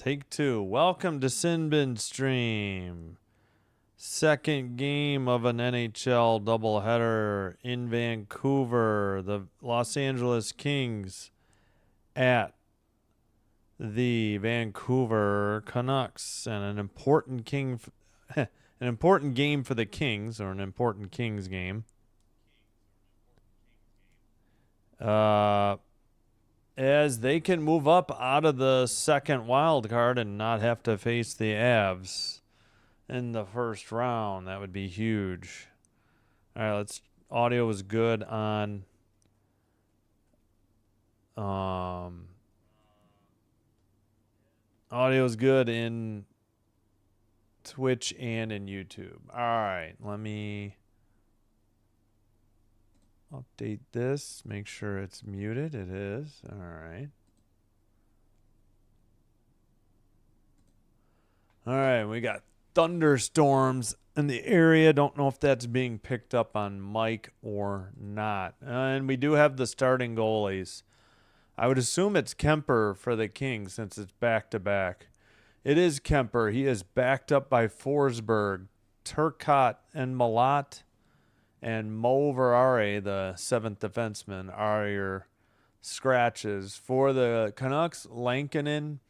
Take two. Welcome to Sinbin Stream. Second game of an NHL doubleheader in Vancouver. The Los Angeles Kings at the Vancouver Canucks, and an important an important game for the Kings, or an important Kings game. As they can move up out of the second wild card and not have to face the Avs in the first round. That would be huge. All right, audio is good on audio is good in Twitch and in YouTube. All right, let me update this, make sure it's muted. It is. All right. All right, we got thunderstorms in the area. Don't know if that's being picked up on mic or not. And we do have the starting goalies. I would assume it's Kemper for the Kings since it's back-to-back. It is Kemper. He is backed up by Forsberg, Turcotte, and Malat. And Mo Verare, the seventh defenseman, are your scratches. For the Canucks, Lankinen,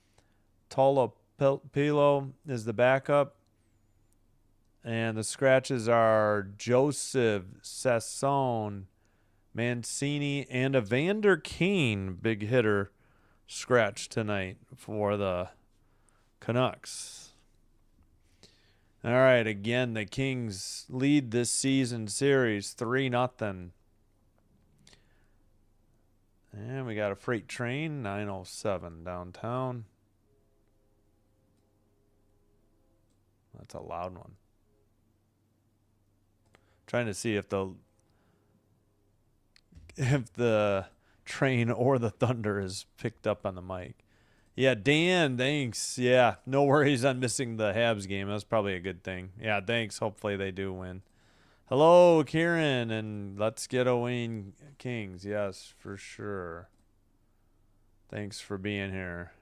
Tolopilo is the backup. And the scratches are Joseph, Sasson, Mancini, and Evander Kane, big hitter, scratch tonight for the Canucks. All right, again, the Kings lead this season series 3-0. And we got a freight train, 907 downtown. That's a loud one. Trying to see if the train or the thunder is picked up on the mic. Yeah, Dan, thanks. Yeah, no worries on missing the Habs game. That's probably a good thing. Yeah, thanks. Hopefully they do win. Hello, Kieran, and let's get a win, Kings. Yes, for sure. Thanks for being here.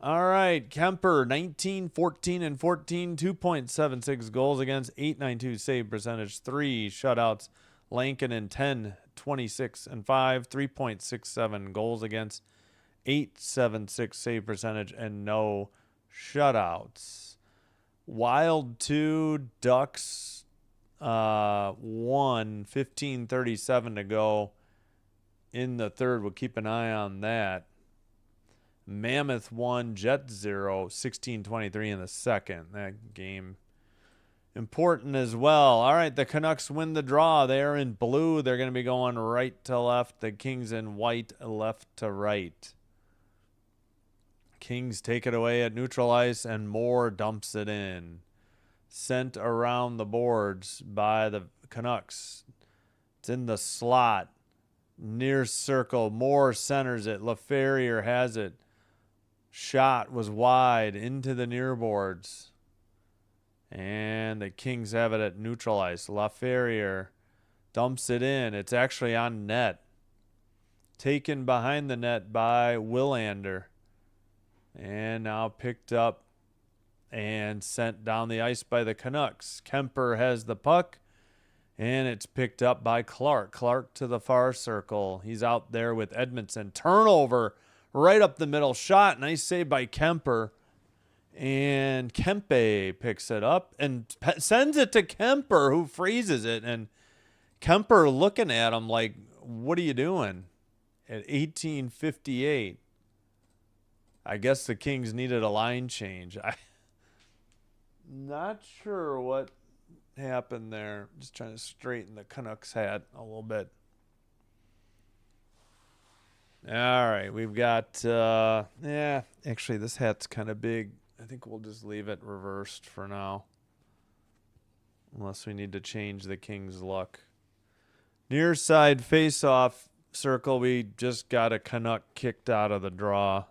All right, Kemper, 19, 14, and 14, 2.76 goals against, 8.92 save percentage, 3 shutouts. Lankinen, 10, 26, and 5, 3.67 goals against, 8.76 save percentage, and no shutouts. Wild 2, Ducks 1, 15:37 to go in the third. We'll keep an eye on that. Mammoth 1, Jets 0, 16:23 in the second. That game important as well. All right, the Canucks win the draw. They're in blue. They're going to be going right to left. The Kings in white, left to right. Kings take it away at neutral ice, and Moore dumps it in. Sent around the boards by the Canucks. It's in the slot. Near circle. Moore centers it. LaFerrier has it. Shot was wide into the near boards. And the Kings have it at neutral ice. LaFerrier dumps it in. It's actually on net. Taken behind the net by Willander. And now picked up and sent down the ice by the Canucks. Kemper has the puck, and it's picked up by Clark. Clark to the far circle. He's out there with Edmondson. Turnover right up the middle. Shot. Nice save by Kemper. And Kempe picks it up and sends it to Kemper, who freezes it. And Kemper looking at him like, what are you doing? At 18:58. I guess the Kings needed a line change. I'm not sure what happened there. Just trying to straighten the Canucks hat a little bit. All right, we've got, actually this hat's kind of big. I think we'll just leave it reversed for now. Unless we need to change the Kings' look. Near side face-off circle, we just got a Canuck kicked out of the draw.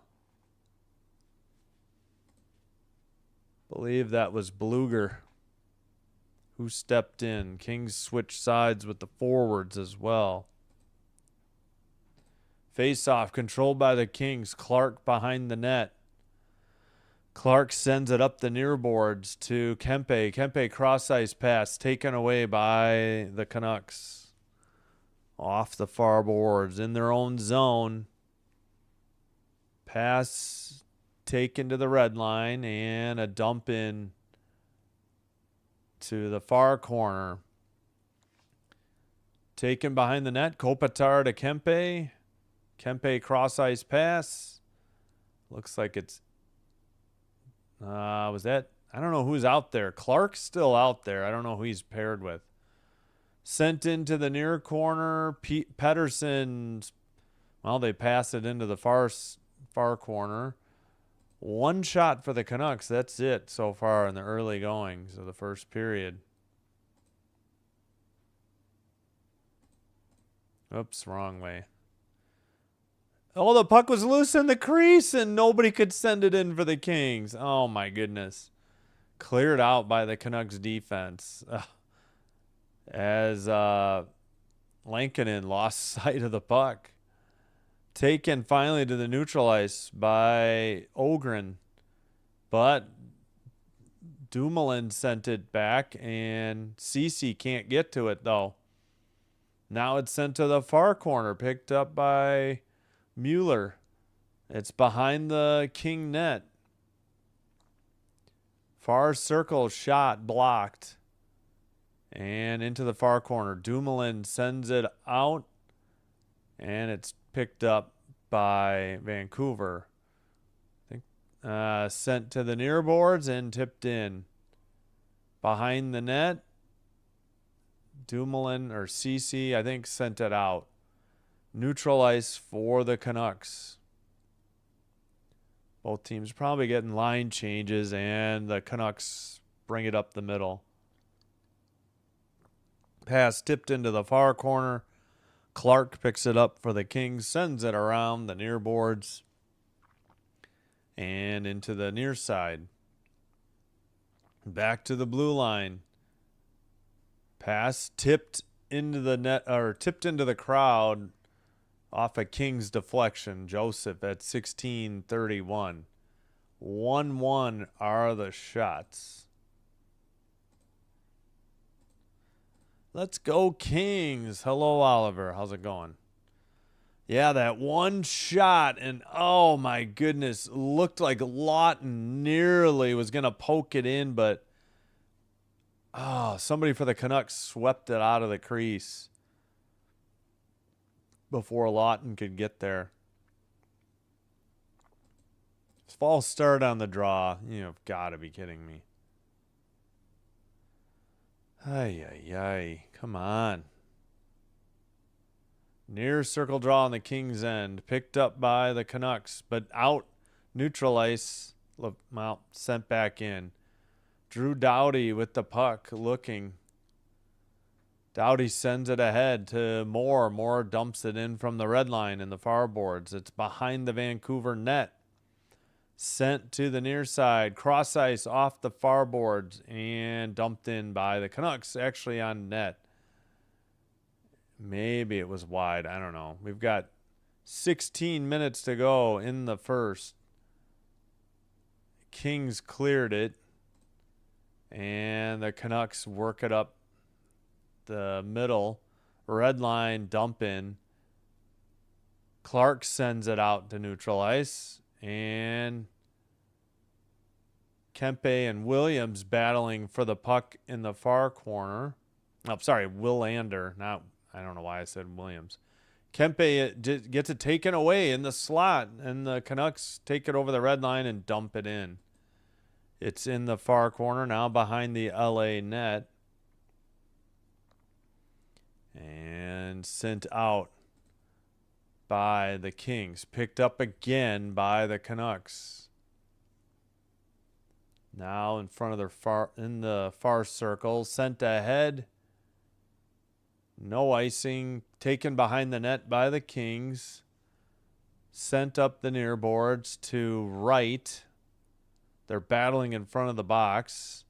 Believe that was Bluger who stepped in. Kings switch sides with the forwards as well. Face-off controlled by the Kings. Clark behind the net. Clark sends it up the near boards to Kempe. Kempe cross-ice pass taken away by the Canucks. Off the far boards in their own zone. Pass taken to the red line and a dump in to the far corner. Taken behind the net. Kopitar to Kempe. Kempe cross-ice pass. Looks like it's... was that... I don't know who's out there. Clark's still out there. I don't know who he's paired with. Sent into the near corner. Pettersson's... Well, they pass it into the far corner. One shot for the Canucks. That's it so far in the early goings of the first period. Oops, wrong way. Oh, the puck was loose in the crease and nobody could send it in for the Kings. Oh, my goodness. Cleared out by the Canucks defense. As Lankinen lost sight of the puck. Taken finally to the neutral ice by Ogren. But Dumoulin sent it back and Ceci can't get to it though. Now it's sent to the far corner, picked up by Mueller. It's behind the King net. Far circle shot blocked. And into the far corner. Dumoulin sends it out. And it's picked up by Vancouver. I think sent to the near boards and tipped in. Behind the net. Dumoulin or Ceci, I think, sent it out. Neutral ice for the Canucks. Both teams probably getting line changes, and the Canucks bring it up the middle. Pass tipped into the far corner. Clark picks it up for the Kings, sends it around the near boards and into the near side. Back to the blue line. Pass tipped into the net, or tipped into the crowd off a Kings deflection. Joseph at 16:31. 1-1 are the shots. Let's go Kings. Hello, Oliver. How's it going? Yeah, that one shot, and oh my goodness, looked like Lawton nearly was going to poke it in, but somebody for the Canucks swept it out of the crease before Lawton could get there. False start on the draw. You've got to be kidding me. Ay. Come on. Near circle draw on the Kings end. Picked up by the Canucks, but out. Neutral ice. Well, sent back in. Drew Doughty with the puck looking. Doughty sends it ahead to Moore. Moore dumps it in from the red line in the far boards. It's behind the Vancouver net. Sent to the near side. Cross ice off the far boards and dumped in by the Canucks. Actually on net. Maybe it was wide. I don't know. We've got 16 minutes to go in the first. Kings cleared it. And the Canucks work it up the middle. Red line dump in. Clark sends it out to neutral ice. And Kempe and Williams battling for the puck in the far corner. Oh, sorry, Willander. I don't know why I said Williams. Kempe gets it taken away in the slot, and the Canucks take it over the red line and dump it in. It's in the far corner now behind the LA net. And sent out by the Kings. Picked up again by the Canucks. Now in front of the far circle. Sent ahead. No icing. Taken behind the net by the Kings. Sent up the near boards to right. They're battling in front of the box.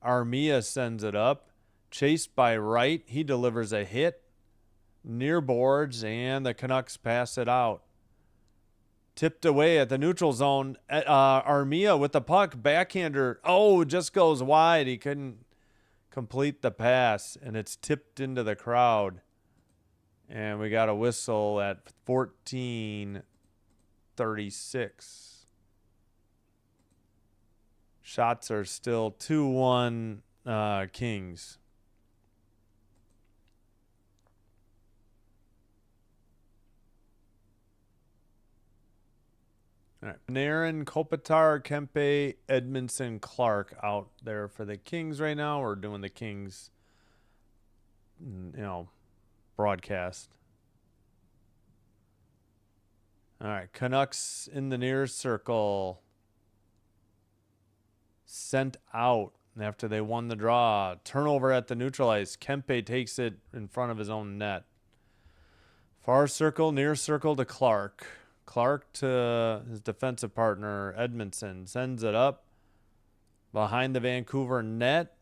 Armia sends it up. Chased by Wright. He delivers a hit. Near boards, and the Canucks pass it out. Tipped away at the neutral zone. Armia with the puck. Backhander. Oh, just goes wide. He couldn't complete the pass, and it's tipped into the crowd. And we got a whistle at 14:36. Shots are still 2-1 Kings. All right. Panarin, Kopitar, Kempe, Edmondson, Clark out there for the Kings right now. We're doing the Kings, broadcast. All right. Canucks in the near circle. Sent out after they won the draw. Turnover at the neutral ice. Kempe takes it in front of his own net. Far circle, near circle to Clark. Clark to his defensive partner, Edmondson. Sends it up behind the Vancouver net.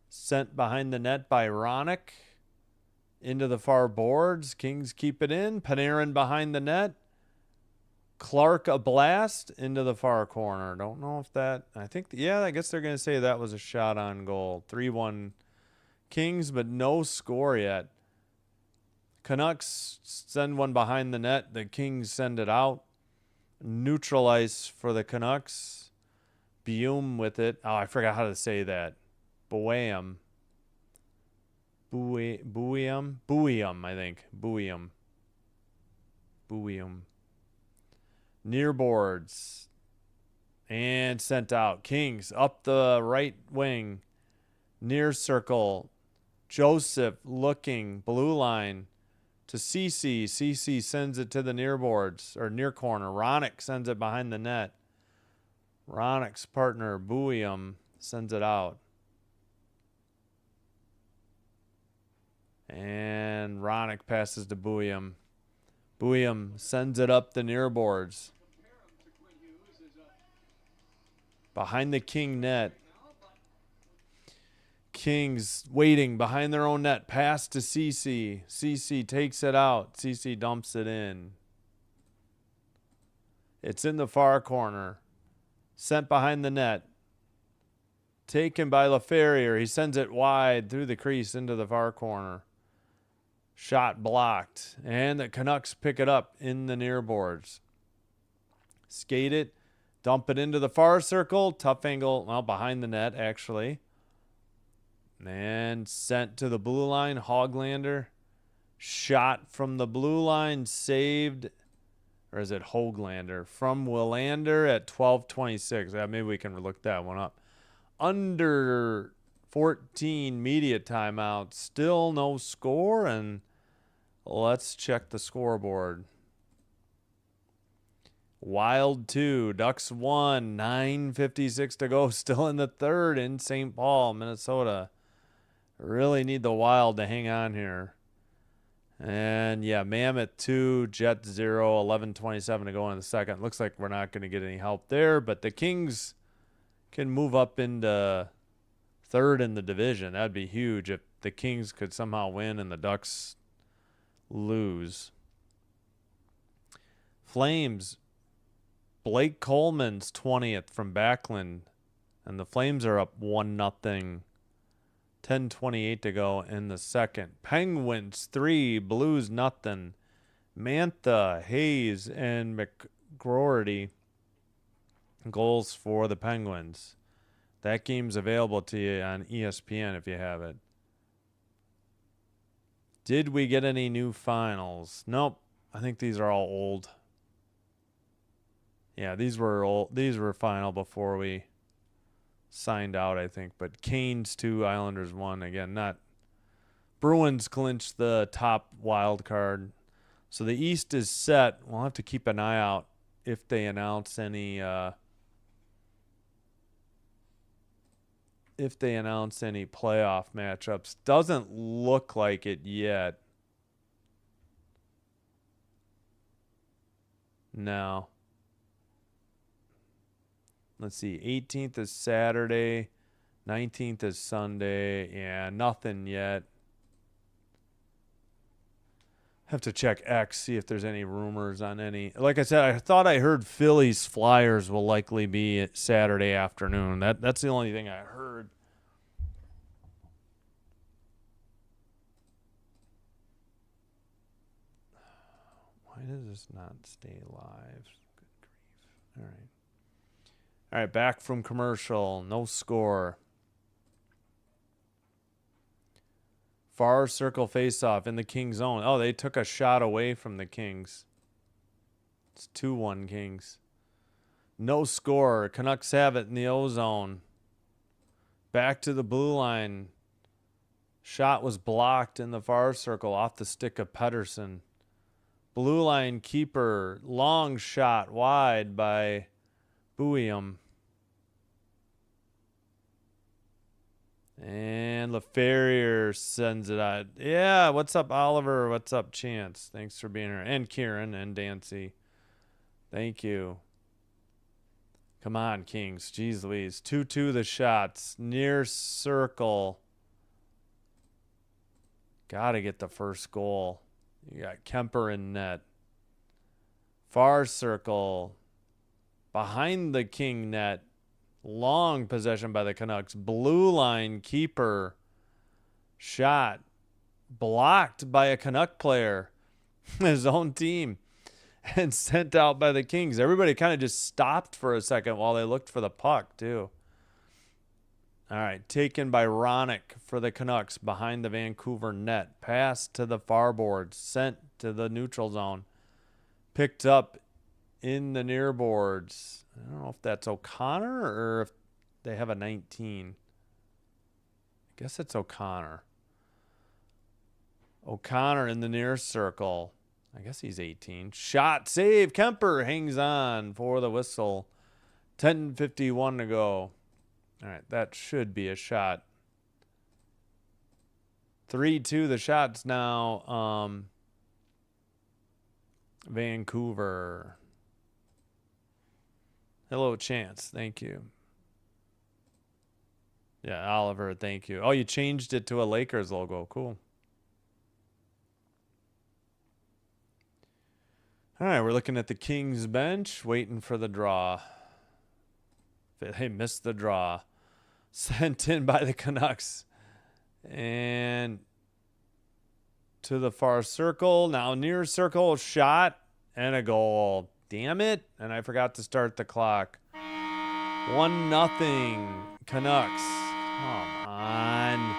Sent behind the net by Ronick. Into the far boards. Kings keep it in. Panarin behind the net. Clark a blast into the far corner. Don't know if that... I guess they're going to say that was a shot on goal. 3-1 Kings, but no score yet. Canucks send one behind the net. The Kings send it out. Neutral ice for the Canucks. Buum with it. Oh, I forgot how to say that. Buium, I think. Buium. Near boards. And sent out. Kings up the right wing. Near circle. Joseph looking. Blue line. To CC. CC sends it to the near boards or near corner. Ronick sends it behind the net. Ronick's partner, Buium, sends it out. And Ronick passes to Buium. Buium sends it up the near boards. Behind the King net. Kings waiting behind their own net. Pass to CC. CC takes it out. CC dumps it in. It's in the far corner. Sent behind the net. Taken by LaFerriere. He sends it wide through the crease into the far corner. Shot blocked. And the Canucks pick it up in the near boards. Skate it. Dump it into the far circle. Tough angle. Well, behind the net, actually. And sent to the blue line. Hoglander. Shot from the blue line. Saved. Or is it Hoglander? From Willander at 12:26. Maybe we can look that one up. Under 14 media timeout. Still no score. And let's check the scoreboard. Wild 2. Ducks 1. 9:56 to go. Still in the third in St. Paul, Minnesota. Really need the Wild to hang on here. And yeah, Mammoth 2, Jets 0, 11:27 to go in the second. Looks like we're not going to get any help there, but the Kings can move up into third in the division. That'd be huge if the Kings could somehow win and the Ducks lose. Flames, Blake Coleman's 20th from Backlund, and the Flames are up 1-0. 10:28 to go in the second. Penguins 3, Blues 0. Mantha, Hayes, and McGroarty goals for the Penguins. That game's available to you on ESPN if you have it. Did we get any new finals? Nope. I think these are all old. Yeah, these were old. These were final before we signed out, I think. But Canes 2, Islanders 1. Again, not Bruins clinched the top wild card. So the East is set. We'll have to keep an eye out if they announce any playoff matchups. Doesn't look like it yet. No. Let's see. 18th is Saturday. 19th is Sunday. Yeah, nothing yet. Have to check X, see if there's any rumors on any. Like I said, I thought I heard Phillies Flyers will likely be Saturday afternoon. That's the only thing I heard. Why does this not stay live? Good grief. All right. All right, back from commercial. No score. Far circle face-off in the Kings zone. Oh, they took a shot away from the Kings. It's 2-1 Kings. No score. Canucks have it in the O zone. Back to the blue line. Shot was blocked in the far circle off the stick of Pettersson. Blue line keeper. Long shot wide by Buium. And LaFerrier sends it out. Yeah, what's up, Oliver? What's up, Chance? Thanks for being here. And Kieran and Dancy. Thank you. Come on, Kings. Jeez Louise. 2-2 the shots. Near circle. Got to get the first goal. You got Kemper in net. Far circle. Behind the King net. Long possession by the Canucks. Blue line keeper. Shot. Blocked by a Canuck player. His own team. And sent out by the Kings. Everybody kind of just stopped for a second while they looked for the puck, too. All right. Taken by Ronick for the Canucks behind the Vancouver net. Pass to the far boards. Sent to the neutral zone. Picked up in the near boards. I don't know if that's O'Connor or if they have a 19. I guess it's O'Connor. O'Connor in the near circle. I guess he's 18. Shot, save. Kemper hangs on for the whistle. 10:51 to go. All right, that should be a shot. 3-2 the shots now. Vancouver. Hello, Chance. Thank you. Yeah, Oliver, thank you. Oh, you changed it to a Lakers logo. Cool. All right, we're looking at the Kings bench, waiting for the draw. They missed the draw. Sent in by the Canucks. And to the far circle. Now near circle, shot and a goal. Damn it. And I forgot to start the clock. 1-0 Canucks. Come on.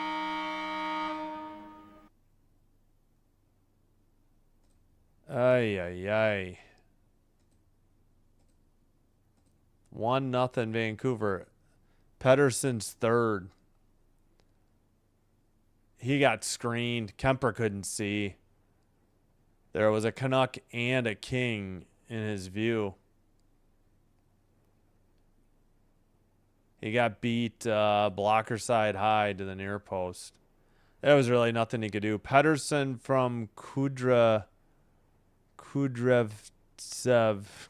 Ay, ay, ay. 1-0 Vancouver. Pettersson's third. He got screened. Kemper couldn't see. There was a Canuck and a King in his view. He got beat blocker side high to the near post. There was really nothing he could do. Pettersson from Kudrevtsev,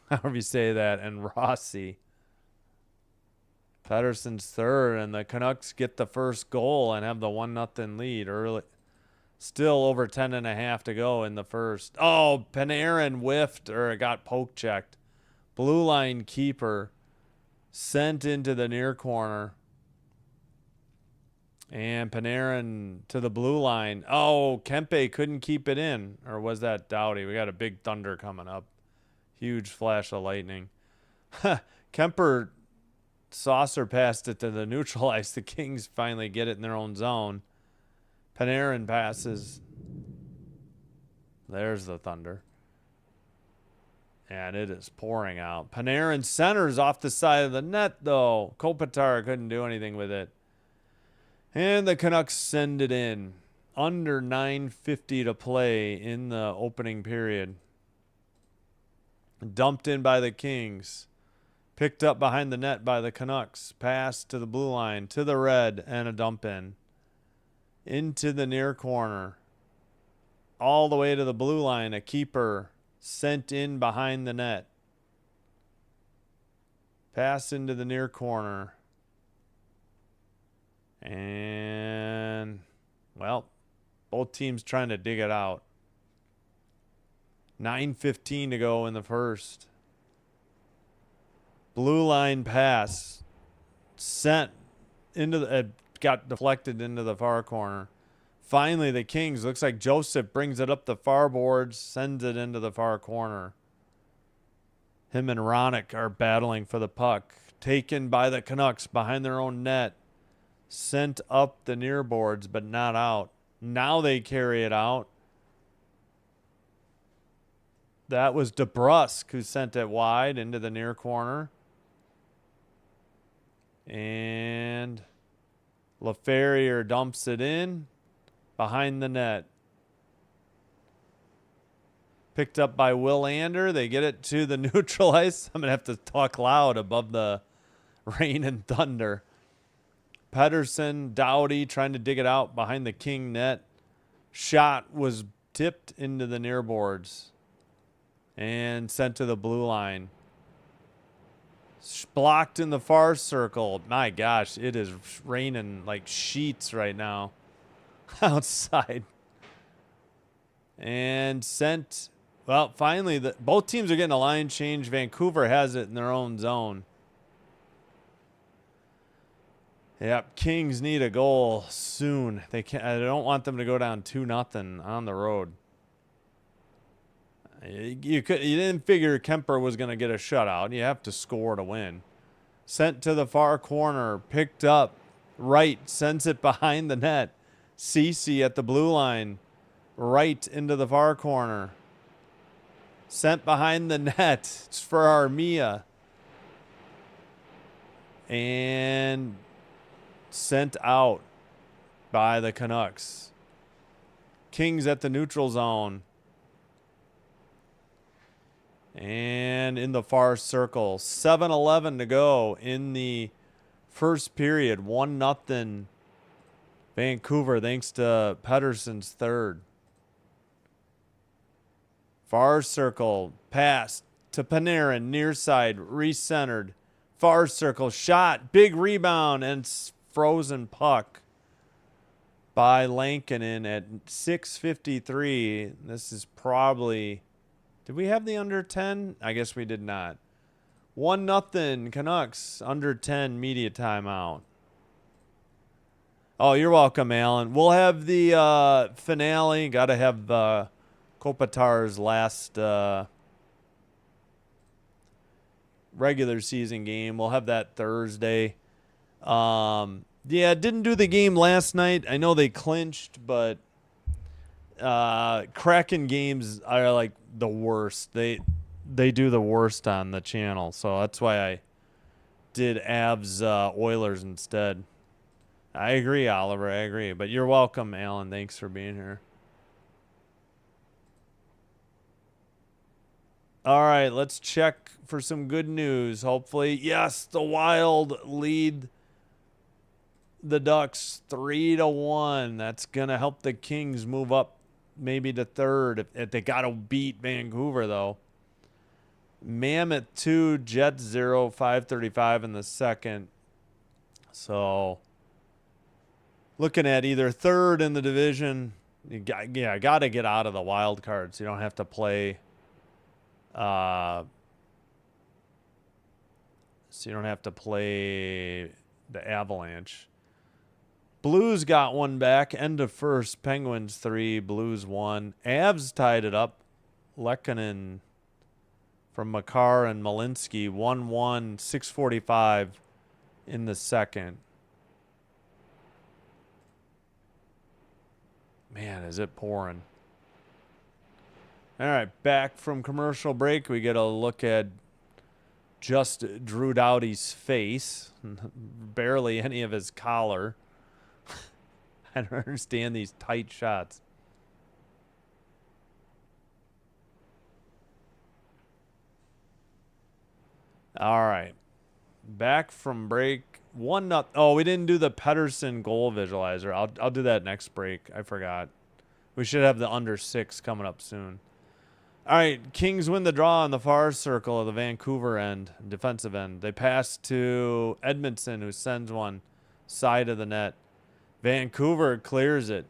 however you say that, and Rossi. Pettersson's third, and the Canucks get the first goal and have the 1-0 lead early. Still over 10.5 to go in the first. Oh, Panarin whiffed or got poke checked. Blue line keeper sent into the near corner. And Panarin to the blue line. Oh, Kempe couldn't keep it in. Or was that Doughty? We got a big thunder coming up. Huge flash of lightning. Kemper saucer passed it to the neutral ice. The Kings finally get it in their own zone. Panarin passes. There's the thunder. And it is pouring out. Panarin centers off the side of the net, though. Kopitar couldn't do anything with it. And the Canucks send it in. Under 9:50 to play in the opening period. Dumped in by the Kings. Picked up behind the net by the Canucks. Pass to the blue line, to the red, and a dump in. Into the near corner. All the way to the blue line. A keeper sent in behind the net. Pass into the near corner. And, well, both teams trying to dig it out. 9:15 to go in the first. Blue line pass. Sent into the... got deflected into the far corner. Finally, the Kings, looks like Joseph brings it up the far boards, sends it into the far corner. Him and Ronick are battling for the puck. Taken by the Canucks behind their own net. Sent up the near boards, but not out. Now they carry it out. That was DeBrusque who sent it wide into the near corner. And LaFerrier dumps it in behind the net. Picked up by Will Ander. They get it to the neutral ice. I'm going to have to talk loud above the rain and thunder. Pedersen, Doughty trying to dig it out behind the King net. Shot was tipped into the near boards and sent to the blue line. Blocked in the far circle. My gosh, it is raining like sheets right now outside. And sent... Well, finally, both teams are getting a line change. Vancouver has it in their own zone. Yep, Kings need a goal soon. They can't. I don't want them to go down 2-0 on the road. You didn't figure Kemper was going to get a shutout. You have to score to win. Sent to the far corner, picked up, right, sends it behind the net. Cece at the blue line, right into the far corner. Sent behind the net. It's for Armia. And sent out by the Canucks. Kings at the neutral zone. And in the far circle. 7:11 to go in the first period. 1-0 Vancouver thanks to Pedersen's third. Far circle, pass to Panarin, near side, recentered. Far circle, shot, big rebound, and frozen puck by Lankinen at 6:53. This is probably... Did we have the under 10? I guess we did not. 1-0 Canucks, under 10 media timeout. Oh, you're welcome, Alan. We'll have the finale. Got to have... Kopitar's last regular season game. We'll have that Thursday. Yeah, didn't do the game last night. I know they clinched, but Kraken games are like the worst. They do the worst on the channel, so that's why I did Avs Oilers instead. I agree, Oliver. I agree. But you're welcome, Alan. Thanks for being here. All right, let's check for some good news. Hopefully, yes, the Wild lead the Ducks 3-1. That's going to help the Kings move up maybe to third. If they got to beat Vancouver, though. Mammoth 2, Jets 0, 5:35 in the second. So, looking at either third in the division. Got to get out of the wild card so you don't have to play... so you don't have to play the Avalanche. Blues got one back. End of first. Penguins 3, Blues 1. Avs tied it up. Lehkonen from Makar and Malinsky 1-1, 6:45 in the second. Man, is it pouring. All right, back from commercial break, we get a look at just Drew Doughty's face. Barely any of his collar. I don't understand these tight shots. All right, back from break. 1-0. Oh, we didn't do the Pedersen goal visualizer. I'll do that next break. I forgot. We should have the under 6 coming up soon. All right, Kings win the draw on the far circle of the Vancouver end, defensive end. They pass to Edmondson, who sends one side of the net. Vancouver clears it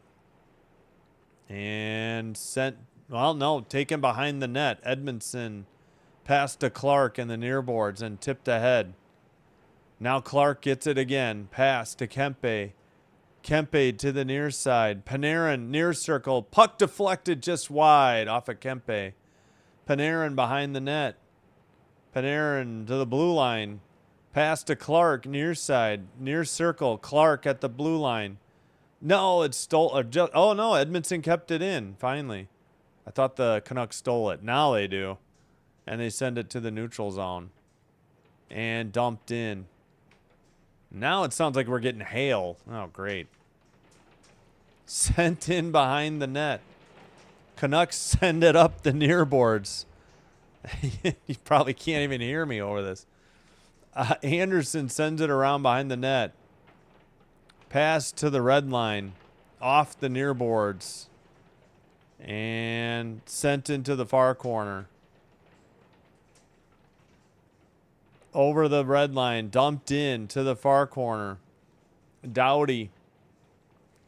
and sent Well, no, taken behind the net. Edmondson passed to Clark in the near boards and tipped ahead. Now Clark gets it again. Pass to Kempe. Kempe to the near side. Panarin near circle. Puck deflected just wide off of Kempe. Panarin behind the net. Panarin to the blue line. Pass to Clark near side. Near circle. Clark at the blue line. No, it's stole. Oh, no, Edmondson kept it in, finally. I thought the Canucks stole it. Now they do. And they send it to the neutral zone. And dumped in. Now it sounds like we're getting hail. Oh, great. Sent in behind the net. Canucks send it up the near boards. You probably can't even hear me over this. Anderson sends it around behind the net. Pass to the red line. Off the near boards. And sent into the far corner. Over the red line, dumped in to the far corner. Doughty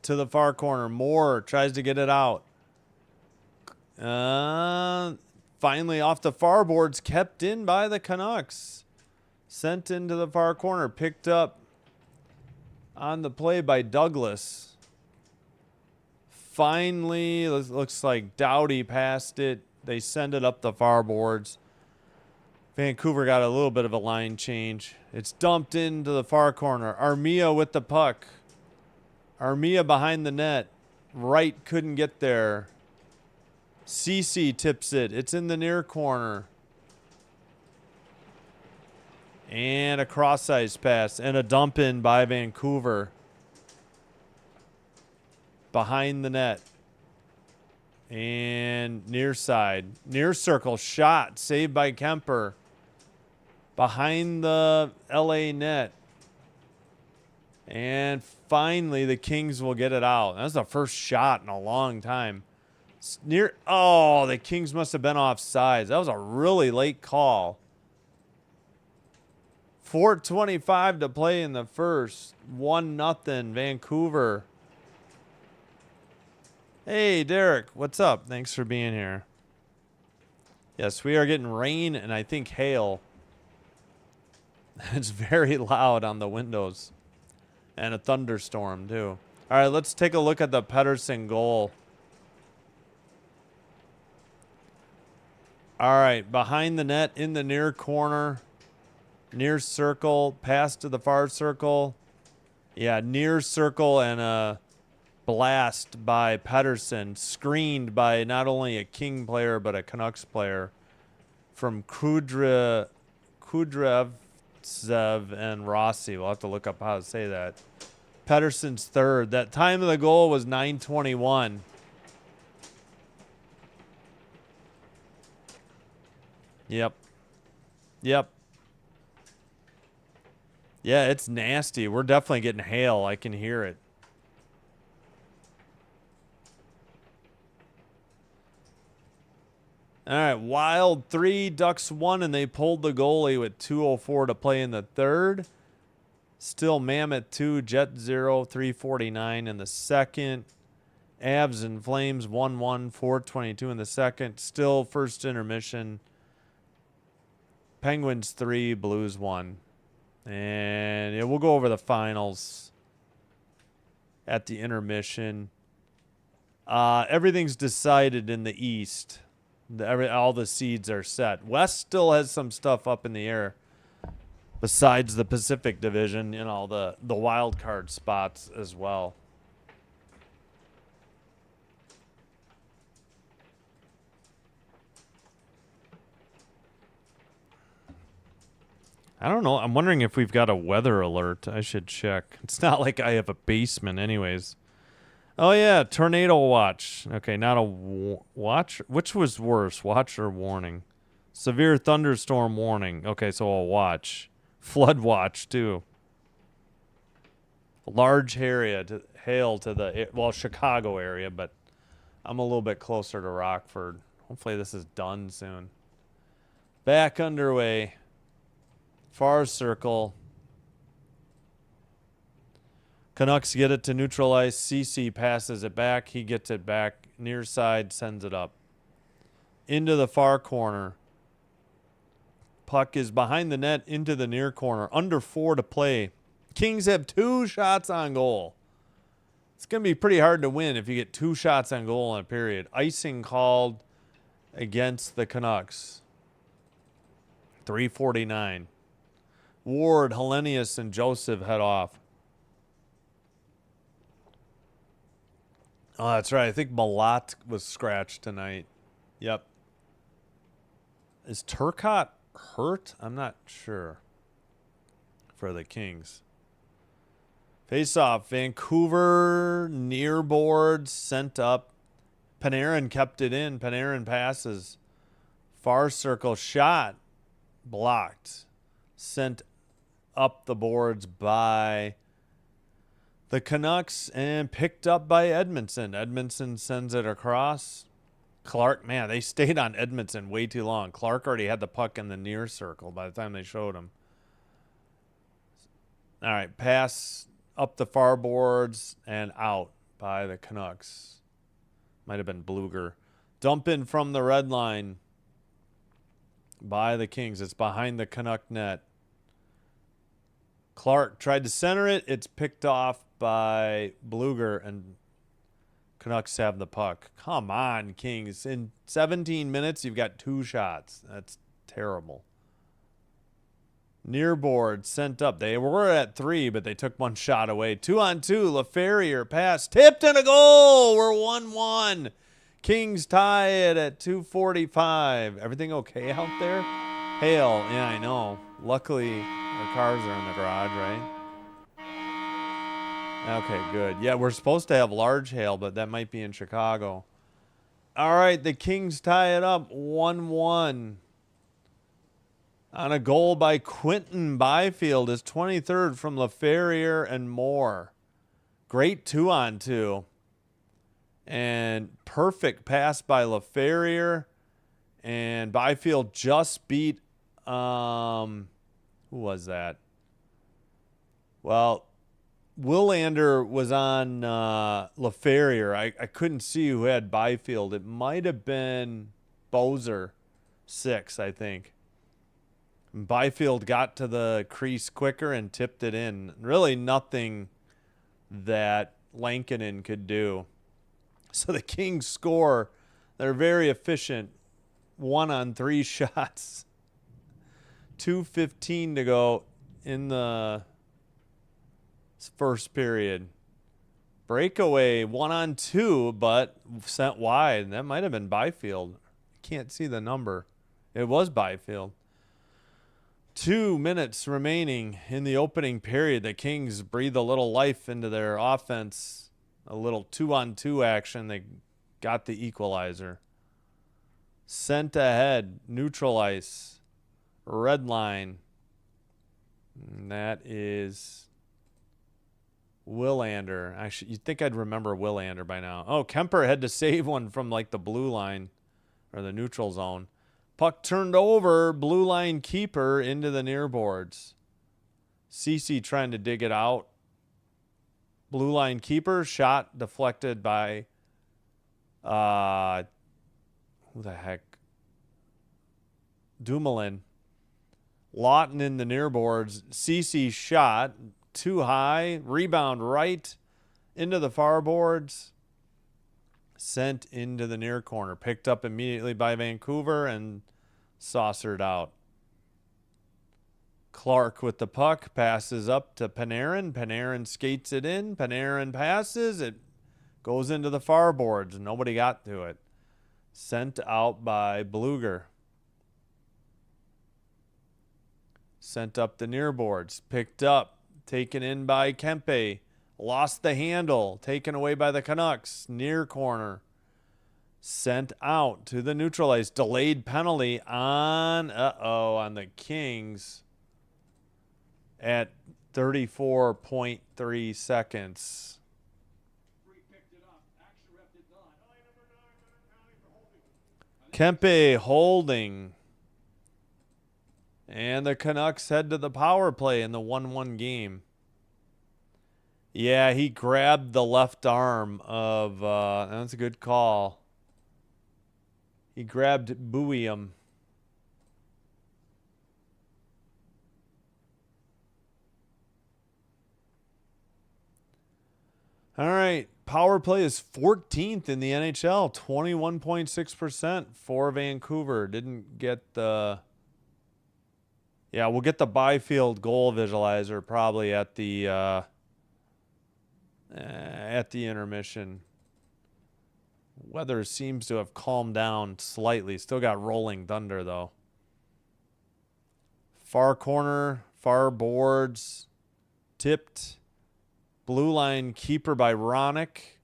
to the far corner. Moore tries to get it out. Finally off the far boards, kept in by the Canucks. Sent into the far corner, picked up on the play by Douglas. Finally, looks like Doughty passed it. They send it up the far boards. Vancouver got a little bit of a line change. It's dumped into the far corner. Armia with the puck. Armia behind the net. Wright couldn't get there. Ceci tips it. It's in the near corner. And a cross-ice pass. And a dump in by Vancouver. Behind the net. And near side. Near circle shot. Saved by Kemper. Behind the LA net. And finally, the Kings will get it out. That's the first shot in a long time. Oh, the Kings must have been offsides. That was a really late call. 4:25 to play in the first. 1-0 Vancouver. Hey, Derek. What's up? Thanks for being here. Yes, we are getting rain and I think hail. It's very loud on the windows. And a thunderstorm, too. All right, let's take a look at the Pettersson goal. All right, behind the net in the near corner. Near circle, pass to the far circle. Yeah, near circle and a blast by Pettersson. Screened by not only a King player, but a Canucks player. From Kudryavtsev and Rossi. We'll have to look up how to say that. Pettersson's third. That time of the goal was 9:21. Yep. Yep. Yeah, it's nasty. We're definitely getting hail. I can hear it. All right, Wild 3, Ducks 1, and they pulled the goalie with 2:04 to play in the third. Still Mammoth 2, Jet 0, 3:49 in the second. Avs and Flames 1-1, 4:22 in the second. Still first intermission. Penguins 3, Blues 1. And yeah, we'll go over the finals at the intermission. Everything's decided in the East. All the seeds are set. West still has some stuff up in the air besides the Pacific Division, you know, the wild card spots as well. I don't know. I'm wondering if we've got a weather alert. I should check. It's not like I have a basement anyways. Oh, yeah. Tornado watch. Okay, not a watch. Which was worse, watch or warning? Severe thunderstorm warning. Okay, so a watch. Flood watch, too. Large area to hail to the, well, Chicago area, but I'm a little bit closer to Rockford. Hopefully this is done soon. Back underway. Far circle. Canucks get it to neutralize. Ceci passes it back. He gets it back. Near side, sends it up. into the far corner. Puck is behind the net into the near corner. Under 4 to play. Kings have 2 shots on goal. It's going to be pretty hard to win if you get 2 shots on goal in a period. Icing called against the Canucks. 3:49. Ward, Hellenius, and Joseph head off. Oh, that's right. I think Malat was scratched tonight. Yep. Is Turcotte hurt? I'm not sure. For the Kings. Face-off. Vancouver near boards sent up. Panarin kept it in. Panarin passes. Far circle shot. Blocked. Sent up the boards by the Canucks and picked up by Edmondson. Edmondson sends it across. Clark, man, they stayed on Edmondson way too long. Clark already had the puck in the near circle by the time they showed him. All right, pass up the far boards and out by the Canucks. Might have been Bluger. Dump in from the red line by the Kings. It's behind the Canuck net. Clark tried to center it. It's picked off by Bluger, and Canucks have the puck. Come on, Kings. In 17 minutes, you've got 2 shots. That's terrible. Near board sent up. They were at 3, but they took 1 shot away. 2-on-2. LaFerrier pass. Tipped and a goal. We're 1-1. Kings tie it at 2:45. Everything okay out there? Hail. Yeah, I know. Luckily, our cars are in the garage, right? Okay, good. Yeah, we're supposed to have large hail, but that might be in Chicago. All right, the Kings tie it up 1-1. On a goal by Quinton Byfield, his 23rd from LaFerrier and Moore. Great 2-on-2. And perfect pass by LaFerrier. And Byfield just beat, who was that? Well, Willander was on LaFerrier. I couldn't see who had Byfield. It might have been Bozer, 6, I think. Byfield got to the crease quicker and tipped it in. Really nothing that Lankinen could do. So the Kings score. They're very efficient. 1-on-3 shots. 2:15 to go in the first period. Breakaway 1-on-2, but sent wide. That might have been Byfield. Can't see the number. It was Byfield. 2 minutes remaining in the opening period. The Kings breathe a little life into their offense. A little 2-on-2 action. They got the equalizer. Sent ahead. Neutral ice. Red line. And that is Willander. Actually, you'd think I'd remember Willander by now. Oh, Kemper had to save one from like the blue line or the neutral zone. Puck turned over, blue line keeper into the near boards. Cece trying to dig it out. Blue line keeper, shot deflected by, who the heck? Dumoulin. Lawton in the near boards. Cece shot, too high, rebound right into the far boards. Sent into the near corner. Picked up immediately by Vancouver and saucered out. Clark with the puck. Passes up to Panarin. Panarin skates it in. Panarin passes. It goes into the far boards. Nobody got to it. Sent out by Bluger. Sent up the near boards. Picked up. Taken in by Kempe. Lost the handle. Taken away by the Canucks. Near corner. Sent out to the neutral ice. Delayed penalty on the Kings at 34.3 seconds. Kempe holding. And the Canucks head to the power play in the 1-1 game. Yeah, he grabbed the left arm of, that's a good call. He grabbed Buium. All right. Power play is 14th in the NHL, 21.6% for Vancouver. Didn't get the... Yeah, we'll get the Byfield goal visualizer probably at the intermission. Weather seems to have calmed down slightly. Still got rolling thunder, though. Far corner, far boards, tipped. Blue line keeper by Ronick.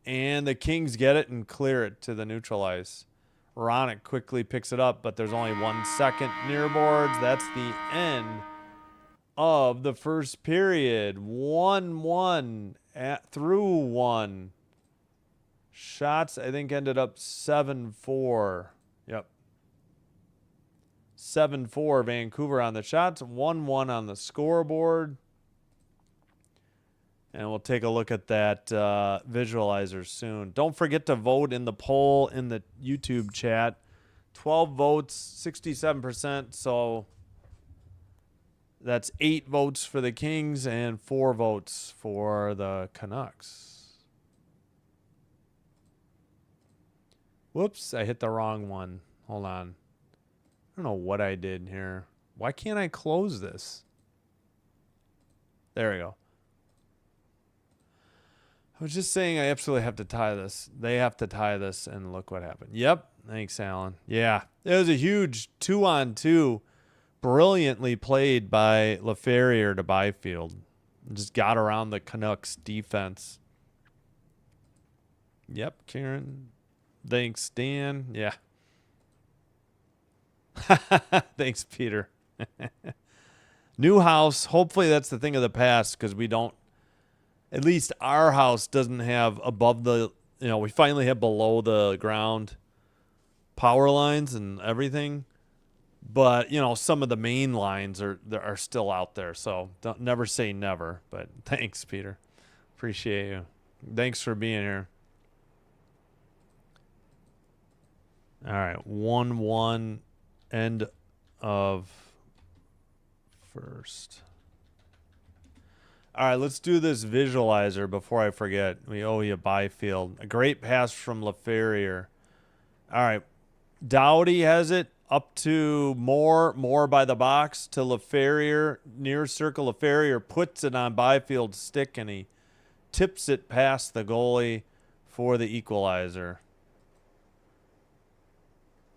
And the Kings get it and clear it to the neutral ice. Ronick quickly picks it up, but there's only 1 second near boards. That's the end of the first period. 1-1 through 1. Shots, I think, ended up 7-4. Yep. 7-4 Vancouver on the shots. 1-1 on the scoreboard. And we'll take a look at that visualizer soon. Don't forget to vote in the poll in the YouTube chat. 12 votes, 67%. So that's 8 votes for the Kings and 4 votes for the Canucks. Whoops, I hit the wrong one. Hold on. I don't know what I did here. Why can't I close this? There we go. I was just saying I absolutely have to tie this. They have to tie this, and look what happened. Yep. Thanks, Alan. Yeah. It was a huge 2-on-2. Brilliantly played by LaFerriere to Byfield. Just got around the Canucks defense. Yep, Karen. Thanks, Dan. Yeah. Thanks, Peter. New house. Hopefully that's the thing of the past because we don't, at least our house doesn't have above the, we finally have below the ground power lines and everything. But, some of the main lines are still out there. So don't never say never. But thanks, Peter. Appreciate you. Thanks for being here. All right. 1-1 end of first. All right, let's do this visualizer before I forget. We owe you Byfield. A great pass from LaFerriere. All right. Doughty has it up to Moore by the box to LaFerriere. Near circle, LaFerriere puts it on Byfield's stick, and he tips it past the goalie for the equalizer.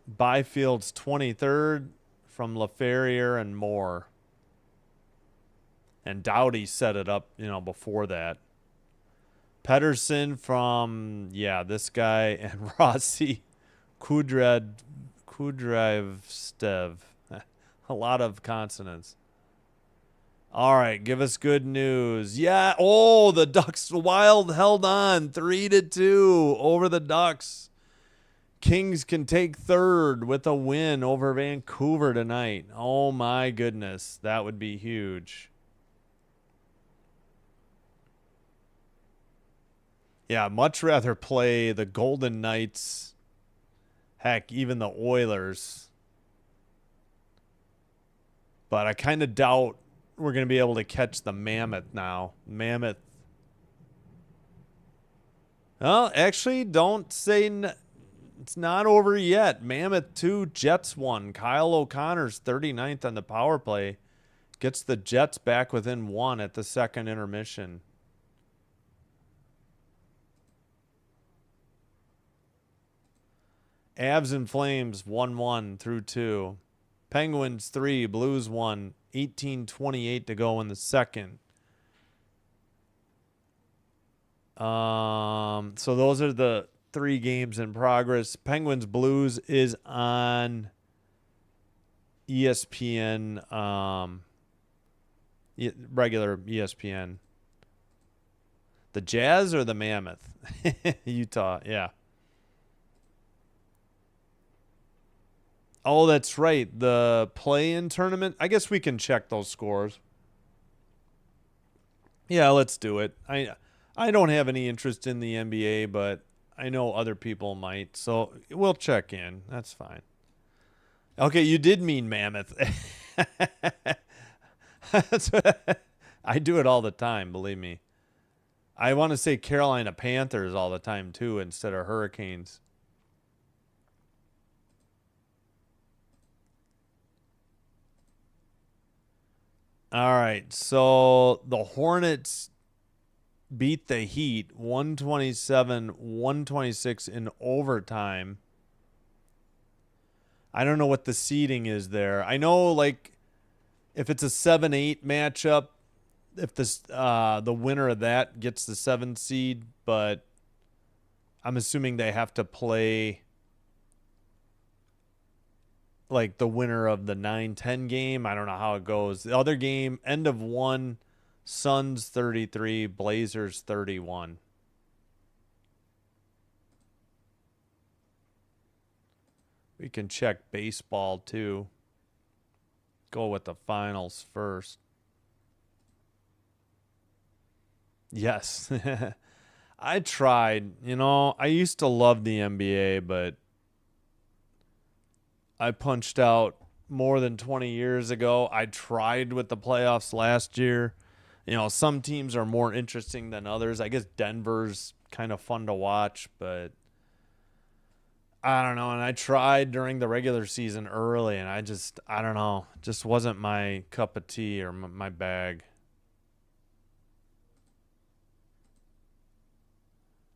Byfield's 23rd from LaFerriere and Moore. And Doughty set it up, before that. Pedersen from, this guy, and Rossi Kudryavstev. A lot of consonants. All right, give us good news. Yeah, the Ducks Wild held on 3-2 over the Ducks. Kings can take third with a win over Vancouver tonight. Oh, my goodness. That would be huge. Yeah, much rather play the Golden Knights. Heck, even the Oilers. But I kind of doubt we're going to be able to catch the Mammoth now. Mammoth. Well, actually, don't say... It's not over yet. Mammoth 2, Jets 1. Kyle O'Connor's 39th on the power play. Gets the Jets back within 1 at the second intermission. Avs and Flames 1-1 through 2. Penguins 3, Blues 1. 18:28 to go in the second. So those are the 3 games in progress. Penguins Blues is on ESPN, regular ESPN. The Jazz or the Mammoth? Utah, yeah. Oh, that's right. The play-in tournament. I guess we can check those scores. Yeah, let's do it. I don't have any interest in the NBA, but I know other people might, so we'll check in. That's fine. Okay, you did mean Mammoth. That's what, I do it all the time, believe me. I want to say Carolina Panthers all the time too instead of Hurricanes. All right, so the Hornets beat the Heat 127-126 in overtime. I don't know what the seeding is there. I know like if it's a 7-8 matchup, if this the winner of that gets the 7th seed, but I'm assuming they have to play like the winner of the 9-10 game. I don't know how it goes. The other game, end of 1, Suns 33, Blazers 31. We can check baseball too. Go with the finals first. Yes. I tried. I used to love the NBA, but I punched out more than 20 years ago. I tried with the playoffs last year. Some teams are more interesting than others. I guess Denver's kind of fun to watch, but I don't know. And I tried during the regular season early, and I don't know. Just wasn't my cup of tea or my bag.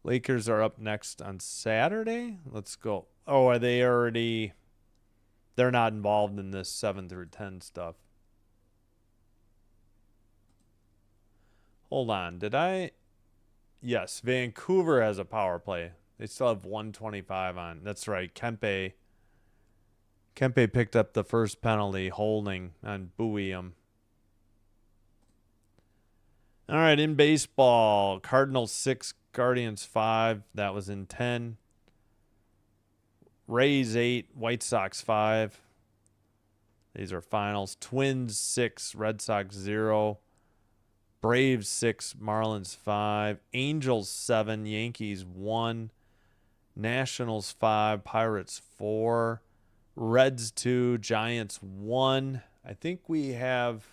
Lakers are up next on Saturday. Let's go. Oh, are they already? They're not involved in this 7 through 10 stuff. Hold on. Did I? Yes, Vancouver has a power play. They still have 125 on. That's right. Kempe picked up the first penalty holding on Buium. All right, in baseball, Cardinals 6, Guardians 5. That was in 10. Rays 8, White Sox 5. These are finals. Twins 6, Red Sox 0. Braves 6, Marlins 5. Angels 7, Yankees 1. Nationals 5, Pirates 4. Reds 2, Giants 1. I think we have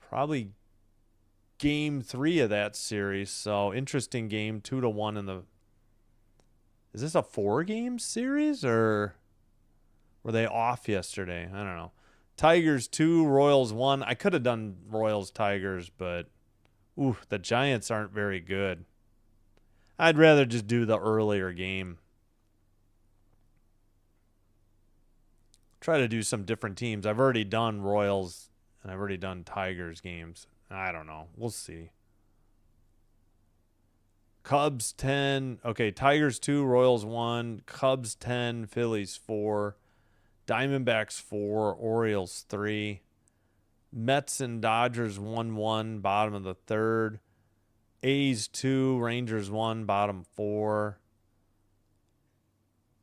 probably game 3 of that series. So interesting game, 2-1 in the. Is this a 4-game series or were they off yesterday? I don't know. Tigers 2, Royals 1. I could have done Royals Tigers, but the Giants aren't very good. I'd rather just do the earlier game. Try to do some different teams. I've already done Royals and I've already done Tigers games. I don't know. We'll see. Cubs 10. Okay, Tigers 2, Royals 1. Cubs 10, Phillies 4. Diamondbacks 4, Orioles 3. Mets and Dodgers 1-1, bottom of the third. A's 2, Rangers 1, bottom 4.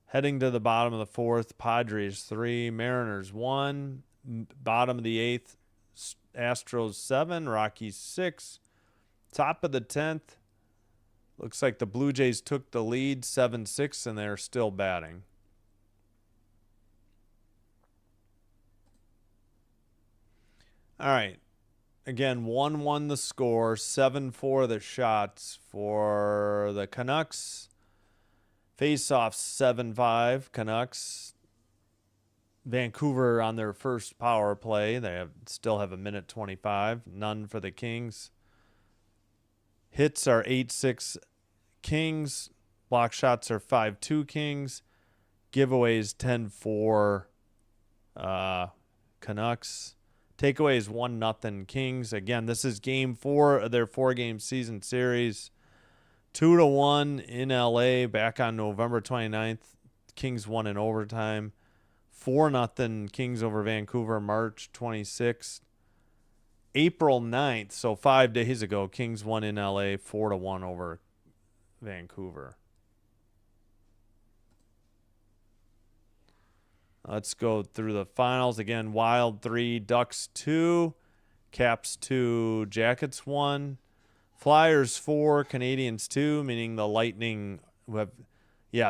Heading to the bottom of the fourth, Padres 3, Mariners 1, bottom of the eighth, Astros 7, Rockies 6. Top of the 10th, looks like the Blue Jays took the lead 7-6, and they're still batting. All right. Again, 1-1 the score, 7-4 the shots for the Canucks. Face-off 7-5 Canucks. Vancouver on their first power play. They still have a minute 25. None for the Kings. Hits are 8-6 Kings. Block shots are 5-2 Kings. Giveaways 10-4 Canucks. Takeaways 1-0 Kings. Again, this is game 4 of their 4-game season series. 2-1 in LA back on November 29th. Kings won in overtime. 4-0 Kings over Vancouver March 26th. April 9th, so 5 days ago, Kings won in LA 4-1 over Vancouver. Let's go through the finals. Again, Wild 3, Ducks 2, Caps 2, Jackets 1. Flyers 4, Canadians 2, meaning the Lightning who have,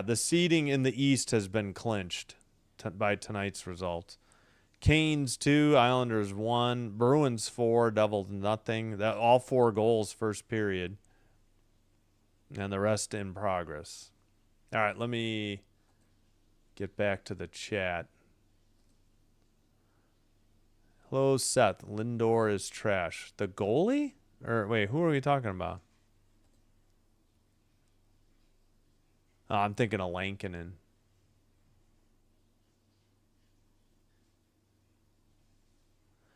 the seeding in the East has been clinched by tonight's result. Canes 2, Islanders 1, Bruins 4, Devils nothing. That all 4 goals first period, and the rest in progress. All right, let me get back to the chat. Hello, Seth. Lindor is trash. The goalie? Or wait, who are we talking about? Oh, I'm thinking of Lankinen.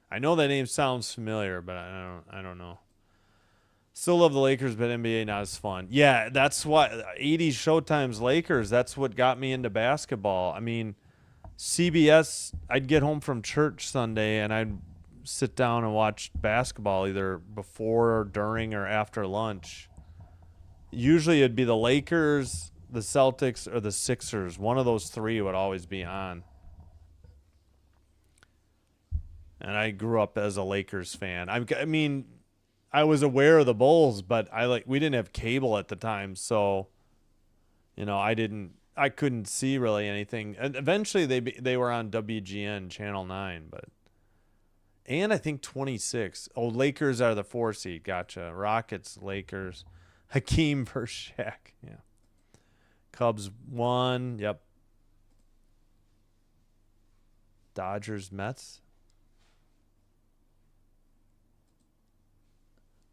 I know that name sounds familiar, but I don't know. Still love the Lakers, but NBA not as fun. Yeah, that's what 80s Showtime's Lakers. That's what got me into basketball. I mean, CBS. I'd get home from church Sunday and I'd sit down and watch basketball either before, during, or after lunch. Usually it'd be the Lakers, the Celtics, or the Sixers. One of those 3 would always be on. And I grew up as a Lakers fan. I mean, I was aware of the Bulls, but we didn't have cable at the time, so I couldn't see really anything. And eventually they were on WGN Channel 9, and I think 26. Oh, Lakers are the 4 seed. Gotcha. Rockets, Lakers, Hakeem versus Shaq. Yeah. Cubs 1. Yep. Dodgers, Mets.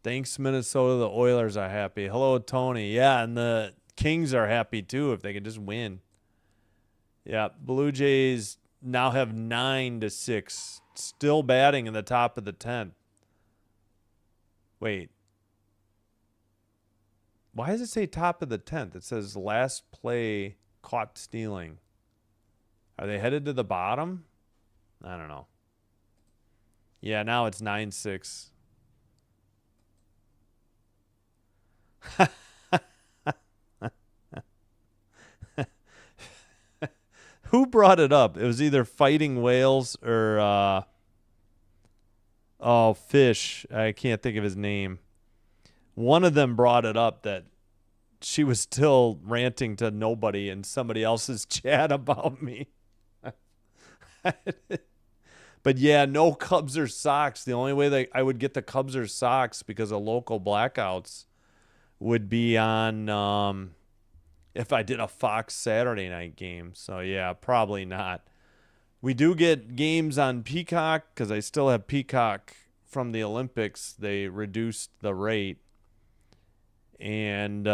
Thanks, Minnesota. The Oilers are happy. Hello, Tony. Yeah, and the Kings are happy too if they can just win. Yeah, Blue Jays now have 9-6. Still batting in the top of the 10th. Wait. Why does it say top of the 10th? It says last play caught stealing. Are they headed to the bottom? I don't know. Yeah, now it's 9-6. Who brought it up? It was either Fighting Whales or Fish. I can't think of his name. One of them brought it up that she was still ranting to nobody in somebody else's chat about me. But yeah, no Cubs or Sox. The only way that I would get the Cubs or Sox because of local blackouts would be on if I did a Fox Saturday night game. So yeah, probably not. We do get games on Peacock because I still have Peacock from the Olympics. They reduced the rate. And since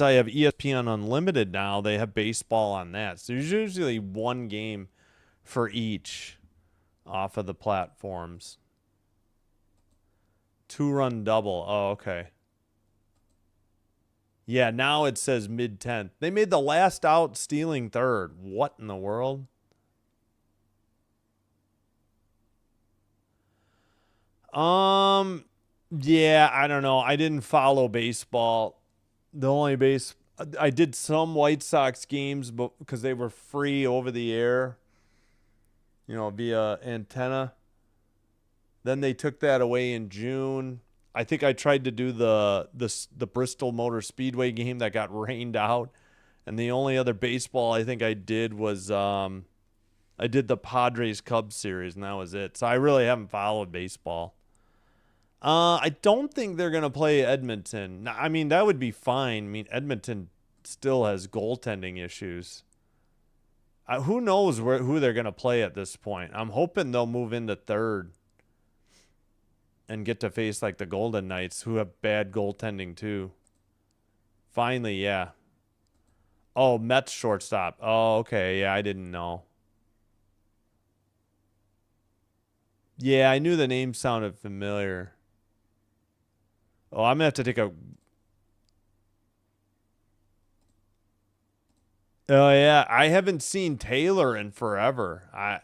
I have ESPN Unlimited now, they have baseball on that. So there's usually one game for each off of the platforms. 2-run double. Oh, okay. Yeah, now it says mid-10th. They made the last out stealing third. What in the world? Yeah, I don't know. I didn't follow baseball. I did some White Sox games because they were free over the air, via antenna. Then they took that away in June. I think I tried to do the Bristol Motor Speedway game that got rained out. And the only other baseball I think I did was I did the Padres Cubs series, and that was it. So I really haven't followed baseball. I don't think they're going to play Edmonton. I mean, that would be fine. I mean, Edmonton still has goaltending issues. Who knows who they're going to play at this point? I'm hoping they'll move into third and get to face like the Golden Knights, who have bad goaltending too. Finally, yeah. Oh, Mets shortstop. Oh, okay. Yeah, I didn't know. Yeah, I knew the name sounded familiar. Oh, I'm going to have to take a... Oh, yeah. I haven't seen Taylor in forever.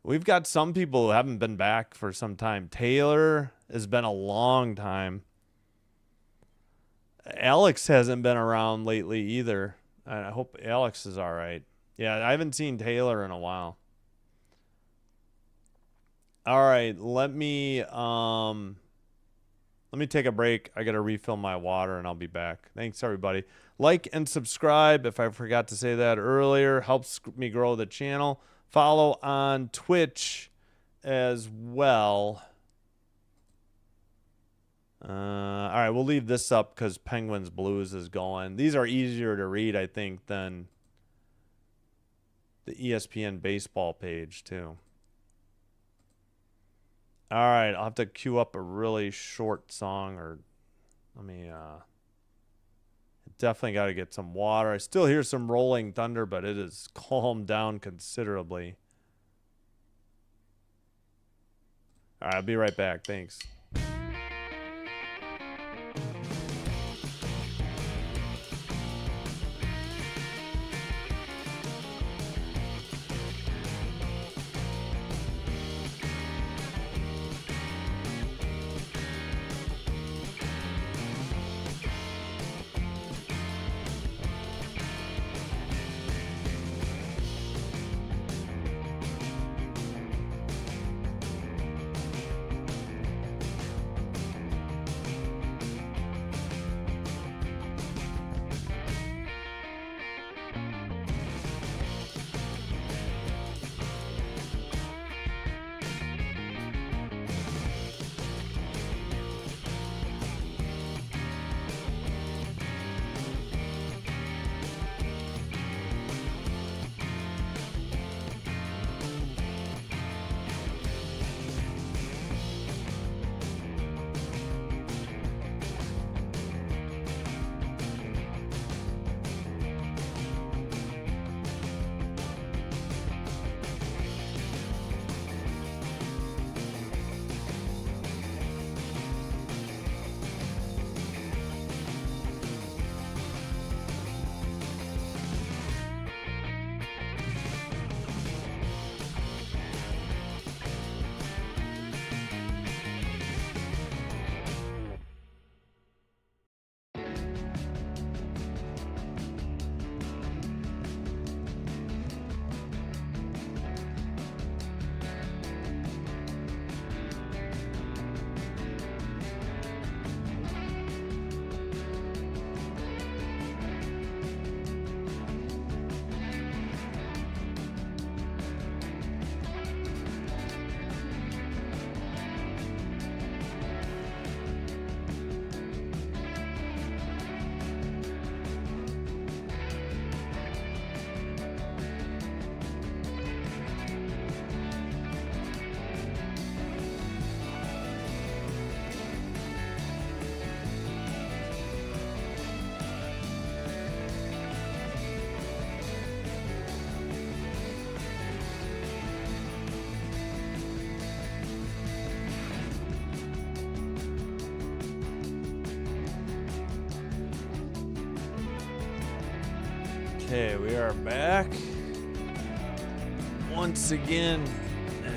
We've got some people who haven't been back for some time. Taylor has been a long time. Alex hasn't been around lately either. I hope Alex is all right. Yeah, I haven't seen Taylor in a while. All right, let me take a break. I got to refill my water and I'll be back. Thanks everybody. Like and subscribe if I forgot to say that earlier. Helps me grow the channel. Follow on Twitch as well. All right, we'll leave this up because Penguins Blues is going. These are easier to read, I think, than the ESPN baseball page too. All right, I'll have to queue up a really short song, or let me definitely got to get some water. I still hear some rolling thunder, but it has calmed down considerably. All right, I'll be right back. Thanks. Okay, we are back once again.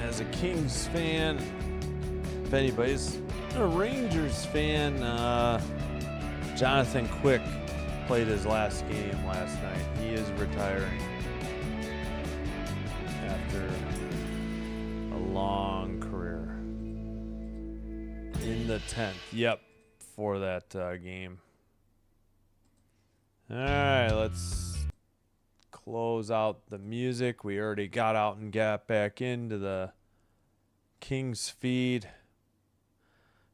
As a Kings fan, if anybody's a Rangers fan, Jonathan Quick played his last game last night. He is retiring after a long career. In the 10th, yep, for that game. All right, let's close out the music. We already got out and got back into the Kings feed.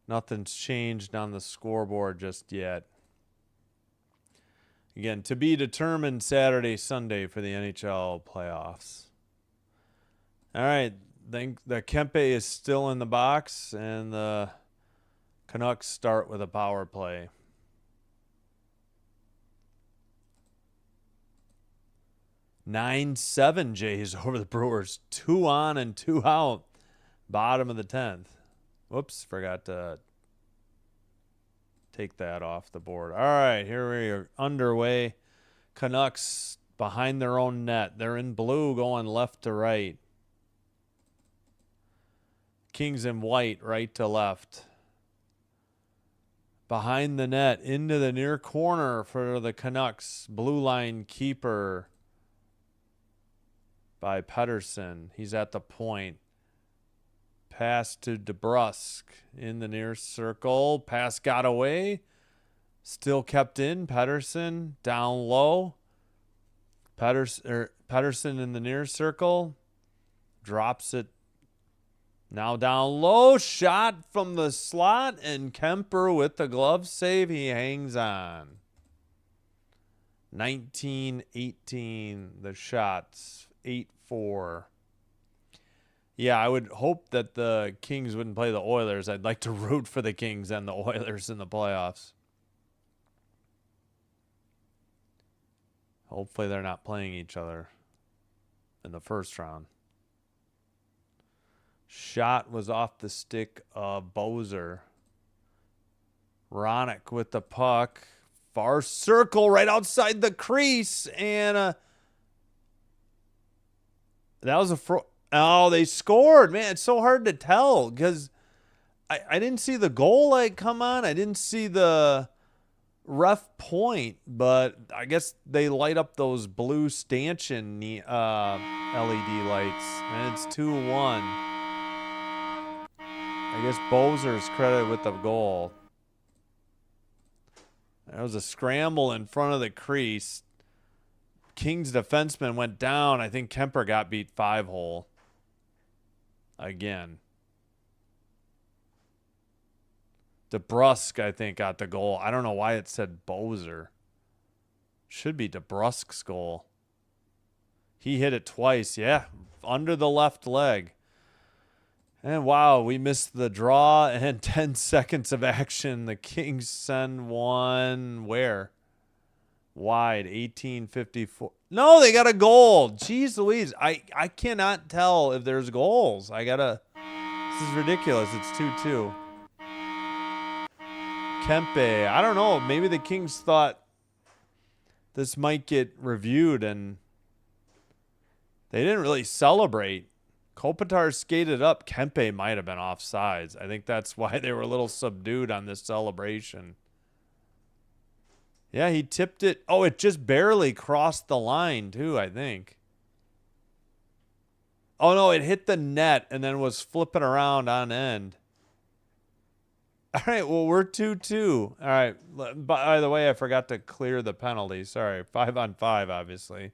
Nothing's changed on the scoreboard just yet. Again, to be determined Saturday, Sunday for the NHL playoffs. All right, then the Kempe is still in the box, and the Canucks start with a power play. 9-7 Jays over the Brewers. 2 on and 2 out. Bottom of the 10th. Whoops, forgot to take that off the board. All right, here we are underway. Canucks behind their own net. They're in blue going left to right. Kings in white, right to left. Behind the net, into the near corner for the Canucks. Blue line keeper by Pettersson. He's at the point. Pass to DeBrusque in the near circle. Pass got away. Still kept in. Pedersen down low. Pedersen in the near circle. Drops it. Now down low. Shot from the slot. And Kemper with the glove save. He hangs on. 19-18 the shots. 8-4. Yeah, I would hope that the Kings wouldn't play the Oilers. I'd like to root for the Kings and the Oilers in the playoffs. Hopefully they're not playing each other in the first round. Shot was off the stick of Bozer. Ronick with the puck. Far circle right outside the crease. And that was a... Oh, they scored. Man, it's so hard to tell because I didn't see the goal light come on. I didn't see the ref point, but I guess they light up those blue stanchion LED lights, and it's 2-1. I guess Bozer's credited with the goal. There was a scramble in front of the crease. Kings defenseman went down. I think Kemper got beat 5-hole. Again. DeBrusque, I think, got the goal. I don't know why it said Bozer. Should be DeBrusque's goal. He hit it twice. Yeah, under the left leg. And wow, we missed the draw and 10 seconds of action. The Kings send one where? Wide, 18:54. No, they got a goal. Jeez Louise. I cannot tell if there's goals. This is ridiculous. It's 2-2. Kempe. I don't know. Maybe the Kings thought this might get reviewed and they didn't really celebrate. Kopitar skated up. Kempe might have been offsides. I think that's why they were a little subdued on this celebration. Yeah, he tipped it. Oh, it just barely crossed the line, too, I think. Oh, no, it hit the net and then was flipping around on end. All right, well, we're 2-2. All right, by the way, I forgot to clear the penalty. Sorry, 5-on-5, obviously.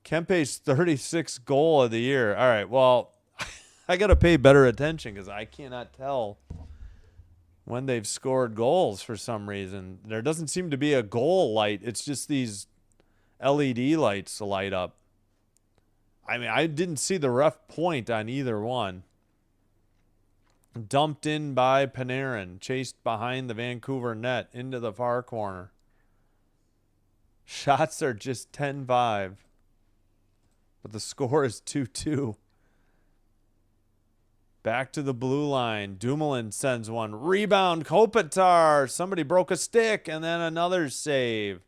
Kempe's 36th goal of the year. All right, well, I got to pay better attention because I cannot tell when they've scored goals for some reason. There doesn't seem to be a goal light. It's just these LED lights light up. I mean, I didn't see the ref point on either one. Dumped in by Panarin. Chased behind the Vancouver net into the far corner. Shots are just 10-5. But the score is 2-2. Back to the blue line. Dumoulin sends one. Rebound. Kopitar. Somebody broke a stick. And then another save.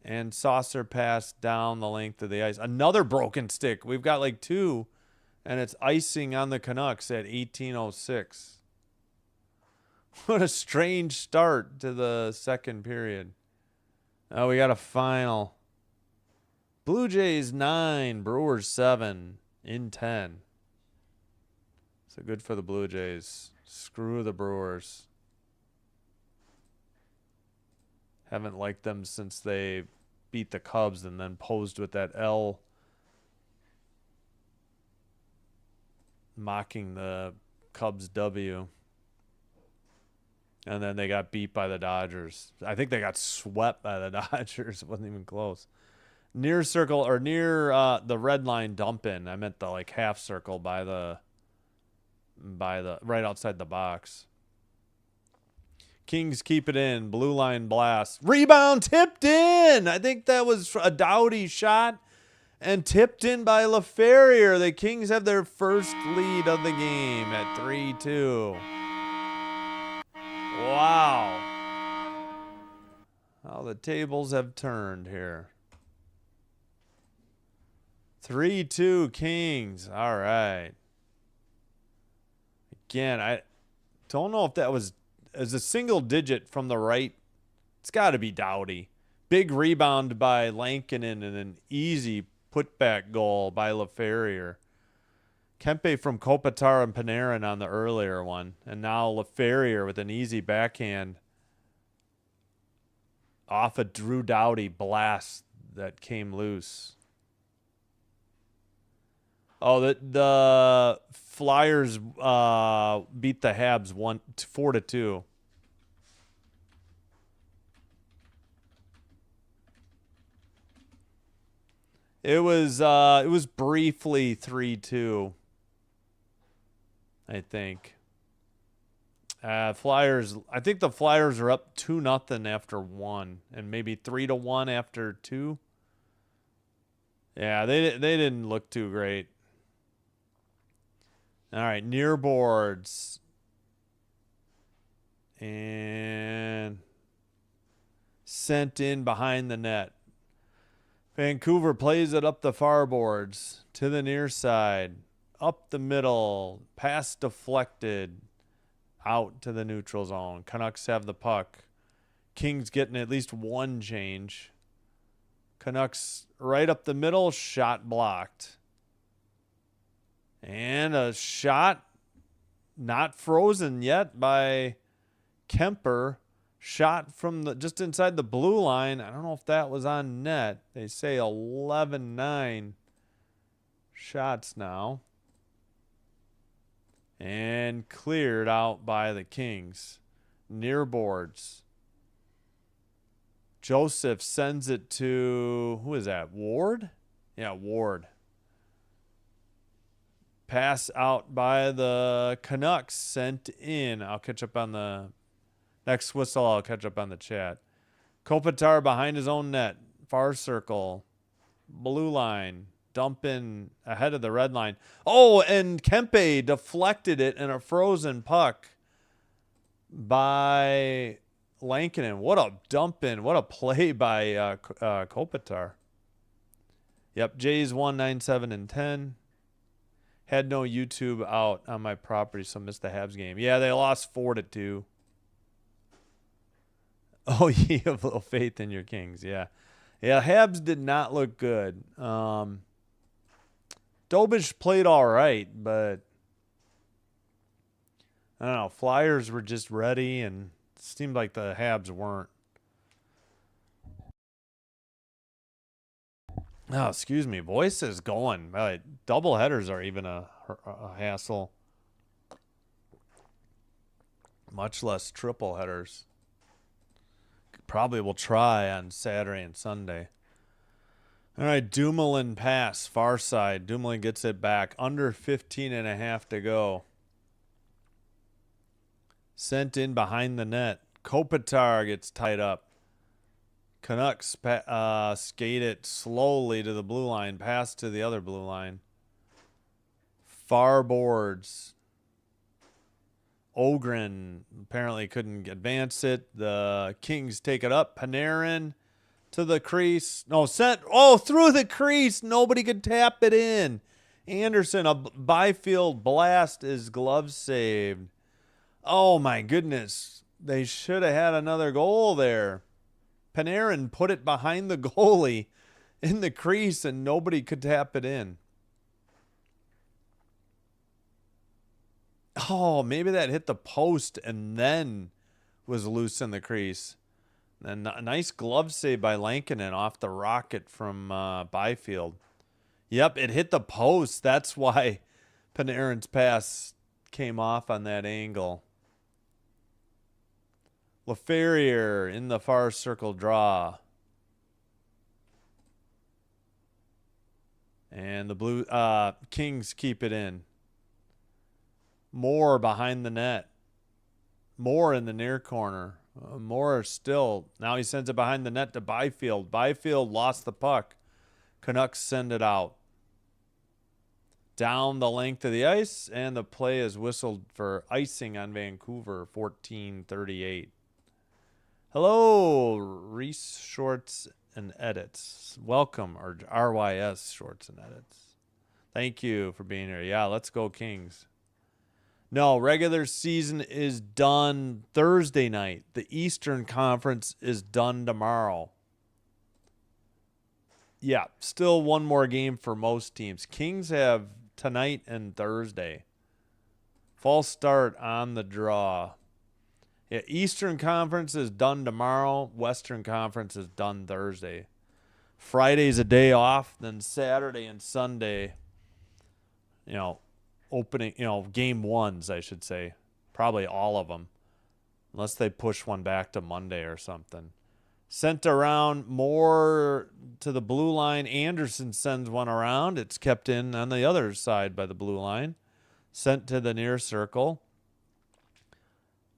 And saucer pass down the length of the ice. Another broken stick. We've got like two. And it's icing on the Canucks at 18:06. What a strange start to the second period. Oh, we got a final. Blue Jays 9. Brewers 7 in 10. So good for the Blue Jays. Screw the Brewers. Haven't liked them since they beat the Cubs and then posed with that L mocking the Cubs W. And then they got beat by the Dodgers. I think they got swept by the Dodgers. It wasn't even close. Near circle or near the red line dump in. I meant the like half circle by the right outside the box. Kings keep it in. Blue line blast. Rebound tipped in. I think that was a Doughty shot and tipped in by LaFerriere. The Kings have their first lead of the game at 3-2. Wow. How the tables have turned here. 3-2 Kings. All right. Again, I don't know if that was as a single digit from the right. It's got to be Doughty. Big rebound by Lankinen and an easy putback goal by LaFerriere. Kempe from Kopitar and Panarin on the earlier one. And now LaFerrier with an easy backhand off a Drew Doughty blast that came loose. Oh, the Flyers beat the Habs 4-2. It was briefly 3-2. I think. Flyers. I think the Flyers are up 2-0 after 1, and maybe 3-1 after 2. Yeah, they didn't look too great. All right, near boards. And sent in behind the net. Vancouver plays it up the far boards to the near side. Up the middle. Pass deflected. Out to the neutral zone. Canucks have the puck. Kings getting at least one change. Canucks right up the middle. Shot blocked. And a shot not frozen yet by Kemper. Shot from just inside the blue line. I don't know if that was on net. They say 11-9 shots now. And cleared out by the Kings. Near boards. Joseph sends it to, who is that? Ward? Yeah, Ward. Pass out by the Canucks, sent in. I'll catch up on the next whistle. I'll catch up on the chat. Kopitar behind his own net. Far circle. Blue line. Dump in ahead of the red line. Oh, and Kempe deflected it in a frozen puck by Lankinen. What a dump in. What a play by Kopitar. Yep, Jays 1-9-7-10. Had no YouTube out on my property, so missed the Habs game. Yeah, they lost 4-2. Oh, you have little faith in your Kings. Yeah. Yeah, Habs did not look good. Dobish played all right, but I don't know. Flyers were just ready, and it seemed like the Habs weren't. Oh, excuse me. Voice is going. Double headers are even a hassle. Much less triple headers. Probably will try on Saturday and Sunday. All right, Dumoulin pass, far side. Dumoulin gets it back. Under 15.5 to go. Sent in behind the net. Kopitar gets tied up. Canucks skate it slowly to the blue line. Pass to the other blue line. Far boards. Ogren apparently couldn't advance it. The Kings take it up. Panarin to the crease. No, sent. Oh, through the crease. Nobody could tap it in. Anderson, a Byfield blast. His glove saved. Oh, my goodness. They should have had another goal there. Panarin put it behind the goalie in the crease, and nobody could tap it in. Oh, maybe that hit the post and then was loose in the crease. And a nice glove save by Lankinen off the rocket from Byfield. Yep, it hit the post. That's why Panarin's pass came off on that angle. LaFerrier in the far circle draw. And the blue Kings keep it in. Moore behind the net. Moore in the near corner. Moore still. Now he sends it behind the net to Byfield. Byfield lost the puck. Canucks send it out. Down the length of the ice, and the play is whistled for icing on Vancouver, 14:38. Hello, Reese Shorts and Edits. Welcome, or RYS Shorts and Edits. Thank you for being here. Yeah, let's go Kings. No, regular season is done Thursday night. The Eastern Conference is done tomorrow. Yeah, still one more game for most teams. Kings have tonight and Thursday. False start on the draw. Yeah, Eastern Conference is done tomorrow. Western Conference is done Thursday. Friday's a day off. Then Saturday and Sunday, opening, game ones, I should say. Probably all of them. Unless they push one back to Monday or something. Sent around more to the blue line. Anderson sends one around. It's kept in on the other side by the blue line. Sent to the near circle.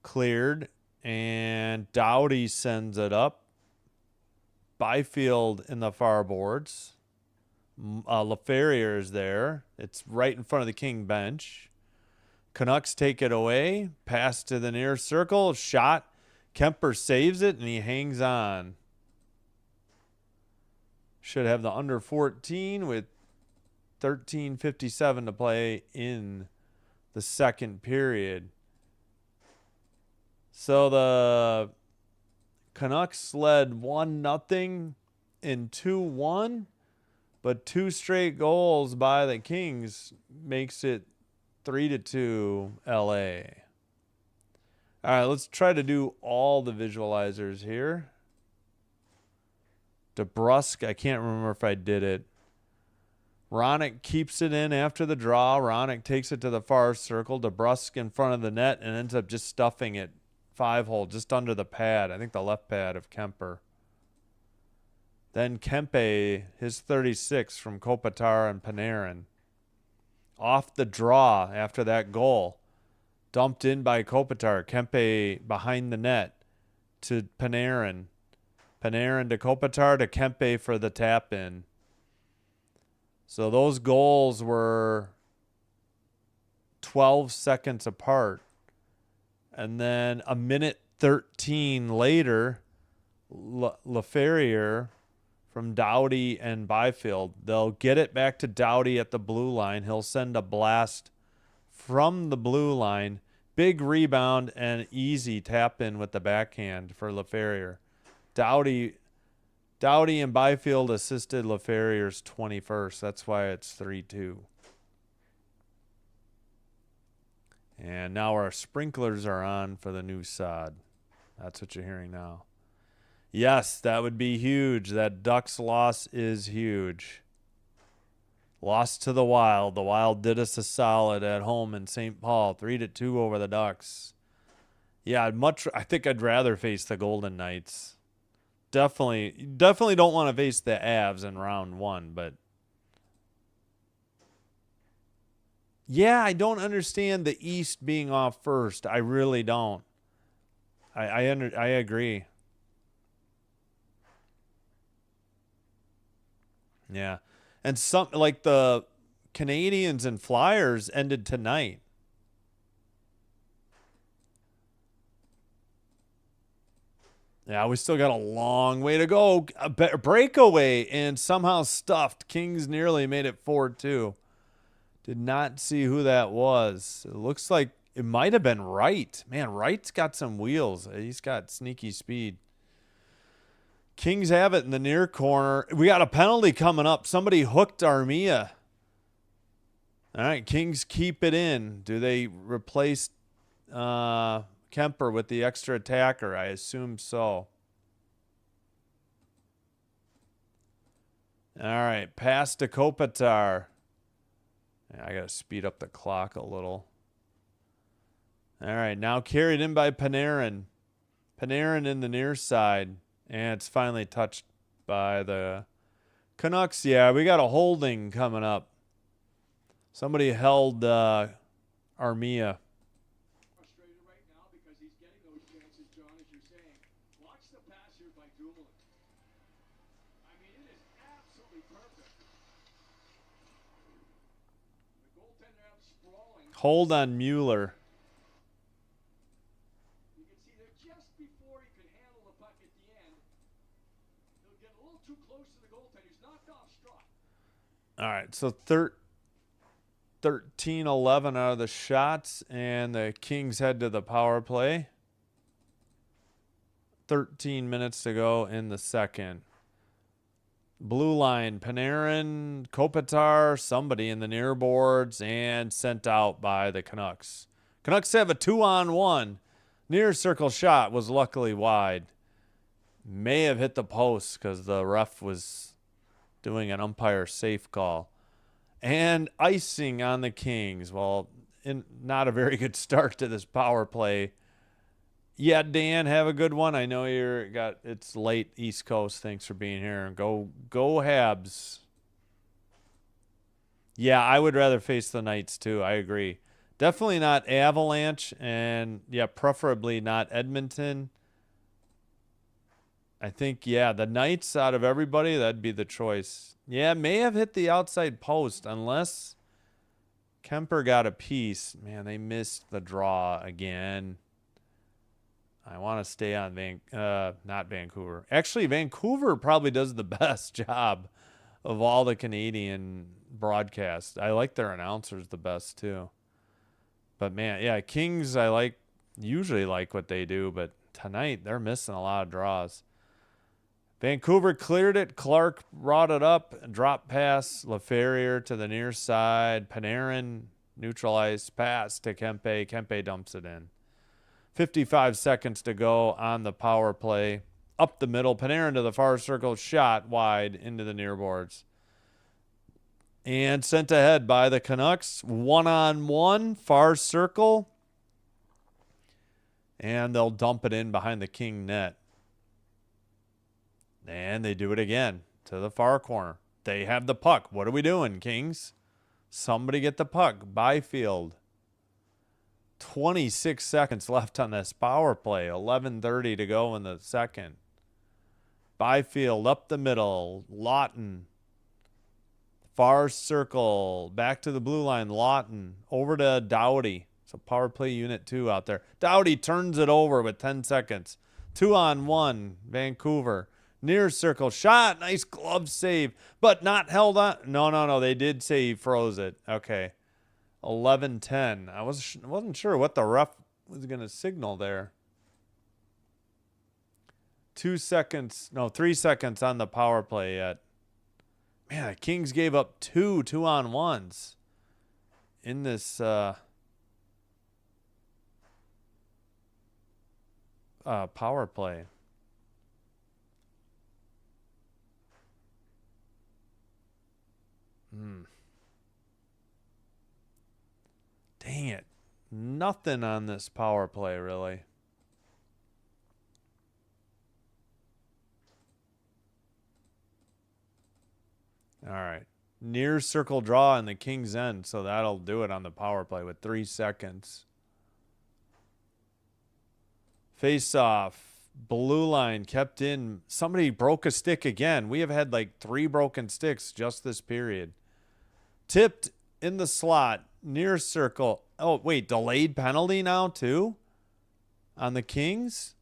Cleared. And Doughty sends it up. Byfield in the far boards. LaFerrier is there. It's right in front of the King bench. Canucks take it away. Pass to the near circle. Shot. Kemper saves it, and he hangs on. Should have the under 14 with 13:57 to play in the second period. So the Canucks led 1-0 in 2-1, but 2 straight goals by the Kings makes it 3-2 LA. All right, let's try to do all the visualizers here. DeBrusk, I can't remember if I did it. Ronick keeps it in after the draw. Ronick takes it to the far circle. DeBrusk in front of the net and ends up just stuffing it 5-hole just under the pad. I think the left pad of Kemper. Then Kempe, his 36 from Kopitar and Panarin. Off the draw after that goal. Dumped in by Kopitar. Kempe behind the net to Panarin. Panarin to Kopitar to Kempe for the tap in. So those goals were 12 seconds apart. And then a minute 13 later, LaFerrier from Doughty and Byfield. They'll get it back to Doughty at the blue line. He'll send a blast from the blue line. Big rebound and easy tap in with the backhand for LaFerrier. Doughty and Byfield assisted LaFerrier's 21st. That's why it's 3-2. And now our sprinklers are on for the new sod. That's what you're hearing now. Yes, that would be huge. That Ducks loss is huge. Lost to the Wild. The Wild did us a solid at home in St. Paul. 3-2 over the Ducks. Yeah, I think I'd rather face the Golden Knights. Definitely don't want to face the Avs in round 1, but yeah, I don't understand the East being off first. I really don't. I agree. Yeah. And some like the Canadians and Flyers ended tonight. Yeah, we still got a long way to go. A breakaway and somehow stuffed. Kings nearly made it 4-2. Did not see who that was. It looks like it might have been Wright. Man, Wright's got some wheels. He's got sneaky speed. Kings have it in the near corner. We got a penalty coming up. Somebody hooked Armia. All right, Kings keep it in. Do they replace Kemper with the extra attacker? I assume so. All right, pass to Kopitar. I got to speed up the clock a little. All right, now carried in by Panarin. Panarin in the near side. And it's finally touched by the Canucks. Yeah, we got a holding coming up. Somebody held Armia. Frustrated right now because he's getting those chances, John, as you're saying. Watch the pass here by Dumoulin. I mean, it is absolutely perfect. The goaltender out sprawling. Hold on Mueller. You can see there just before he could handle the puck at the end. He'll get a little too close to the goaltender. He's knocked off Struck. All right, so 13-11 out of the shots, and the Kings head to the power play. 13 minutes to go in the second. Blue line, Panarin, Kopitar, somebody in the near boards, and sent out by the Canucks. Canucks have a 2-on-1. Near circle shot was luckily wide. May have hit the post because the ref was doing an umpire safe call. And icing on the Kings. Well, not a very good start to this power play. Yeah, Dan, have a good one. I know it's late East Coast. Thanks for being here. Go Habs. Yeah, I would rather face the Knights too. I agree. Definitely not Avalanche, and yeah, preferably not Edmonton. I think, yeah, the Knights out of everybody, that'd be the choice. Yeah, may have hit the outside post unless Kemper got a piece. Man, they missed the draw again. I want to stay on not Vancouver. Actually, Vancouver probably does the best job of all the Canadian broadcasts. I like their announcers the best too. But man, yeah, Kings usually like what they do, but tonight they're missing a lot of draws. Vancouver cleared it. Clark brought it up. Drop pass. LaFerriere to the near side. Panarin neutralized pass to Kempe. Kempe dumps it in. 55 seconds to go on the power play. Up the middle. Panarin to the far circle. Shot wide into the near boards. And sent ahead by the Canucks. 1-on-1. Far circle. And they'll dump it in behind the King net. And they do it again to the far corner. They have the puck. What are we doing, Kings? Somebody get the puck. Byfield. 26 seconds left on this power play. 11:30 to go in the second. Byfield up the middle. Lawton. Far circle. Back to the blue line. Lawton. Over to Doughty. So power play unit 2 out there. Doughty turns it over with 10 seconds. 2-on-1. Vancouver. Near circle shot. Nice glove save, but not held on. No. They did say he froze it. Okay. 11:10. I wasn't sure what the ref was going to signal there. 3 seconds on the power play yet. Man, the Kings gave up 2-on-1s in this power play. Dang it. Nothing on this power play, really. All right. Near circle draw in the King's end, so that'll do it on the power play with 3 seconds. Face off. Blue line kept in. Somebody broke a stick again. We have had like 3 broken sticks just this period. Tipped in the slot. Near circle. Oh, wait. Delayed penalty now, too? On the Kings?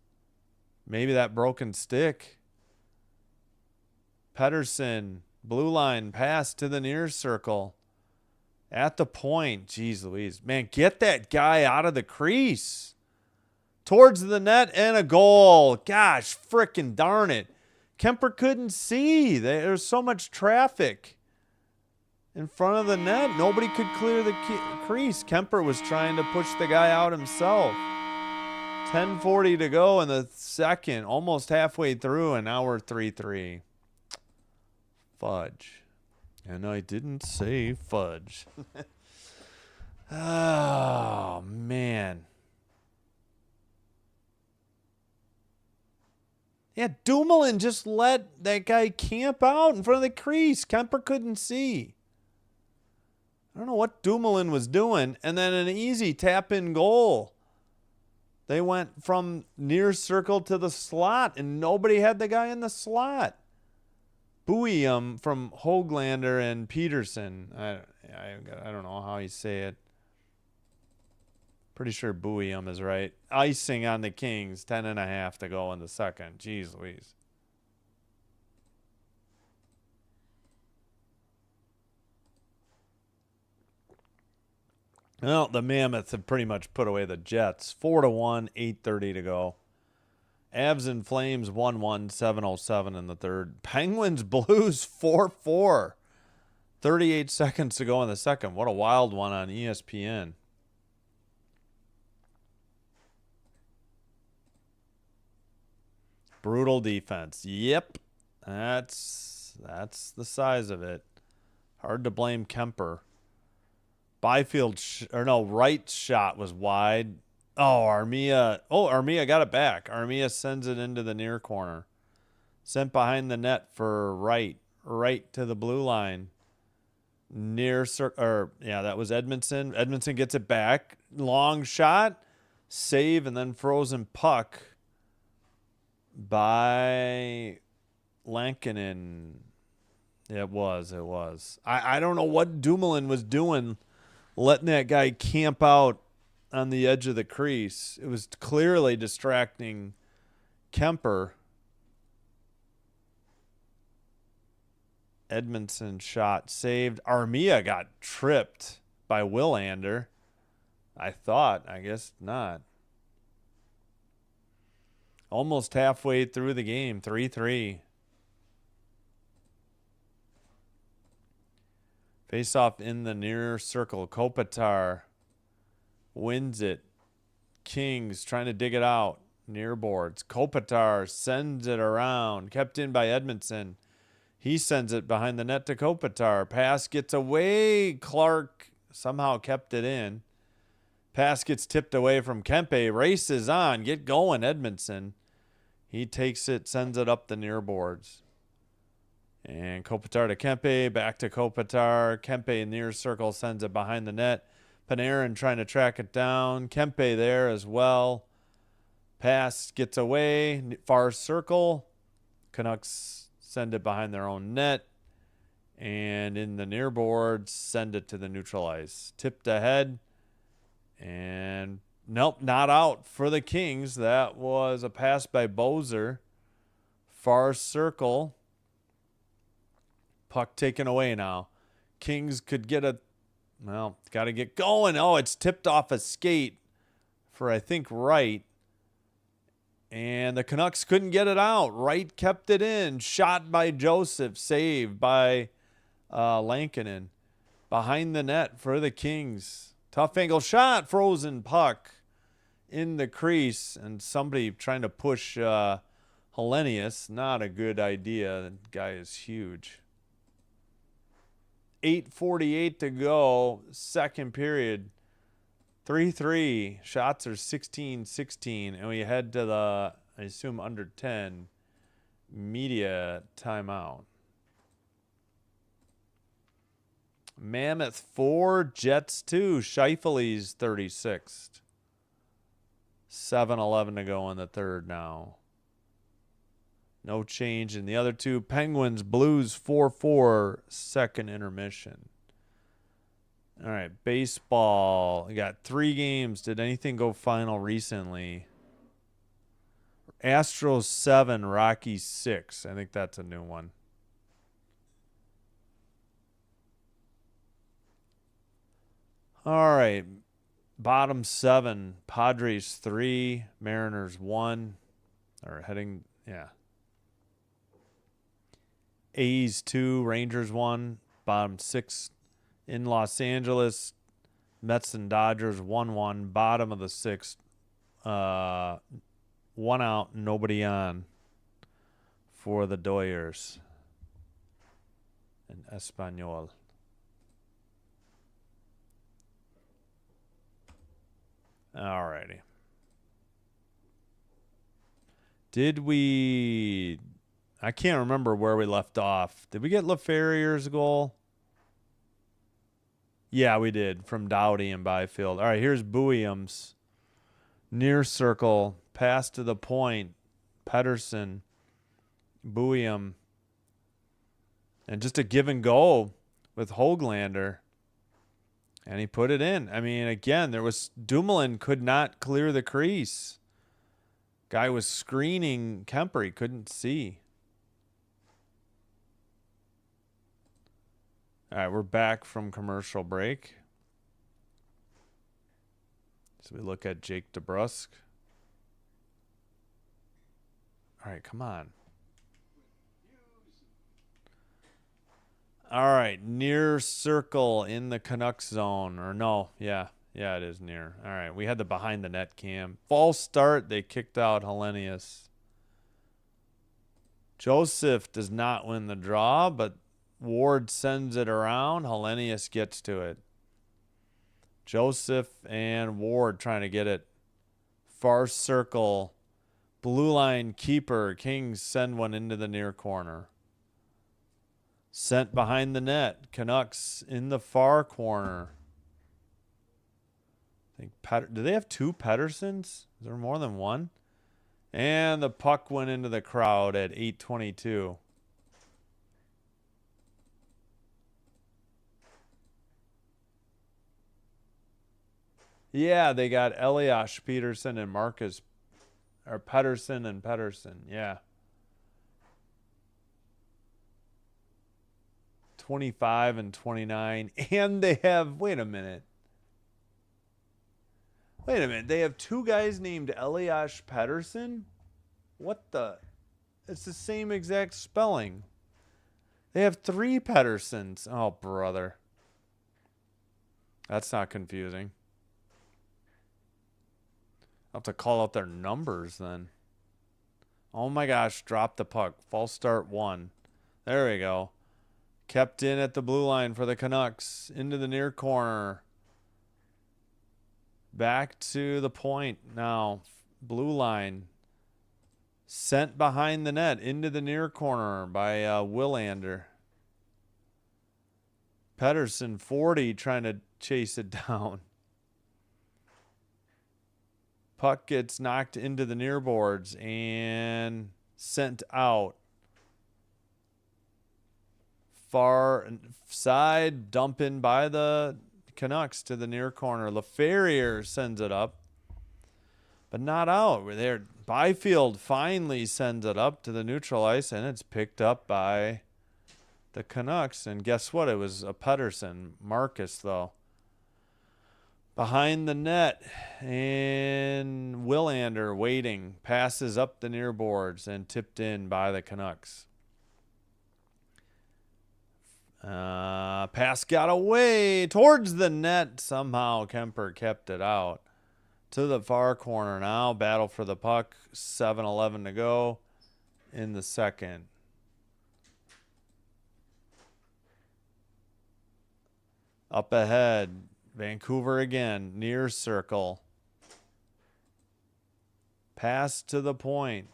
Maybe that broken stick. Pedersen. Blue line pass to the near circle. At the point. Jeez Louise. Man, get that guy out of the crease. Towards the net and a goal. Gosh, frickin' darn it. Kemper couldn't see. There's so much traffic in front of the net. Nobody could clear the crease. Kemper was trying to push the guy out himself. 10:40 to go in the second. Almost halfway through, and now we're 3-3. Fudge. And I didn't say fudge. Oh, man. Yeah, Dumoulin just let that guy camp out in front of the crease. Kemper couldn't see. I don't know what Dumoulin was doing. And then an easy tap-in goal. They went from near circle to the slot, and nobody had the guy in the slot. Buium from Höglander and Peterson. I don't know how you say it. Pretty sure Buium is right. Icing on the Kings. 10.5 to go in the second. Jeez Louise. Well, the Mammoths have pretty much put away the Jets. 4-1, 8:30 to go. Avs and Flames 1-1, 7:07 in the third. Penguins Blues 4-4. 38 seconds to go in the second. What a wild one on ESPN. Brutal defense. Yep. That's the size of it. Hard to blame Kemper. Byfield Wright's shot was wide. Oh, Armia got it back. Armia sends it into the near corner. Sent behind the net for Wright. Right to the blue line. That was Edmondson. Edmondson gets it back. Long shot. Save and then frozen puck by Lankinen. It was. I don't know what Dumoulin was doing, letting that guy camp out on the edge of the crease. It was clearly distracting Kemper. Edmondson shot saved. Armia got tripped by Willander. I guess not. Almost halfway through the game, 3-3. Face off in the near circle. Kopitar wins it. Kings trying to dig it out. Near boards. Kopitar sends it around. Kept in by Edmondson. He sends it behind the net to Kopitar. Pass gets away. Clark somehow kept it in. Pass gets tipped away from Kempe. Races on. Get going, Edmondson. He takes it, sends it up the near boards. And Kopitar to Kempe. Back to Kopitar. Kempe near circle sends it behind the net. Panarin trying to track it down. Kempe there as well. Pass gets away. Far circle. Canucks send it behind their own net. And in the near boards, send it to the neutral ice. Tipped ahead. And nope, not out for the Kings. That was a pass by Bozer. Far circle. Puck taken away now. Kings could get got to get going. Oh, it's tipped off a skate for, I think, Wright. And the Canucks couldn't get it out. Wright kept it in. Shot by Joseph. Saved by Lankinen. Behind the net for the Kings. Tough angle shot. Frozen puck in the crease. And somebody trying to push Hellenius. Not a good idea. That guy is huge. 8:48 to go. Second period. 3-3. Shots are 16-16. And we head to the, I assume, under 10 media timeout. Mammoth 4, Jets 2. Scheifele's 36th. 7:11 to go in the third now. No change in the other two. Penguins, Blues 4-4. Second intermission. All right, baseball. We got 3 games. Did anything go final recently? Astros 7, Rockies 6. I think that's a new one. All right, bottom 7, Padres 3, Mariners 1. Or heading, yeah. A's 2, Rangers 1. Bottom 6. In Los Angeles, Mets and Dodgers 1-1. Bottom of the 6th. 1 out, nobody on for the Doyers and Espanol. All righty. I can't remember where we left off. Did we get LaFerrier's goal? Yeah, we did, from Doughty and Byfield. All right, here's Buium's. Near circle, pass to the point. Pedersen, Buium. And just a give and go with Höglander. And he put it in. I mean, again, Dumoulin could not clear the crease. Guy was screening Kemper. He couldn't see. All right, we're back from commercial break. So we look at Jake DeBrusk. All right, come on. Hughes. All right, near circle in the Canucks zone. Or no, yeah, it is near. All right, we had the behind the net cam. False start. They kicked out Hellenius. Joseph does not win the draw, but Ward sends it around. Hellenius gets to it. Joseph and Ward trying to get it. Far circle. Blue line keeper. Kings send one into the near corner. Sent behind the net. Canucks in the far corner. I think do they have two Petterssons? Is there more than one? And the puck went into the crowd at 8:22. Yeah, they got Elias Peterson and Marcus, or Pettersson and Pettersson. Yeah. 25 and 29. And they have, wait a minute. They have two guys named Elias Pettersson? What the? It's the same exact spelling. They have three Petterssons. Oh, brother. That's not confusing. I'll have to call out their numbers then. Oh my gosh, drop the puck. False start 1. There we go. Kept in at the blue line for the Canucks. Into the near corner. Back to the point now. Blue line. Sent behind the net into the near corner by Willander. Pettersson, 40, trying to chase it down. Puck gets knocked into the near boards and sent out. Far side, dump in by the Canucks to the near corner. LaFerriere sends it up, but not out. We're there. Byfield finally sends it up to the neutral ice, and it's picked up by the Canucks. And guess what? It was a Pettersson. Marcus, though. Behind the net, and Willander waiting. Passes up the near boards and tipped in by the Canucks. Pass got away towards the net. Somehow Kemper kept it out. To the far corner now. Battle for the puck. 7:11 to go in the second. Up ahead. Vancouver again. Near circle. Pass to the point.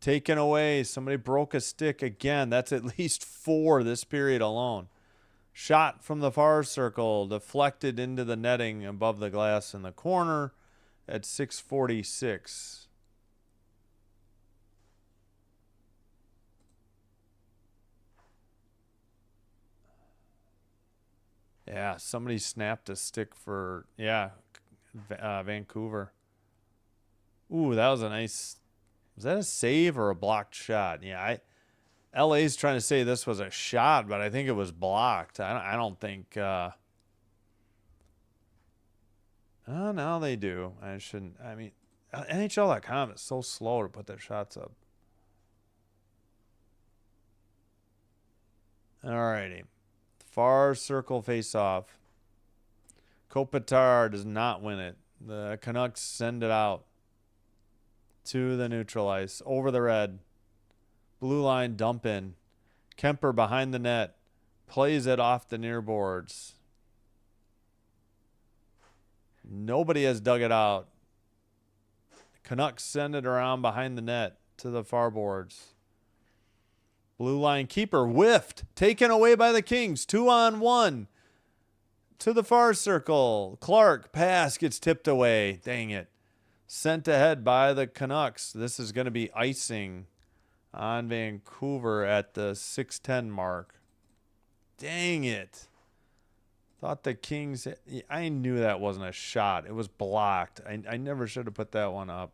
Taken away. Somebody broke a stick again. That's at least 4 this period alone. Shot from the far circle. Deflected into the netting above the glass in the corner at 6:46. Yeah, somebody snapped a stick for, Vancouver. Ooh, that was a nice... Was that a save or a blocked shot? Yeah, LA's trying to say this was a shot, but I think it was blocked. I don't think... Oh, now they do. I shouldn't... I mean, NHL.com is so slow to put their shots up. Alrighty. Far circle face-off. Kopitar does not win it. The Canucks send it out to the neutral ice. Over the red. Blue line dump in. Kemper behind the net. Plays it off the near boards. Nobody has dug it out. Canucks send it around behind the net to the far boards. Blue line keeper whiffed. Taken away by the Kings. 2-on-1. To the far circle. Clark pass gets tipped away. Dang it. Sent ahead by the Canucks. This is going to be icing on Vancouver at the 6:10 mark. Dang it. Thought the Kings... I knew that wasn't a shot. It was blocked. I never should have put that one up.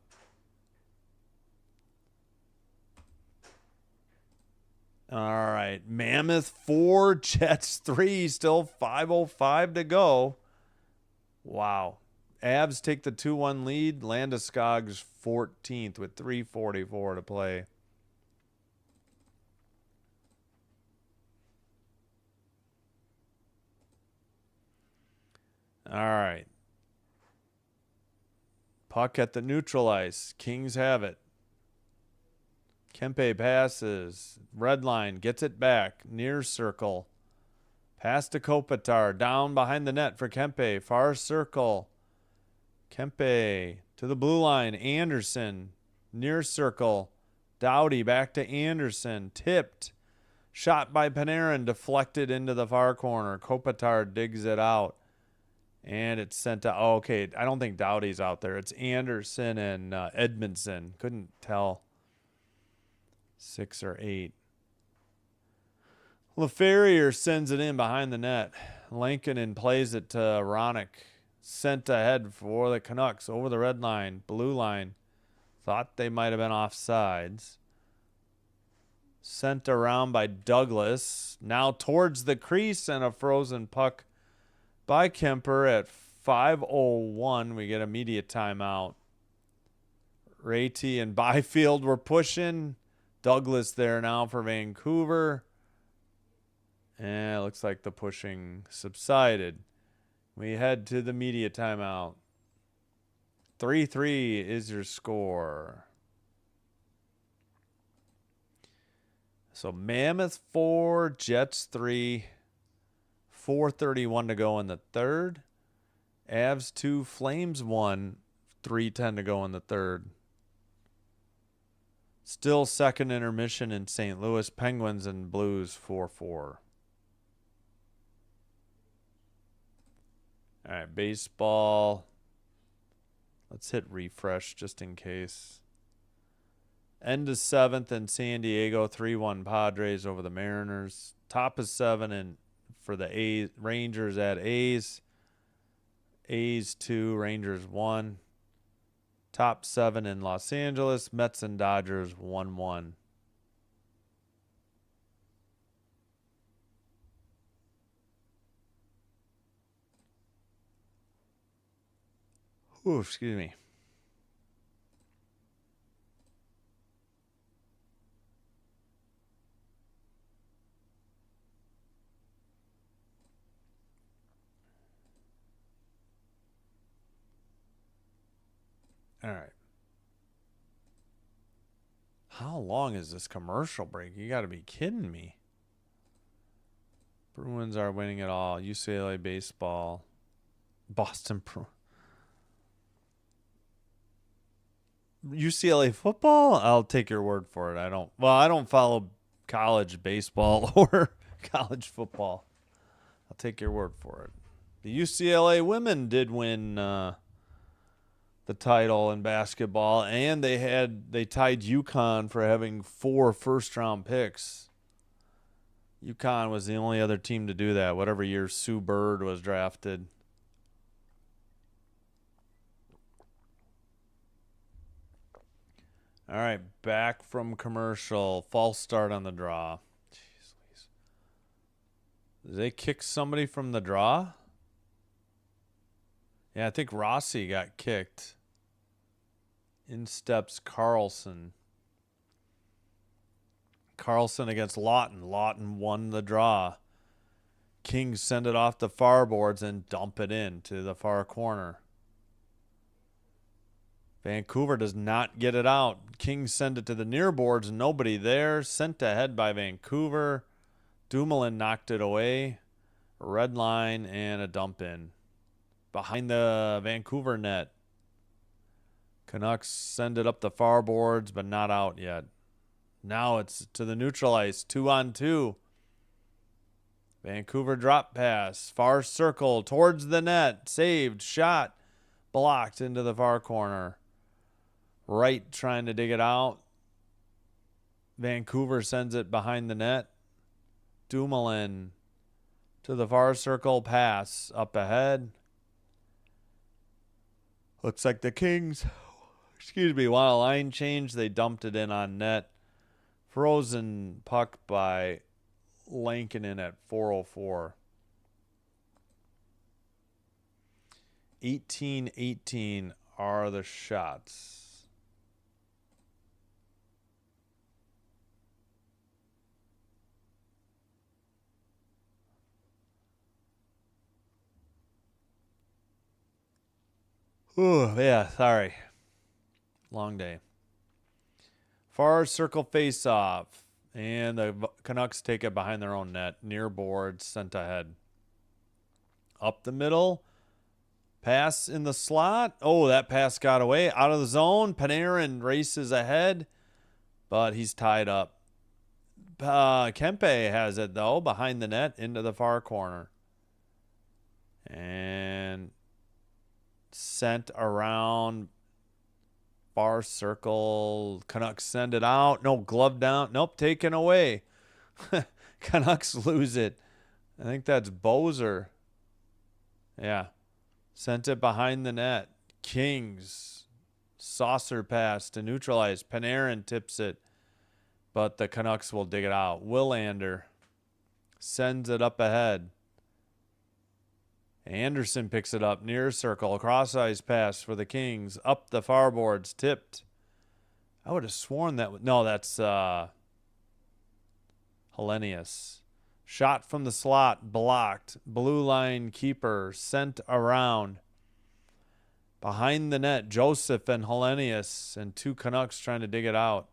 All right. Mammoth 4, Jets 3. Still 5:05 to go. Wow. Avs take the 2-1 lead. Landeskog's 14th with 3:44 to play. All right. Puck at the neutral ice. Kings have it. Kempe passes. Red line. Gets it back. Near circle. Pass to Kopitar. Down behind the net for Kempe. Far circle. Kempe to the blue line. Anderson. Near circle. Doughty back to Anderson. Tipped. Shot by Panarin. Deflected into the far corner. Kopitar digs it out. And it's sent to, oh, okay, I don't think Doughty's out there. It's Anderson and Edmondson. Couldn't tell. 6 or 8. LaFerrier sends it in behind the net. Lankinen plays it to Ronick. Sent ahead for the Canucks over the red line, blue line. Thought they might have been offsides. Sent around by Douglas. Now towards the crease and a frozen puck by Kemper at 5:01. We get immediate timeout. Raty and Byfield were pushing. Douglas there now for Vancouver. And it looks like the pushing subsided. We head to the media timeout. 3-3 is your score. So Mammoth 4, Jets 3. 4:31 to go in the third. Avs 2, Flames 1. 3:10 to go in the third. Still second intermission in St. Louis. Penguins and Blues 4-4. All right, baseball. Let's hit refresh just in case. End of 7th in San Diego. 3-1 Padres over the Mariners. Top of 7 and for the A's, Rangers at A's. A's 2, Rangers 1. Top 7 in Los Angeles. Mets and Dodgers 1-1. Ooh, excuse me. All right. How long is this commercial break? You got to be kidding me. Bruins are winning it all. UCLA baseball. Boston UCLA football? I'll take your word for it. I don't follow college baseball or college football. I'll take your word for it. The UCLA women did win the title in basketball, and they tied UConn for having 4 first-round picks. UConn was the only other team to do that, whatever year Sue Bird was drafted. All right, back from commercial. False start on the draw. Jeez Louise. Did they kick somebody from the draw? Yeah, I think Rossi got kicked. In steps Carlson. Carlson against Lawton. Lawton won the draw. Kings send it off the far boards and dump it in to the far corner. Vancouver does not get it out. Kings send it to the near boards. Nobody there. Sent ahead by Vancouver. Dumoulin knocked it away. Red line and a dump in. Behind the Vancouver net. Canucks send it up the far boards, but not out yet. Now it's to the neutral ice. 2-on-2. Vancouver drop pass. Far circle towards the net. Saved. Shot. Blocked into the far corner. Wright trying to dig it out. Vancouver sends it behind the net. Dumoulin to the far circle. Pass up ahead. Looks like the Kings, want a line change. They dumped it in on net. Frozen puck by Lankinen at 4:04. 18-18 are the shots. Ooh, yeah, sorry. Long day. Far circle face off. And the Canucks take it behind their own net. Near board, sent ahead. Up the middle. Pass in the slot. Oh, that pass got away. Out of the zone. Panarin races ahead. But he's tied up. Kempe has it, though, behind the net into the far corner. And sent around far circle. Canucks send it out. No, glove down. Nope, taken away. Canucks lose it. I think that's Bozer. Yeah. Sent it behind the net. Kings. Saucer pass to neutralize. Panarin tips it. But the Canucks will dig it out. Willander sends it up ahead. Anderson picks it up. Near circle. Cross-ice pass for the Kings. Up the far boards. Tipped. I would have sworn that... No, that's Hellenius. Shot from the slot. Blocked. Blue line keeper. Sent around. Behind the net. Joseph and Hellenius. And two Canucks trying to dig it out.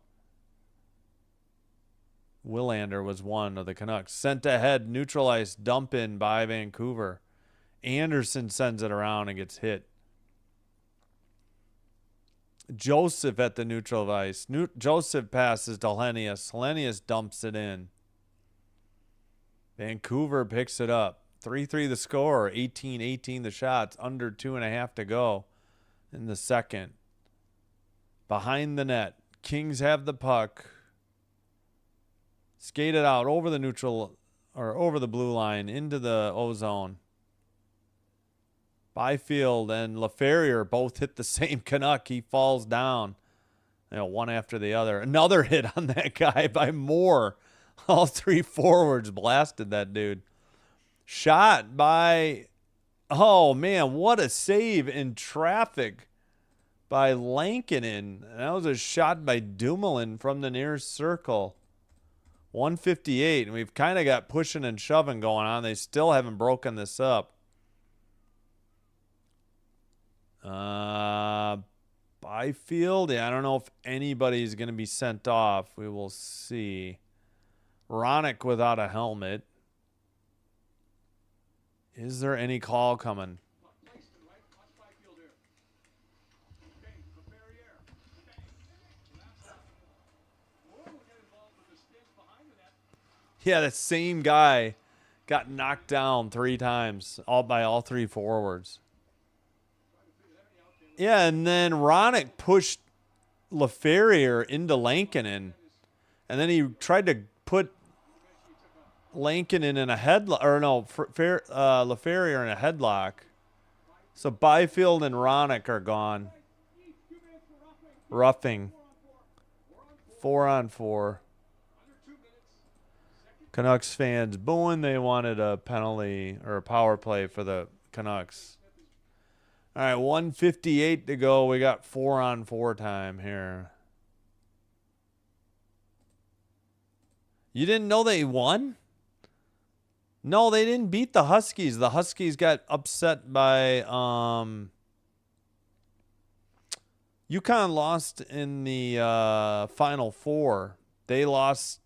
Willander was one of the Canucks. Sent ahead. Neutralized. Dump in by Vancouver. Anderson sends it around and gets hit. Joseph at the neutral ice. Joseph passes to Hellenius. Hellenius dumps it in. Vancouver picks it up. 3-3 the score. 18-18 the shots. Under 2.5 to go in the second. Behind the net. Kings have the puck. Skated out over the neutral or over the blue line into the O-zone. Byfield and LaFerriere both hit the same Canuck. He falls down, one after the other. Another hit on that guy by Moore. All three forwards blasted that dude. Shot by, oh man, what a save in traffic by Lankinen. That was a shot by Dumoulin from the near circle. 158, and we've kind of got pushing and shoving going on. They still haven't broken this up. Byfield, yeah, I don't know if anybody's going to be sent off. We will see. Ronick without a helmet. Is there any call coming? Yeah, that same guy got knocked down 3 times, all by all 3 forwards. Yeah, and then Ronick pushed LaFerriere into Lankinen, and then he tried to put Lankinen in a headlock, or no, LaFerriere in a headlock. So Byfield and Ronick are gone. Roughing. 4-on-4. Canucks fans booing. They wanted a penalty or a power play for the Canucks. All right, 1:58 to go. We got 4-on-4 time here. You didn't know they won? No, they didn't beat the Huskies. The Huskies got upset by UConn lost in the Final Four. They lost.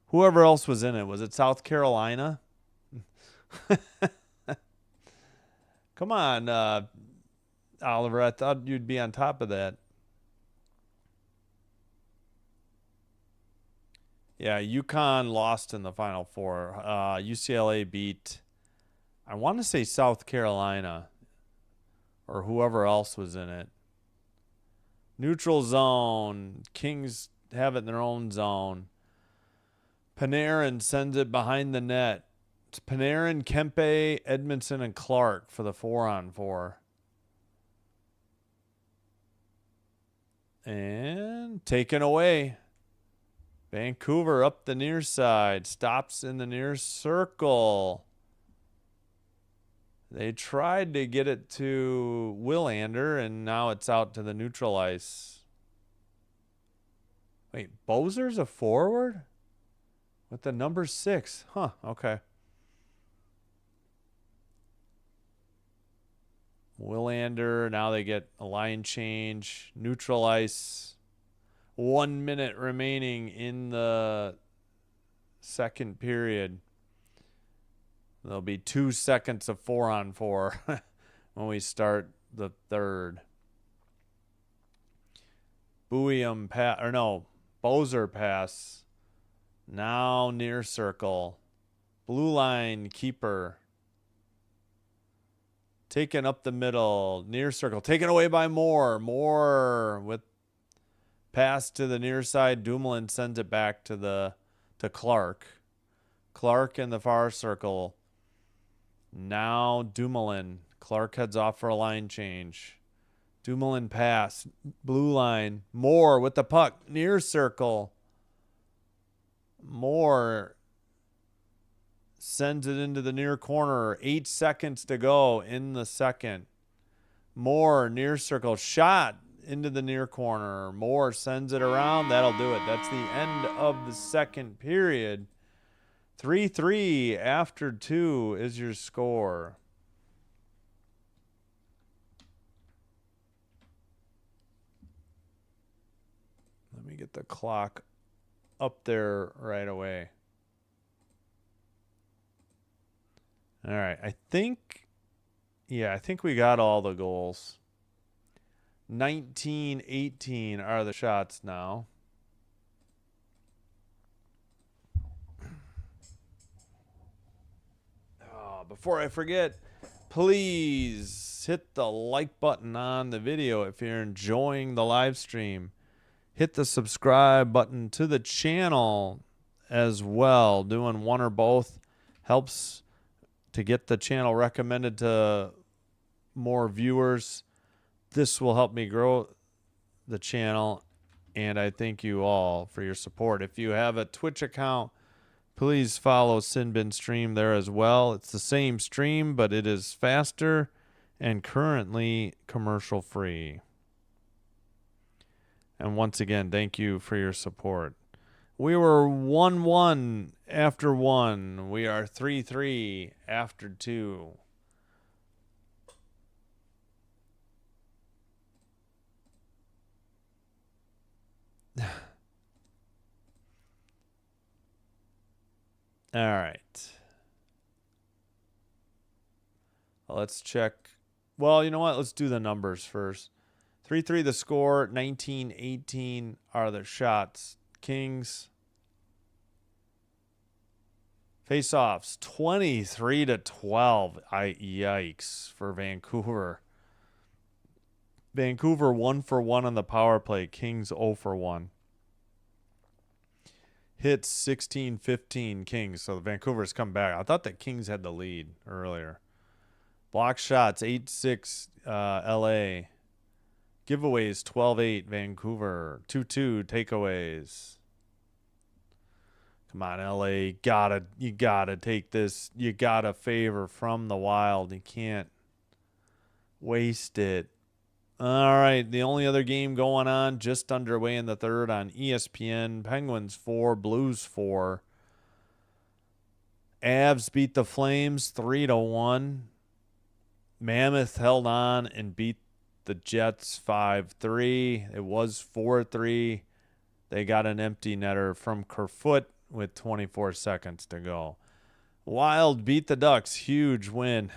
Whoever else was in it. Was it South Carolina? Come on, Oliver. I thought you'd be on top of that. Yeah, UConn lost in the Final Four. UCLA beat, I want to say South Carolina or whoever else was in it. Neutral zone. Kings have it in their own zone. Panarin sends it behind the net. It's Panarin, Kempe, Edmondson, and Clark for the 4-on-4. And taken away. Vancouver up the near side. Stops in the near circle. They tried to get it to Willander, and now it's out to the neutral ice. Wait, Bozer's a forward? With the number 6. Huh, okay. Willander, now they get a line change. Neutral ice. 1 minute remaining in the second period. There'll be 2 seconds of 4-on-4 when we start the third. Bozer pass. Now near circle. Blue line keeper. Taken up the middle. Near circle. Taken away by Moore. Moore with pass to the near side. Dumoulin sends it back to Clark. Clark in the far circle. Now Dumoulin. Clark heads off for a line change. Dumoulin pass. Blue line. Moore with the puck. Near circle. Moore sends it into the near corner. 8 seconds to go in the second. Moore near circle. Shot into the near corner. Moore sends it around. That'll do it. That's the end of the second period. 3-3 after 2 is your score. Let me get the clock up there right away. All right, I think we got all the goals. 19-18 are the shots now. Before I forget, please hit the like button on the video if you're enjoying the live stream. Hit the subscribe button to the channel as well. Doing one or both helps to get the channel recommended to more viewers. This will help me grow the channel, and I thank you all for your support. If you have a Twitch account, please follow Sinbin Stream there as well. It's the same stream, but it is faster and currently commercial free. And once again, thank you for your support. We were 1-1 after 1. We are 3-3 after 2. All right. Let's check. Well, you know what? Let's do the numbers first. 3-3 the score. 19-18 are the shots. Kings. Face-offs. 23-12. Yikes for Vancouver. Vancouver 1 for 1 on the power play. Kings 0 for 1. Hits 16-15 Kings. So Vancouver's come back. I thought the Kings had the lead earlier. Block shots 8-6 LA. Giveaways 12-8 Vancouver. 2-2 takeaways. Come on, LA. You gotta take this. You got a favor from the Wild. You can't waste it. All right, the only other game going on, just underway in the third on ESPN. Penguins 4, Blues 4. Avs beat the Flames 3-1. Mammoth held on and beat the Jets 5-3. It was 4-3. They got an empty netter from Kerfoot with 24 seconds to go. Wild beat the Ducks. Huge win.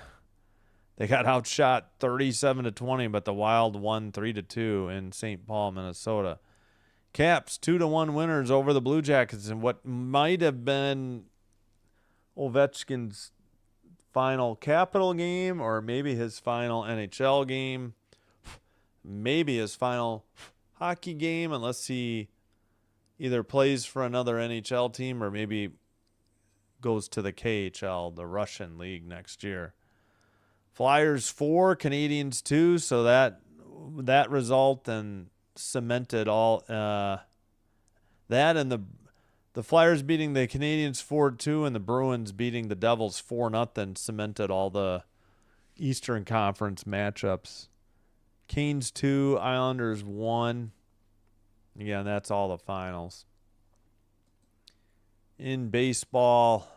They got outshot 37-20, but the Wild won 3-2 in St. Paul, Minnesota. Caps 2-1 winners over the Blue Jackets in what might have been Ovechkin's final Capital game, or maybe his final NHL game, maybe his final hockey game, unless he either plays for another NHL team or maybe goes to the KHL, the Russian league, next year. Flyers 4, Canadians 2, so that result and cemented all that, and the Flyers beating the Canadians 4-2 and the Bruins beating the Devils 4-0 cemented all the Eastern Conference matchups. Canes 2, Islanders 1. Again, that's all the finals. In baseball,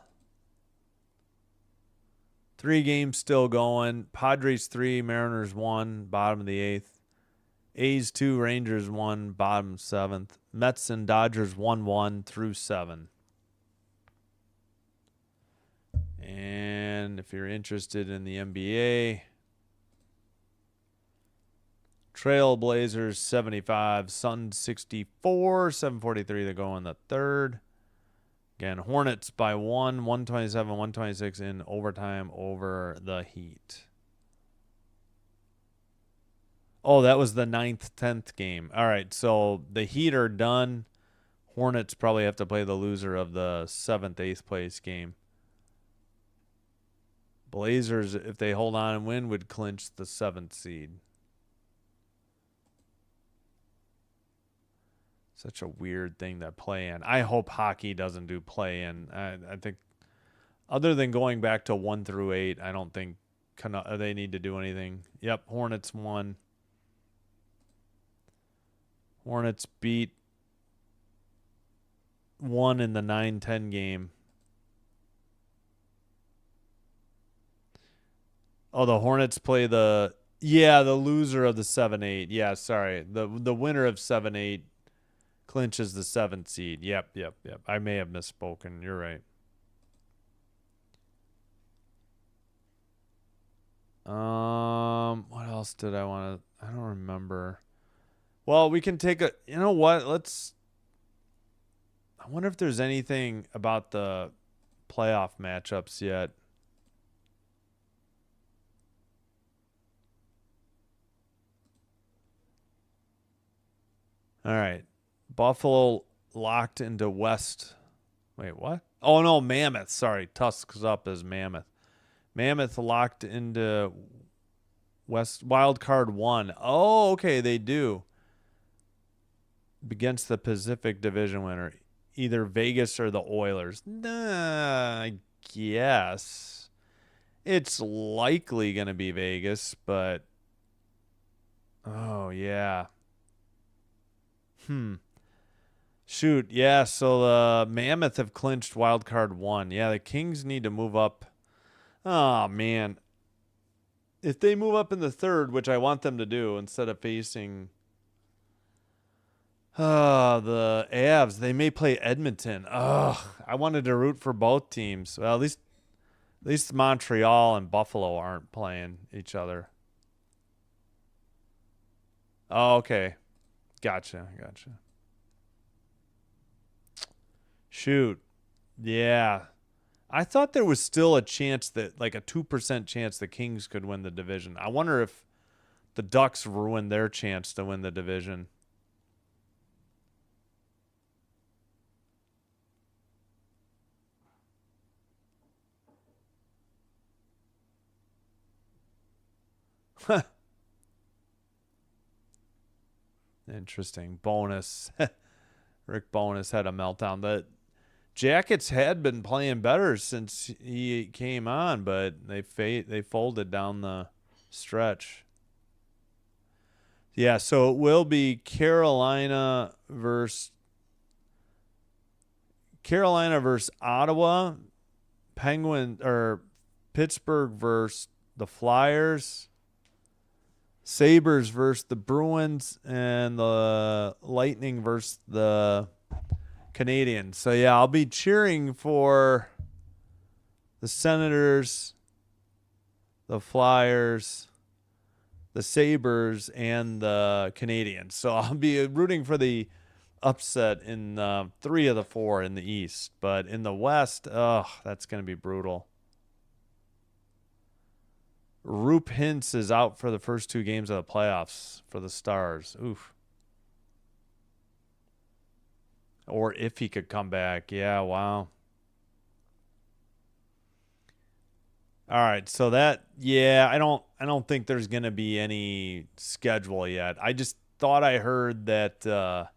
3 games still going. Padres 3, Mariners 1, bottom of the 8th. A's 2, Rangers 1, bottom 7th. Mets and Dodgers 1-1 through 7. And if you're interested in the NBA, Trailblazers 75, Suns 64, 7:43 to go in the third. Again, Hornets by 127, 126 in overtime over the Heat. Oh, that was the 9th, 10th game. All right, so the Heat are done. Hornets probably have to play the loser of the 7th, 8th place game. Blazers, if they hold on and win, would clinch the 7th seed. Such a weird thing to play in. I hope hockey doesn't do play in. I think other than going back to 1 through 8, I don't think they need to do anything. Yep, Hornets won. Hornets beat 1 in the 9-10 game. Oh, the Hornets play the loser of the 7-8. Yeah, sorry. The winner of 7-8 clinches the 7th seed. Yep. I may have misspoken. You're right. What else did I want to? I don't remember. Well, we can take a. You know what? I wonder if there's anything about the playoff matchups yet. All right. Buffalo locked into West. Wait, what? Oh, no, Mammoth. Sorry. Tusks up as Mammoth. Mammoth locked into West Wild Card 1. Oh, okay, they do. Against the Pacific Division winner. Either Vegas or the Oilers. Nah, I guess. It's likely going to be Vegas, but... Oh, yeah. Shoot, yeah, so the Mammoth have clinched Wild Card 1. Yeah, the Kings need to move up. Oh, man. If they move up in the third, which I want them to do, instead of facing the Avs, they may play Edmonton. Ugh, I wanted to root for both teams. Well, at least Montreal and Buffalo aren't playing each other. Oh, okay. Gotcha. Shoot. Yeah. I thought there was still a chance that, like a 2% chance the Kings could win the division. I wonder if the Ducks ruined their chance to win the division. Interesting. Bonus. Rick Bonus had a meltdown. The Jackets had been playing better since he came on, but they folded down the stretch. Yeah, so it will be Carolina versus Ottawa, Pittsburgh versus the Flyers, Sabres versus the Bruins, and the Lightning versus the Canadians. So, yeah, I'll be cheering for the Senators, the Flyers, the Sabres, and the Canadians. So I'll be rooting for the upset in 3 of the 4 in the East. But in the West, that's going to be brutal. Roop Hintz is out for the first 2 games of the playoffs for the Stars. Oof. Or if he could come back. Yeah, wow. All right, so I don't think there's going to be any schedule yet. I just thought I heard that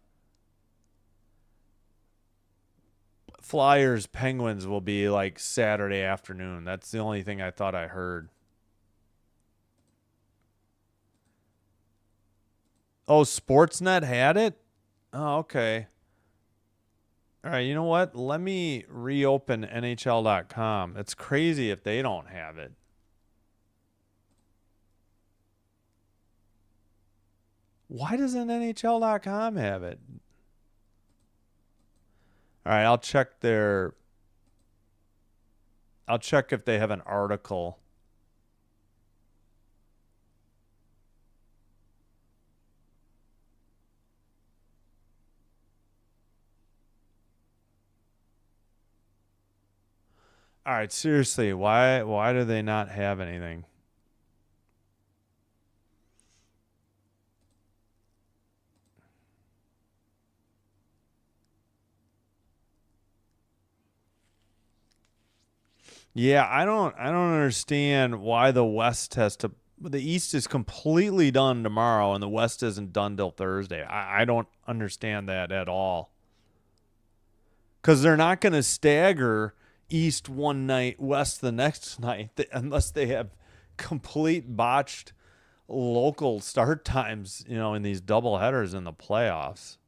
Flyers Penguins will be like Saturday afternoon. That's the only thing I thought I heard. Oh, Sportsnet had it? Oh, okay. All right, you know what? Let me reopen NHL.com. It's crazy if they don't have it. Why doesn't NHL.com have it? All right, I'll check if they have an article. All right, seriously, why do they not have anything? Yeah, I don't understand why the West has to. The East is completely done tomorrow and the West isn't done till Thursday. I don't understand that at all. Because they're not going to stagger East one night, West the next night, unless they have complete botched local start times, in these double headers in the playoffs.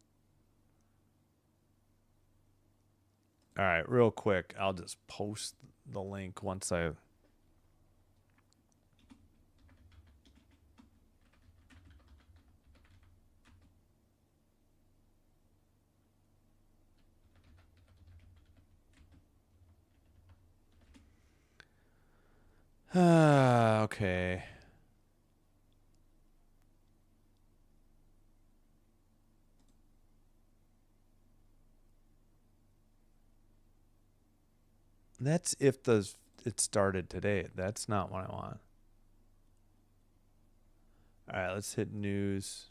All right, real quick, I'll just post the link once I. Okay. That's if it started today. That's not what I want. All right, let's hit news.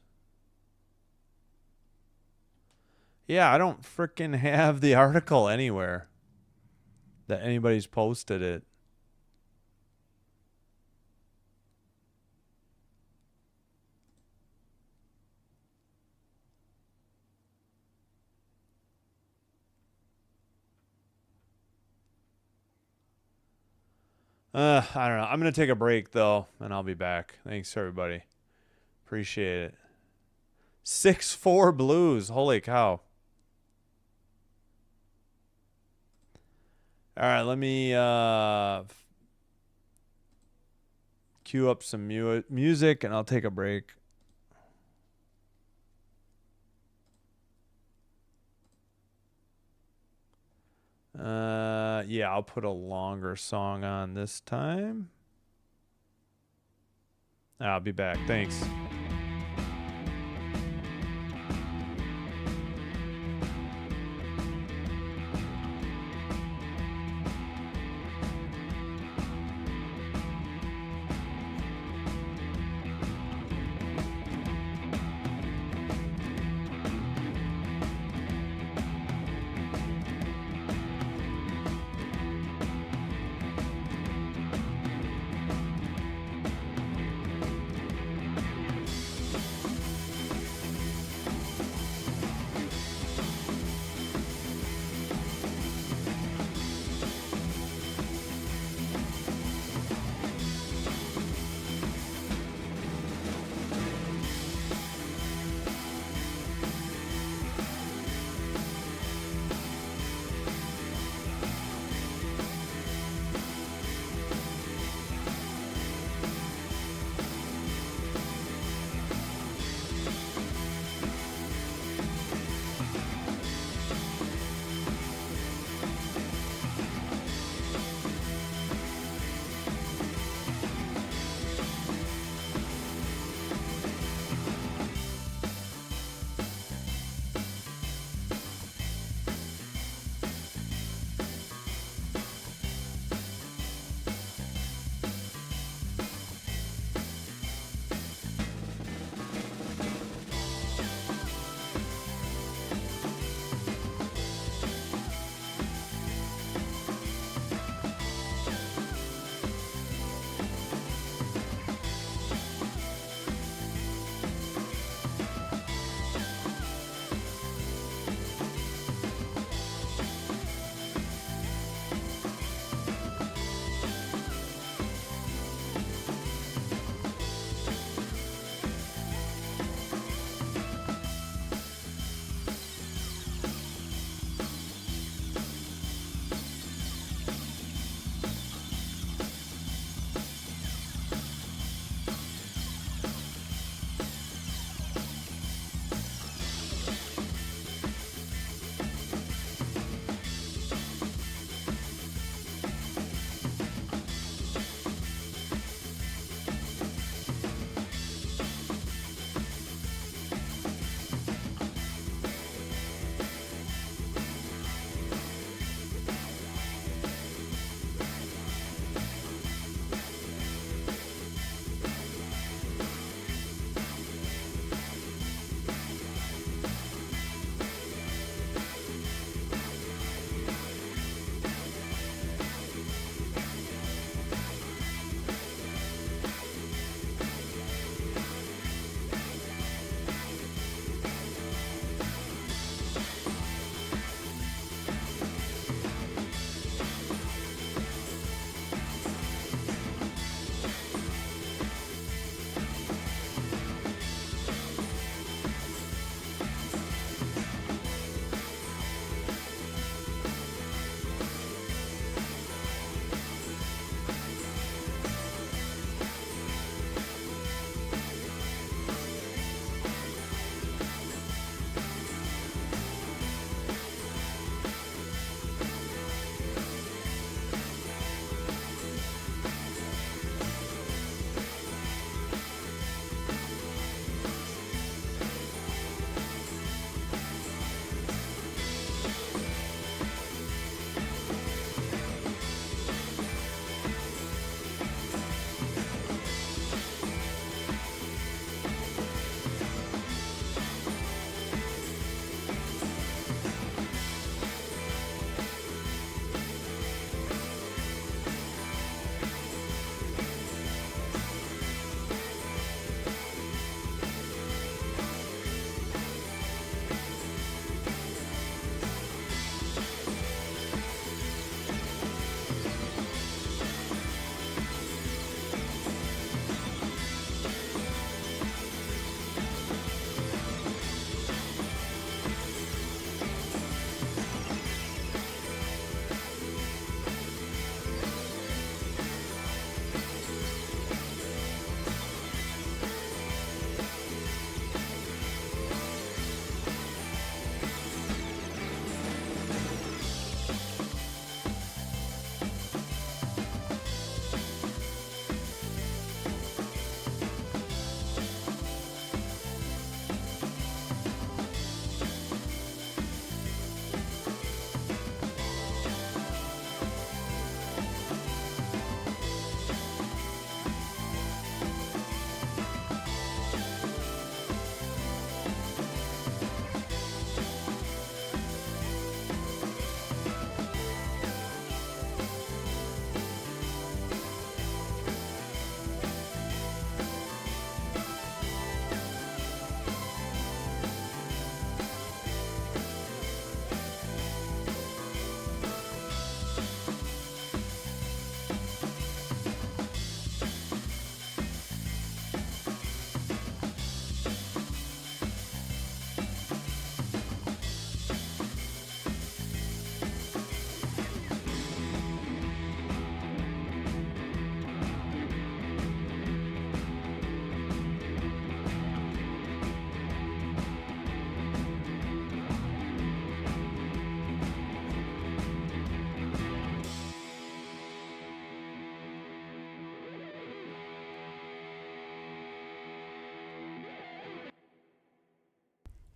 Yeah, I don't freaking have the article anywhere that anybody's posted it. I don't know. I'm going to take a break, though, and I'll be back. Thanks, everybody. Appreciate it. 6-4 Blues. Holy cow. All right, let me cue up some music, and I'll take a break. Yeah, I'll put a longer song on this time. I'll be back. Thanks.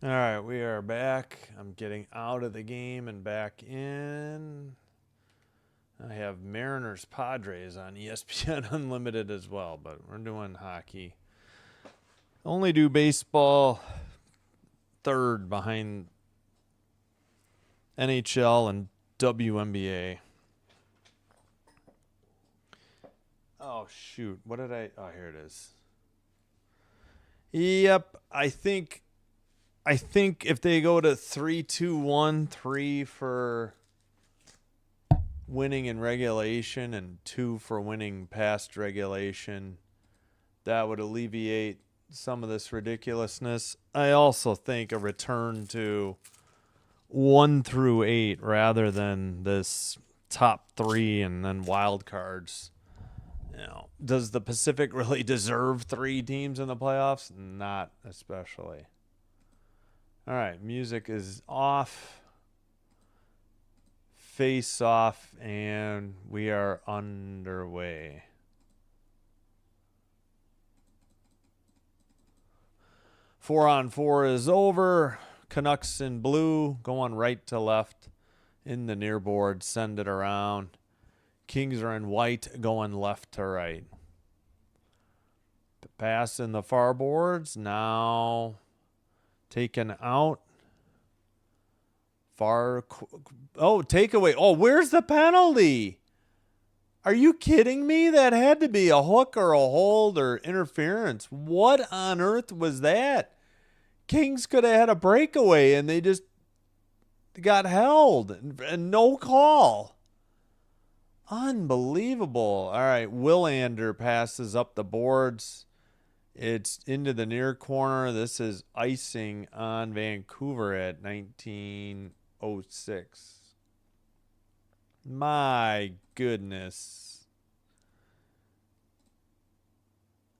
All right, we are back. I'm getting out of the game and back in. I have Mariners Padres on ESPN Unlimited as well, but we're doing hockey. Only do baseball third behind NHL and WNBA. Oh, shoot. What did I... Oh, here it is. Yep, I think if they go to 3-2-1, 3 for winning in regulation and 2 for winning past regulation, that would alleviate some of this ridiculousness. I also think a return to 1 through 8 rather than this top 3 and then wild cards. You know, does the Pacific really deserve 3 teams in the playoffs? Not especially. All right, music is off. Face off, and we are underway. Four on four is over. Canucks in blue, going right to left in the near board, send it around. Kings are in white, going left to right. Pass in the far boards, now taken out. Takeaway. Oh, where's the penalty? Are you kidding me? That had to be a hook or a hold or interference. What on earth was that? Kings could have had a breakaway and they just got held and no call. Unbelievable. All right, Willander passes up the boards. It's into the near corner. This is icing on Vancouver at 1906. My goodness.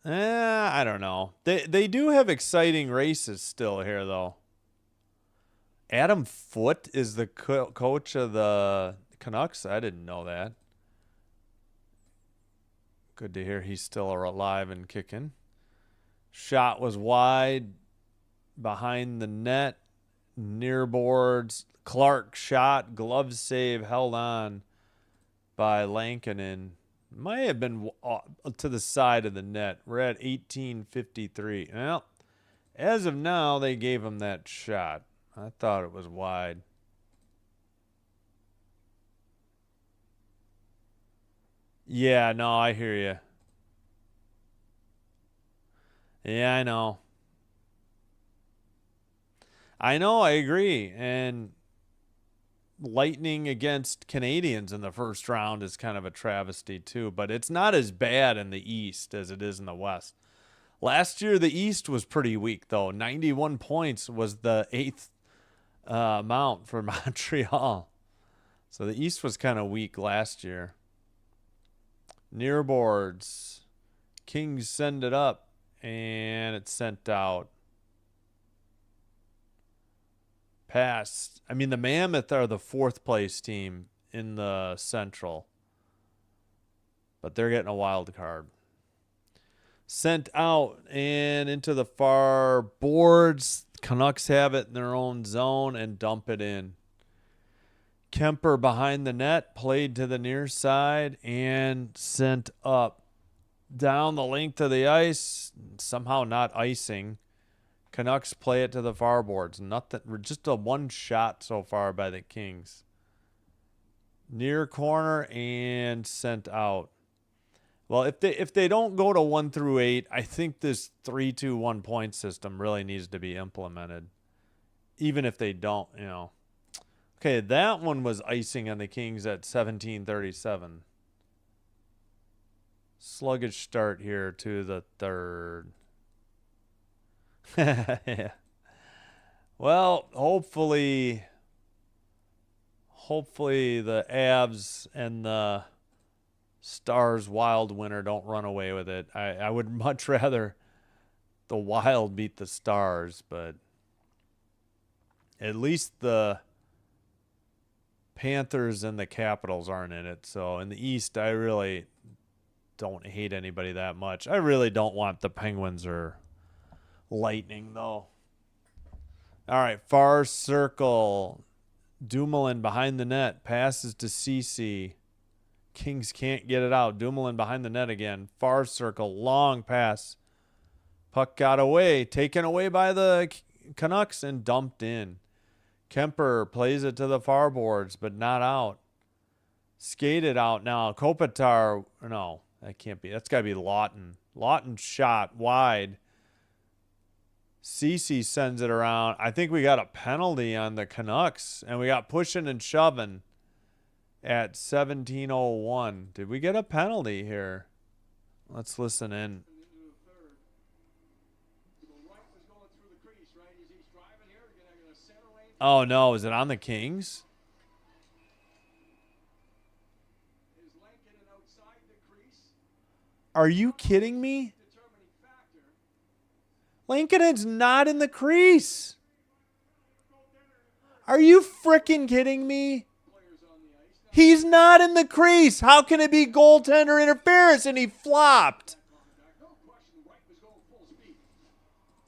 I don't know. They do have exciting races still here, though. Adam Foote is the coach of the Canucks. I didn't know that. Good to hear he's still alive and kicking. Shot was wide, behind the net, near boards. Clark shot, glove save, held on by Lankinen. Might have been to the side of the net. We're at 18:53. Well, as of now, they gave him that shot. I thought it was wide. Yeah, no, I hear you. Yeah, I know. I agree. And Lightning against Canadians in the first round is kind of a travesty too, but it's not as bad in the East as it is in the West. Last year, the East was pretty weak, though. 91 points was the 8th amount for Montreal. So the East was kind of weak last year. Near boards. Kings send it up, and it's sent out. Pass. I mean, the Mammoth are the 4th place team in the Central, but they're getting a wild card. Sent out and into the far boards. Canucks have it in their own zone and dump it in. Kemper behind the net, played to the near side and sent up. Down the length of the ice, somehow not icing. Canucks play it to the far boards. Nothing, just a one shot so far by the Kings. Near corner and sent out. Well, if they don't go to 1 through 8, I think this 3-2-1 point system really needs to be implemented. Even if they don't, you know. Okay, that one was icing on the Kings at 17:37. Sluggish start here to the third. Yeah. Well, hopefully the Avs and the Stars Wild winner don't run away with it. I would much rather the Wild beat the Stars, but at least the Panthers and the Capitals aren't in it. So in the East, I really don't hate anybody that much. I really don't want the Penguins or Lightning, though. All right, far circle. Dumoulin behind the net. Passes to Cece. Kings can't get it out. Dumoulin behind the net again. Far circle. Long pass. Puck got away. Taken away by the Canucks and dumped in. Kemper plays it to the far boards, but not out. Skated out now. Kopitar. No, that can't be. That's got to be Lawton. Lawton shot wide. Cece sends it around. I think we got a penalty on the Canucks, and we got pushing and shoving at 17:01. Did we get a penalty here? Let's listen in. Oh, no. Is it on the Kings? Are you kidding me? Lincoln's not in the crease. Are you freaking kidding me? He's not in the crease. How can it be goaltender interference? And he flopped.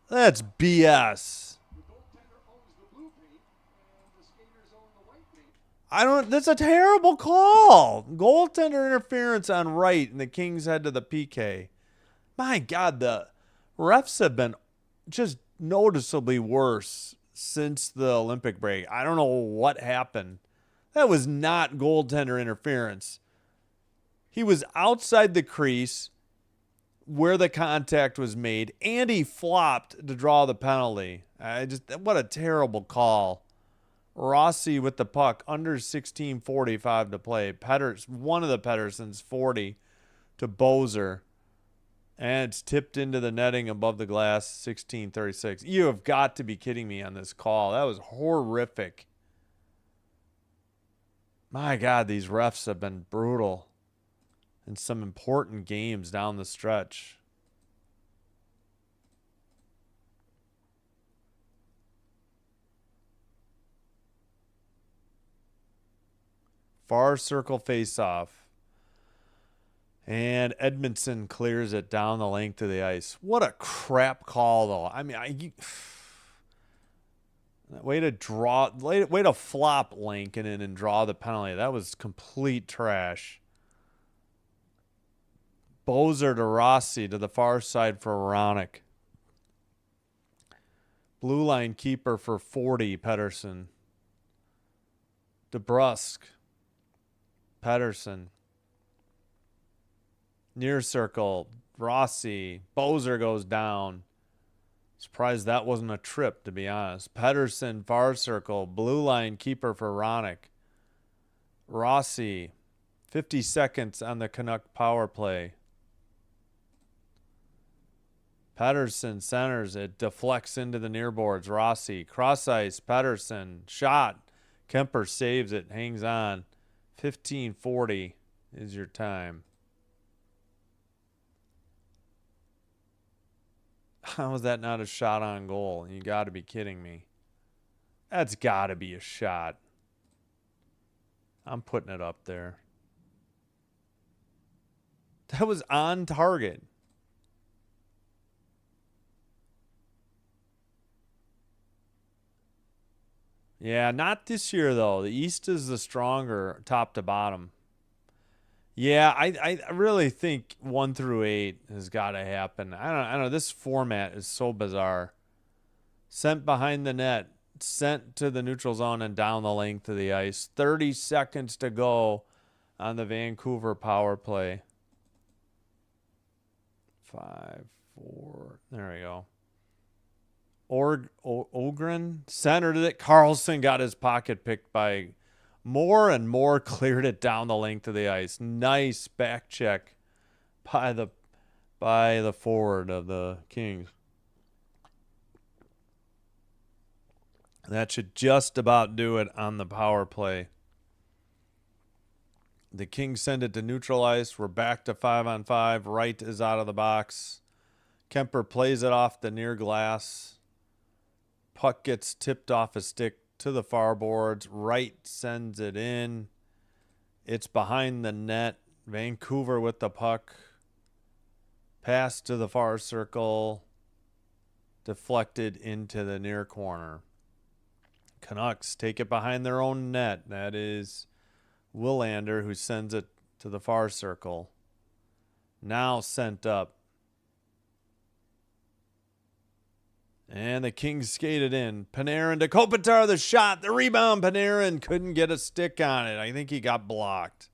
That's BS. That's a terrible call. Goaltender interference on right, and the Kings head to the PK. My God, the refs have been just noticeably worse since the Olympic break. I don't know what happened. That was not goaltender interference. He was outside the crease where the contact was made, and he flopped to draw the penalty. What a terrible call. Rossi with the puck, under 16:45 to play. One of the Petterssons, 40 to Bozer. And it's tipped into the netting above the glass, 16:36. You have got to be kidding me on this call. That was horrific. My God, these refs have been brutal in some important games down the stretch. Far circle face-off. And Edmondson clears it down the length of the ice. What a crap call, though. I mean, way to flop Lankinen and draw the penalty. That was complete trash. Bozer to Rossi to the far side for Ronick. Blue line keeper for 40, Pettersson. DeBrusque. Pettersson. Near circle. Rossi. Bozer goes down. Surprised that wasn't a trip, to be honest. Pettersson, far circle. Blue line keeper for Ronick. Rossi. 50 seconds on the Canuck power play. Pettersson centers it. Deflects into the near boards. Rossi. Cross ice. Pettersson. Shot. Kemper saves it. Hangs on. 15:40 is your time. How is that not a shot on goal? You got to be kidding me. That's got to be a shot. I'm putting it up there. That was on target. Yeah, not this year, though. The East is the stronger top to bottom. Yeah, I really think 1 through 8 has got to happen. I don't know. This format is so bizarre. Sent behind the net, sent to the neutral zone and down the length of the ice. 30 seconds to go on the Vancouver power play. 5, 4. There we go. Ogren centered it. Carlson got his pocket picked by Moore, and Moore cleared it down the length of the ice. Nice back check by the forward of the Kings. That should just about do it on the power play. The Kings send it to neutral ice. We're back to 5-on-5. Wright is out of the box. Kemper plays it off the near glass. Puck gets tipped off a stick to the far boards. Wright sends it in. It's behind the net. Vancouver with the puck. Pass to the far circle. Deflected into the near corner. Canucks take it behind their own net. That is Willander who sends it to the far circle. Now sent up. And the Kings skated in. Panarin to Kopitar, the shot, the rebound. Panarin couldn't get a stick on it. I think he got blocked.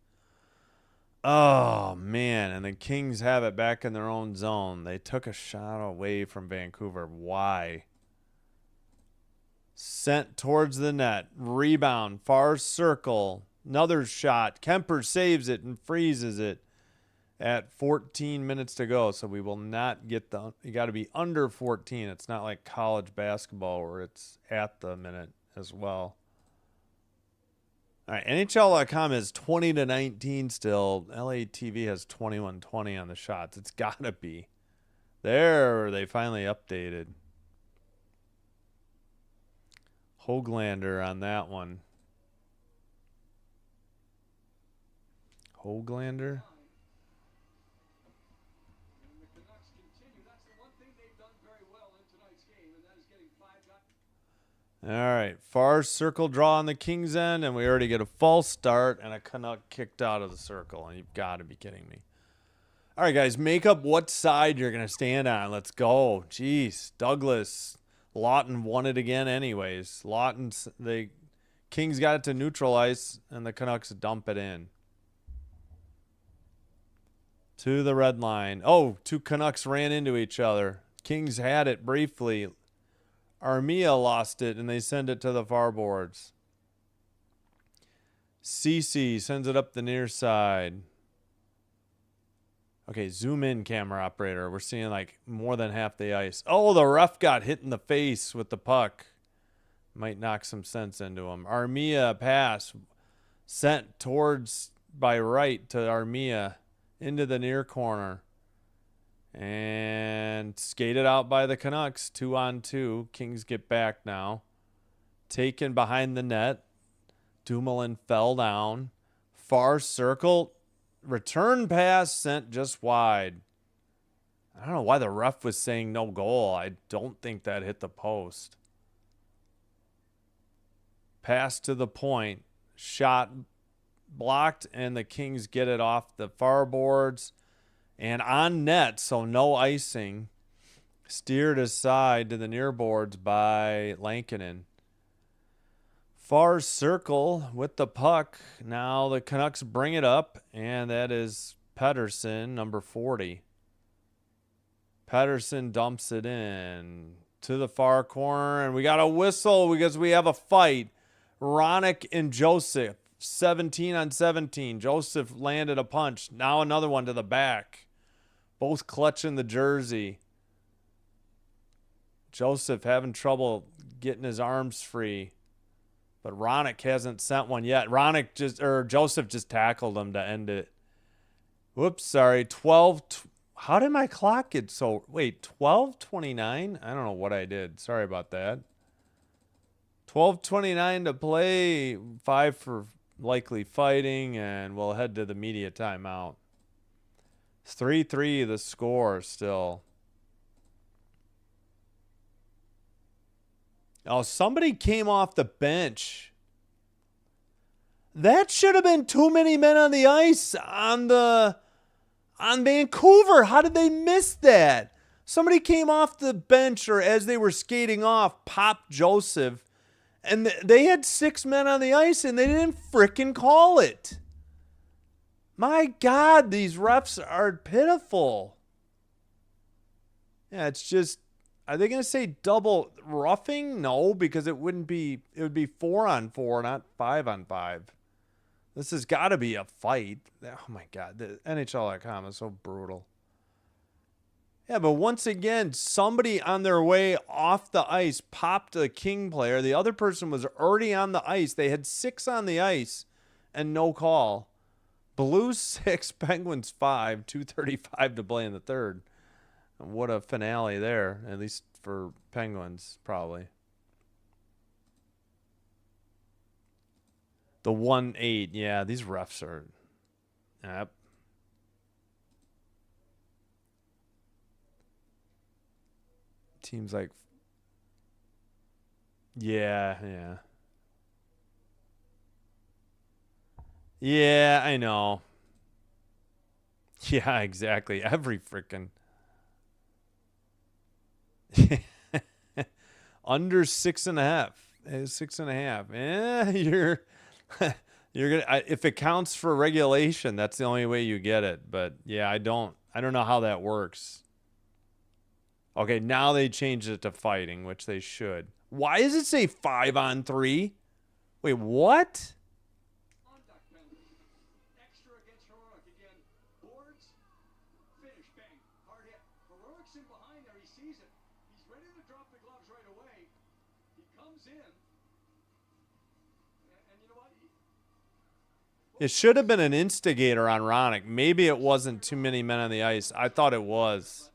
Oh, man. And the Kings have it back in their own zone. They took a shot away from Vancouver. Why? Sent towards the net. Rebound. Far circle. Another shot. Kemper saves it and freezes it at 14 minutes to go. So we will not get the... You got to be under 14. It's not like college basketball where it's at the minute as well. All right, NHL.com is 20-19 still. LATV has 21-20 on the shots. It's got to be. There, they finally updated. Höglander on that one. Höglander. And the Canucks continue. That's the one thing they've done very well in tonight's game, and that is getting 5 guys. All right, far circle draw on the Kings end, and we already get a false start and a Canuck kicked out of the circle. And you've got to be kidding me. All right, guys, make up what side you're going to stand on. Let's go. Jeez, Douglas. Lawton won it again anyways. The Kings got it to neutralize, and the Canucks dump it in. To the red line. Oh, two Canucks ran into each other. Kings had it briefly. Armia lost it, and they send it to the far boards. Cece sends it up the near side. Okay, zoom in, camera operator. We're seeing like more than half the ice. Oh, the ref got hit in the face with the puck. Might knock some sense into him. Armia pass sent towards by right to Armia into the near corner. And skated out by the Canucks. 2-on-2. Kings get back now. Taken behind the net. Dumoulin fell down. Far circle. Return pass sent just wide. I don't know why the ref was saying no goal. I don't think that hit the post. Pass to the point. Shot blocked, and the Kings get it off the far boards. And on net, so no icing. Steered aside to the near boards by Lankinen. Far circle with the puck. Now the Canucks bring it up, and that is Pettersson, number 40. Pettersson dumps it in to the far corner, and we got a whistle because we have a fight. Ronick and Joseph, 17-on-17. Joseph landed a punch. Now another one to the back. Both clutching the jersey. Joseph having trouble getting his arms free. But Ronick hasn't sent one yet. Joseph just tackled him to end it. Whoops, sorry. 12. How did my clock get so... Wait, 12:29? I don't know what I did. Sorry about that. 12:29 to play. 5 for likely fighting. And we'll head to the media timeout. It's 3-3 the score still. Oh, somebody came off the bench. That should have been too many men on the ice on Vancouver. How did they miss that? Somebody came off the bench, or as they were skating off, popped Joseph, and they had 6 men on the ice, and they didn't frickin' call it. My God, these refs are pitiful. Yeah, it's just... Are they going to say double roughing? No, because it would be 4-on-4, not 5-on-5. This has got to be a fight. Oh my God, the NHL.com is so brutal. Yeah, but once again, somebody on their way off the ice popped a King player. The other person was already on the ice. They had 6 on the ice and no call. Blues 6, Penguins 5, 2:35 to play in the third. What a finale there, at least for Penguins, probably. The 1-8, yeah, these refs are... Yep. Teams like... Yeah. Yeah, I know. Yeah, exactly. Every freaking under 6.5. 6.5. You're you're gonna if it counts for regulation, that's the only way you get it. But yeah, I don't know how that works. Okay, now they changed it to fighting, which they should. Why does it say 5-on-3? Wait, what? Conduct penalty. Extra against Heroic again. Boards. Finish. Bang. Hard hit. Heroic's in behind there. He sees it. He's ready to drop the gloves right away. He comes in. And you know what? It should have been an instigator on Ronick. Maybe it wasn't too many men on the ice. I thought it was.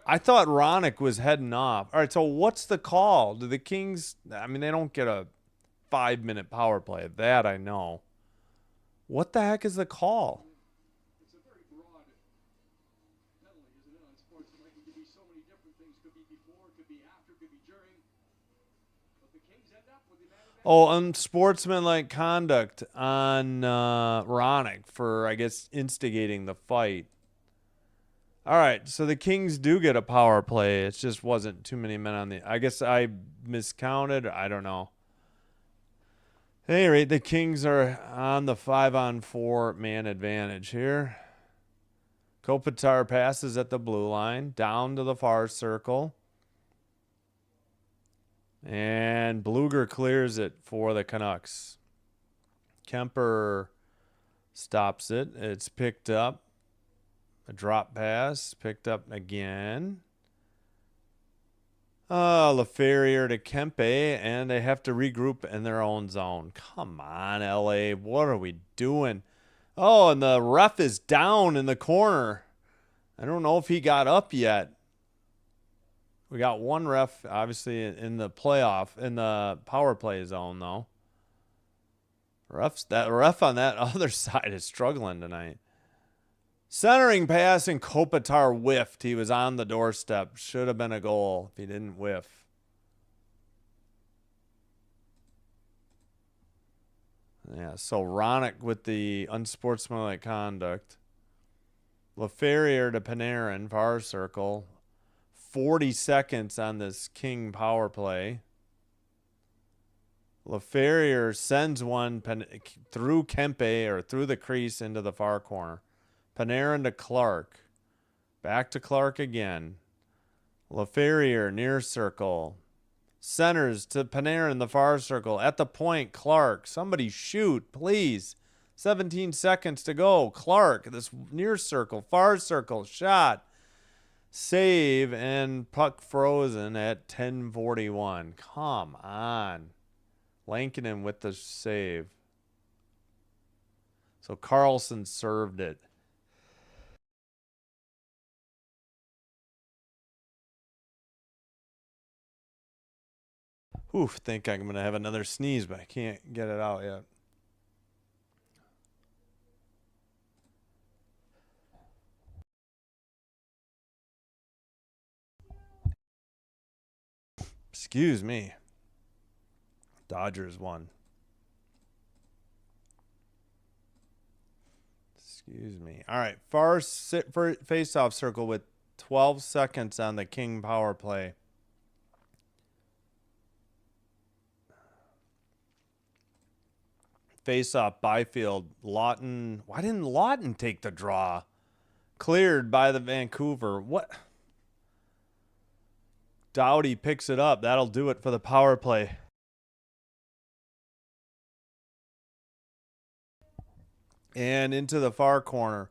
I thought Ronick was heading off. All right, so what's the call? Do the Kings, I mean, they don't get a 5-minute power play. That I know. What the heck is the call? It's a very broad penalty, isn't it, on sports? It could be so many different things. Could be before, could be after, could be during. But the Kings end up with the man advantage. Oh, unsportsmanlike conduct on Ronick for, I guess, instigating the fight. All right, so the Kings do get a power play. It just wasn't too many men on the. I guess I miscounted. I don't know. At any rate, the Kings are on the 5-on-4 man advantage here. Kopitar passes at the blue line, down to the far circle. And Bluger clears it for the Canucks. Kemper stops it. It's picked up. A drop pass, picked up again. LaFerriere to Kempe, and they have to regroup in their own zone. Come on, LA. What are we doing? Oh, and the ref is down in the corner. I don't know if he got up yet. We got one ref, obviously, in the playoff, in the power play zone, though. That ref on that other side is struggling tonight. Centering pass and Kopitar whiffed. He was on the doorstep. Should have been a goal if he didn't whiff. Yeah, so Ronick with the unsportsmanlike conduct. LaFerriere to Panarin, far circle. 40 seconds on this King power play. LaFerriere sends one through Kempe or through the crease into the far corner. Panarin to Clark. Back to Clark again. LaFerriere near circle. Centers to Panarin the far circle. At the point, Clark. Somebody shoot, please. 17 seconds to go. Clark, this near circle, far circle, shot. Save and puck frozen at 10:41. Come on. Lankinen with the save. So Carlson served it. Oof, think I'm going to have another sneeze, but I can't get it out yet. Excuse me. Dodgers won. Excuse me. All right, far face-off circle with 12 seconds on the King power play. Face-off, Byfield, Lawton. Why didn't Lawton take the draw? Cleared by the Vancouver. What? Doughty picks it up. That'll do it for the power play. And into the far corner.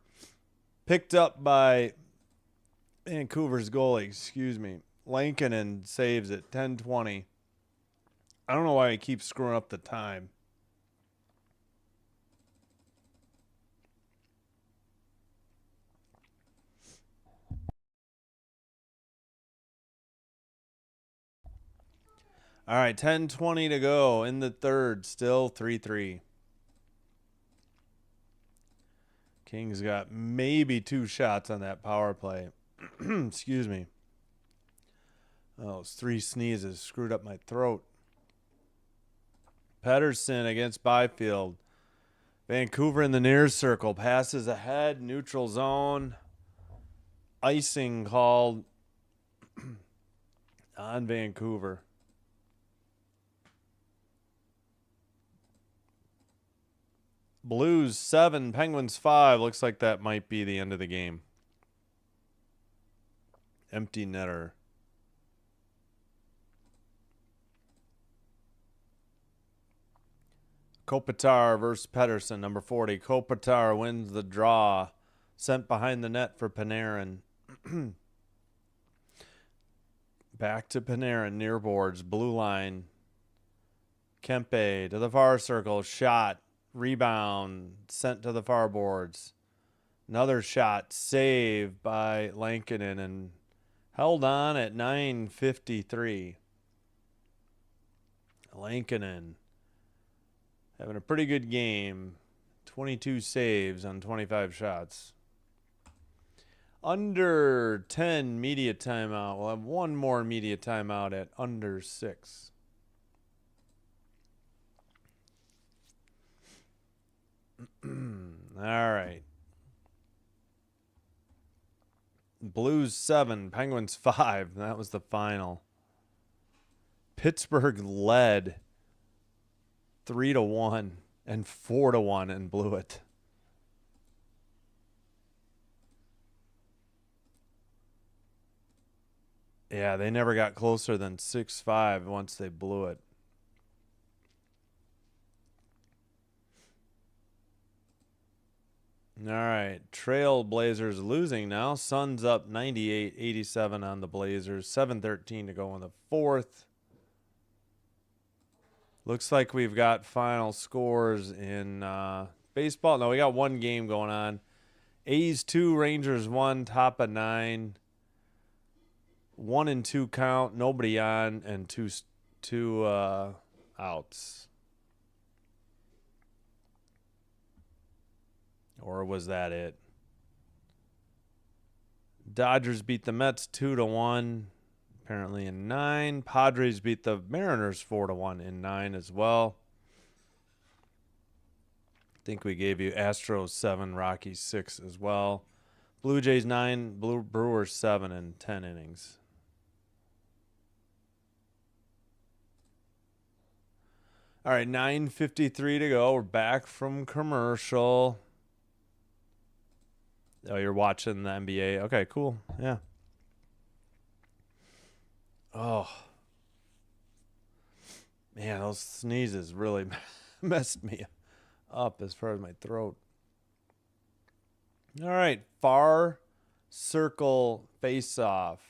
Picked up by Vancouver's goalie, excuse me. Lankinen saves it, 10:20. I don't know why he keeps screwing up the time. All right, 10:20 to go in the third, still 3-3. Kings got maybe 2 shots on that power play. Excuse me. Oh, those 3 sneezes screwed up my throat. Pedersen against Byfield. Vancouver in the near circle. Passes ahead. Neutral zone. Icing called on Vancouver. Blues 7, Penguins 5. Looks like that might be the end of the game. Empty netter. Kopitar versus Pedersen, number 40. Kopitar wins the draw. Sent behind the net for Panarin. Back to Panarin, near boards, blue line. Kempe to the far circle, shot, rebound, sent to the far boards. Another shot, save by Lankinen, and held on at 9:53. Lankinen having a pretty good game. 22 saves on 25 shots. Under 10 media timeout. We'll have one more media timeout at under 6. All right. Blues 7, Penguins 5. That was the final. Pittsburgh led 3-1 and 4-1 and blew it. Yeah, they never got closer than 6-5 once they blew it. All right, Trailblazers losing now. Suns up 98-87 on the Blazers. 7:13 to go in the fourth. Looks like we've got final scores in baseball. No, we got one game going on. A's 2, Rangers 1, top of 9. 1 and 2 count, nobody on, and two outs. Or was that it? Dodgers beat the Mets 2-1, apparently in 9. Padres beat the Mariners 4-1 in 9 as well. I think we gave you Astros 7, Rockies 6 as well. Blue Jays 9, Brewers 7 in 10 innings. All right, 9:53 to go. We're back from commercial. Oh, you're watching the NBA. Okay, cool. Yeah. Oh. Man, those sneezes really messed me up as far as my throat. All right, far circle face-off.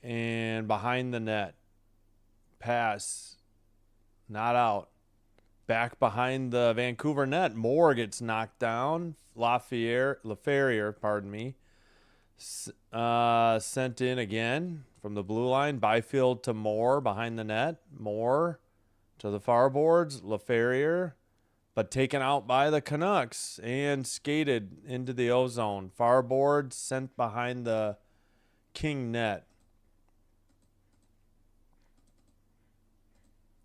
And behind the net. Pass. Not out. Back behind the Vancouver net. Moore gets knocked down. LaFerriere, pardon me. Sent in again from the blue line. Byfield to Moore behind the net. Moore to the far boards. LaFerriere. But taken out by the Canucks and skated into the ozone. Far boards sent behind the King net.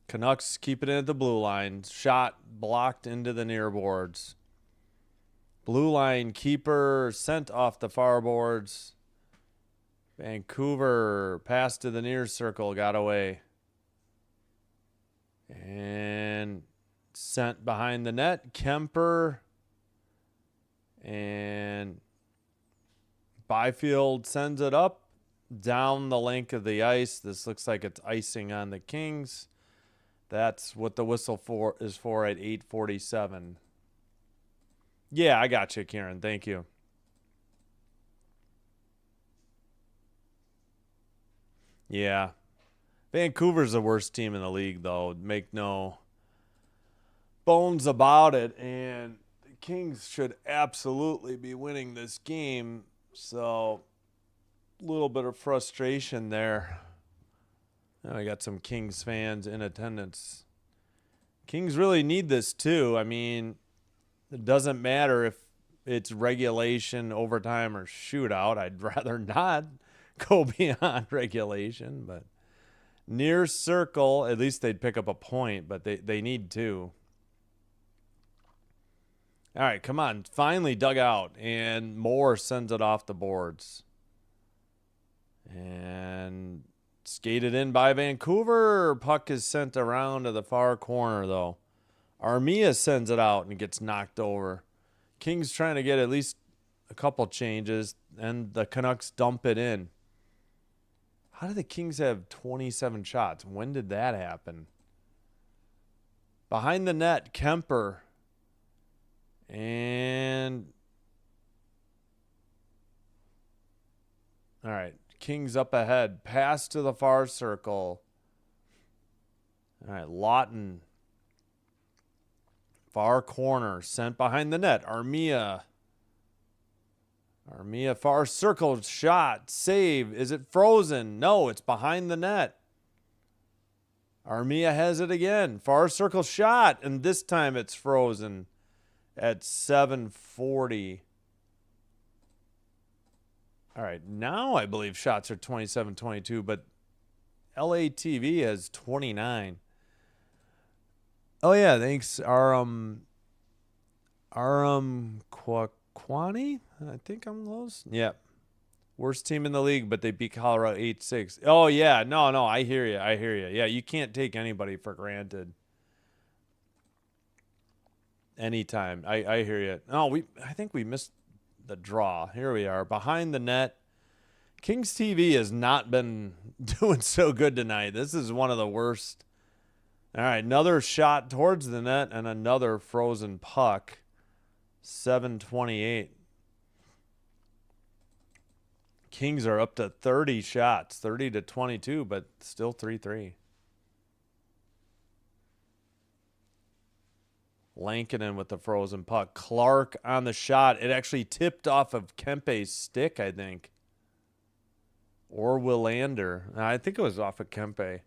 Canucks keep it in at the blue line. Shot blocked into the near boards. Blue line keeper sent off the far boards. Vancouver passed to the near circle, got away. And sent behind the net. Kemper and Byfield sends it up down the length of the ice. This looks like it's icing on the Kings. That's what the whistle is for at 8:47. Yeah, I got you, Karen. Thank you. Yeah. Vancouver's the worst team in the league, though. Make no bones about it. And the Kings should absolutely be winning this game. So, a little bit of frustration there. I got some Kings fans in attendance. Kings really need this too. I mean, it doesn't matter if it's regulation, overtime, or shootout. I'd rather not go beyond regulation, but Near circle. At least they'd pick up a point, but they need two. All right, come on. Finally dug out, and Moore sends it off the boards. And skated in by Vancouver. Puck is sent around to the far corner, though. Armia sends it out and gets knocked over. Kings trying to get at least a couple changes, and the Canucks dump it in. How did the Kings have 27 shots? When did that happen? Behind the net, Kemper. And all right, Kings up ahead. Pass to the far circle. All right, Lawton. Far corner. Sent behind the net. Armia. Armia far circle. Shot. Save. Is it frozen? No, it's behind the net. Armia has it again. Far circle shot. And this time it's frozen at 7:40. All right, now I believe shots are 27-22, but LATV has 29. Oh yeah, thanks Kwani. I think I'm close. Yeah. Worst team in the league, but they beat Colorado 8-6. Oh yeah, no, I hear you. Yeah, you can't take anybody for granted. Anytime. I hear you. No, I think we missed the draw. Here we are. Behind the net. Kings TV has not been doing so good tonight. This is one of the worst. All right, another shot towards the net and another frozen puck. 7:28. Kings are up to 30 shots, 30-22, but still 3-3. Lankinen with the frozen puck. Clark on the shot. It actually tipped off of Kempe's stick, I think. Or Willander. I think it was off of Kempe.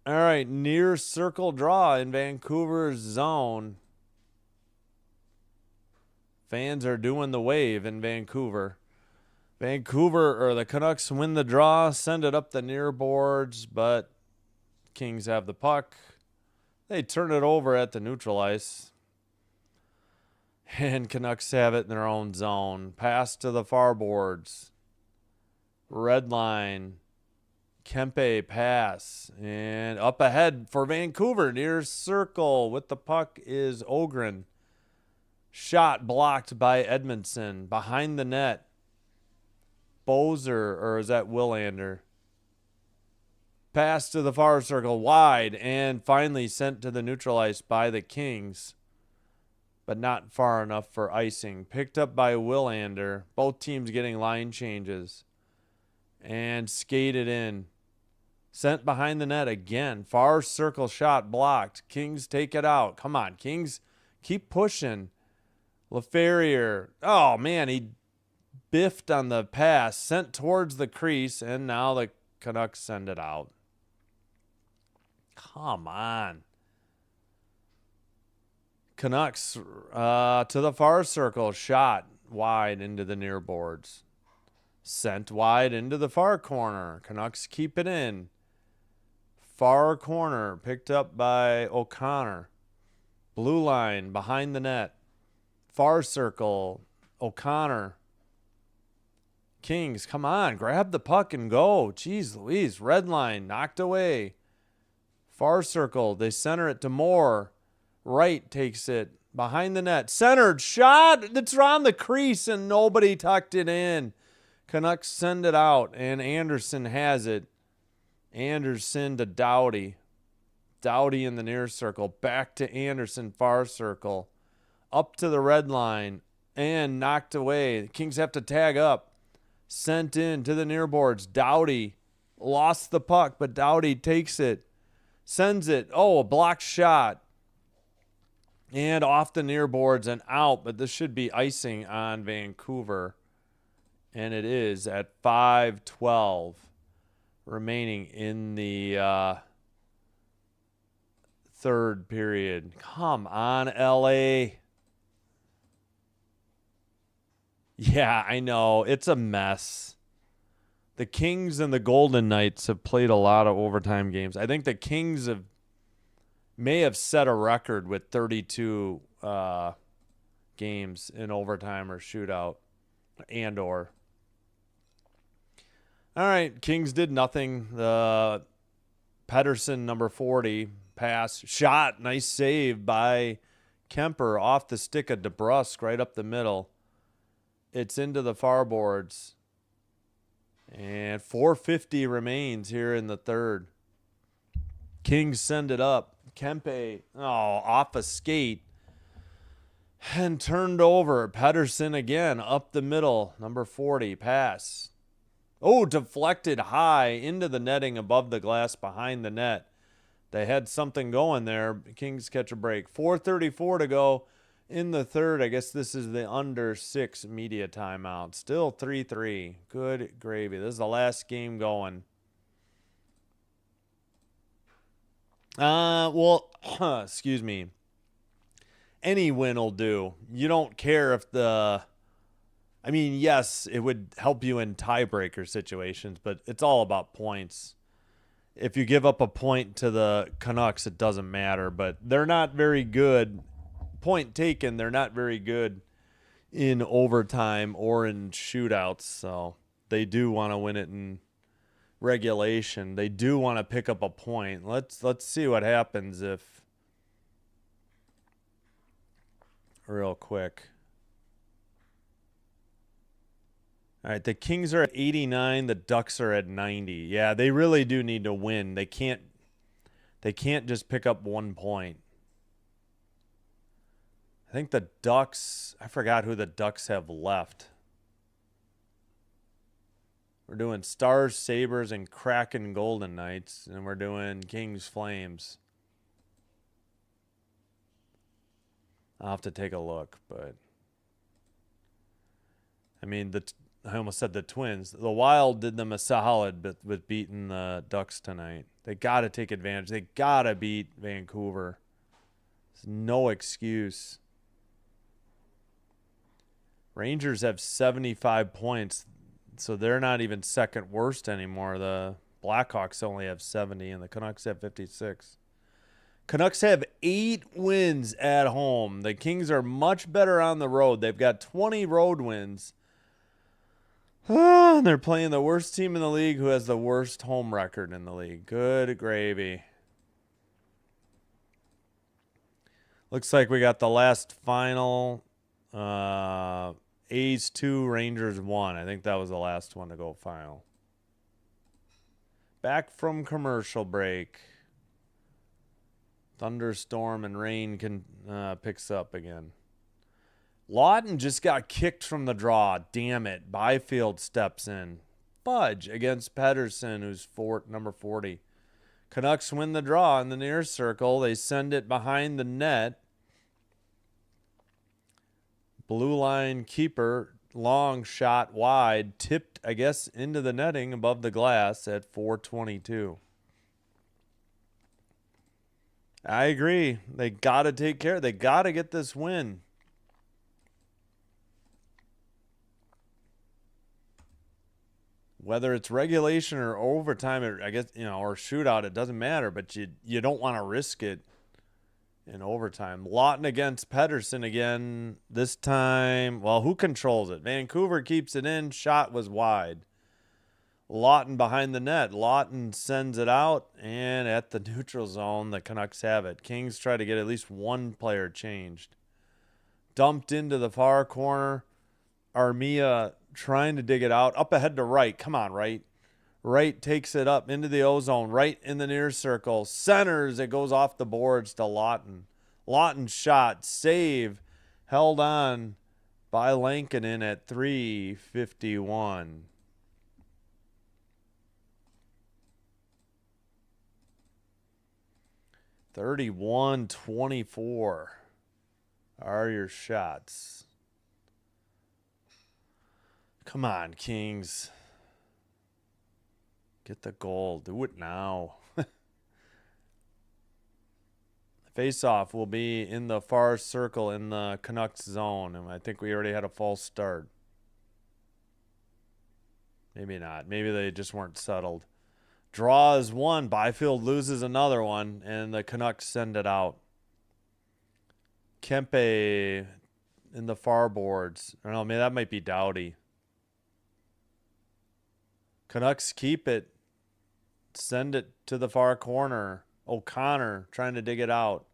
All right, near circle draw in Vancouver's zone. Fans are doing the wave in Vancouver. The Canucks win the draw, send it up the near boards, but Kings have the puck. They turn it over at the neutral ice. And Canucks have it in their own zone. Pass to the far boards. Red line. Kempe pass. And up ahead for Vancouver. Near circle with the puck is Ogren. Shot blocked by Edmondson. Behind the net. Bozer, or is that Willander? Pass to the far circle, wide, and finally sent to the neutral ice by the Kings, but not far enough for icing. Picked up by Willander. Both teams getting line changes. And skated in. Sent behind the net again. Far circle shot blocked. Kings take it out. Come on, Kings, keep pushing. LaFerriere. Oh, man, he biffed on the pass. Sent towards the crease, and now the Canucks send it out. Come on. Canucks to the far circle. Shot wide into the near boards. Sent wide into the far corner. Canucks keep it in. Far corner picked up by O'Connor. Blue line behind the net. Far circle. O'Connor. Kings, come on. Grab the puck and go. Jeez Louise. Red line knocked away. Far circle. They center it to Moore. Wright takes it. Behind the net. Centered. Shot. It's around the crease and nobody tucked it in. Canucks send it out and Anderson has it. Anderson to Doughty. Doughty in the near circle. Back to Anderson. Far circle. Up to the red line. And knocked away. The Kings have to tag up. Sent in to the near boards. Doughty lost the puck, but Doughty takes it. Sends it. Oh, a blocked shot. And off the near boards and out. But this should be icing on Vancouver. And it is at 5:12 remaining in the third period. Come on, LA. Yeah, I know. It's a mess. the Kings and the Golden Knights have played a lot of overtime games. I think the Kings may have set a record with 32 games in overtime or shootout and or. All right, Kings did nothing. The Pedersen, number 40, pass, shot, nice save by Kemper off the stick of DeBrusque right up the middle. It's into the far boards. And 4:50 remains here in the third. Kings send it up. Kempe, off a skate. And turned over. Pedersen again up the middle. Number 40, pass. Deflected high into the netting above the glass behind the net. They had something going there. Kings catch a break. 4:34 to go in the third. I guess this is the under 6 media timeout. Still 3-3. Good gravy. This is the last game going. Excuse me. Any win will do. You don't care if yes, it would help you in tiebreaker situations, but it's all about points. If you give up a point to the Canucks, it doesn't matter, but they're not very good. Point taken, they're not very good in overtime or in shootouts, so they do want to win it in regulation. They do want to pick up a point. Let's see what happens if real quick. All right, the Kings are at 89, the Ducks are at 90. Yeah, they really do need to win. They can't just pick up 1 point. I think the Ducks, I forgot who the Ducks have left. We're doing Stars, Sabres, and Kraken Golden Knights, and we're doing Kings Flames. I'll have to take a look, but I almost said the Twins. The Wild did them a solid with beating the Ducks tonight. They got to take advantage. They got to beat Vancouver. There's no excuse. Rangers have 75 points, so they're not even second worst anymore. The Blackhawks only have 70, and the Canucks have 56. Canucks have 8 wins at home. The Kings are much better on the road. They've got 20 road wins. They're playing the worst team in the league who has the worst home record in the league. Good gravy. Looks like we got the last final. A's 2, Rangers 1. I think that was the last one to go final. Back from commercial break. Thunderstorm and rain picks up again. Lawton just got kicked from the draw. Damn it. Byfield steps in. Fudge against Pedersen, who's number 40. Canucks win the draw in the near circle. They send it behind the net. Blue line keeper, long shot wide, tipped, I guess, into the netting above the glass at 4:22. I agree. They got to take care. They got to get this win. Whether it's regulation or overtime, or I guess, or shootout, it doesn't matter, but you don't want to risk it in overtime. Lawton against Pedersen again. This time, who controls it? Vancouver keeps it in. Shot was wide. Lawton behind the net. Lawton sends it out, and at the neutral zone, the Canucks have it. Kings try to get at least one player changed. Dumped into the far corner. Armia trying to dig it out. Up ahead to Wright. Come on, Wright. Wright takes it up into the O-zone. Right in the near circle. Centers. It goes off the boards to Lawton. Lawton shot. Save. Held on by Lankinen at 3:51. (31-24) are your shots. Come on, Kings. Get the goal. Do it now. Face-off will be in the far circle in the Canucks zone, and I think we already had a false start. Maybe not. Maybe they just weren't settled. Draws one. Byfield loses another one, and the Canucks send it out. Kempe in the far boards. I don't know. Maybe that might be Doughty. Canucks keep it. Send it to the far corner. O'Connor trying to dig it out.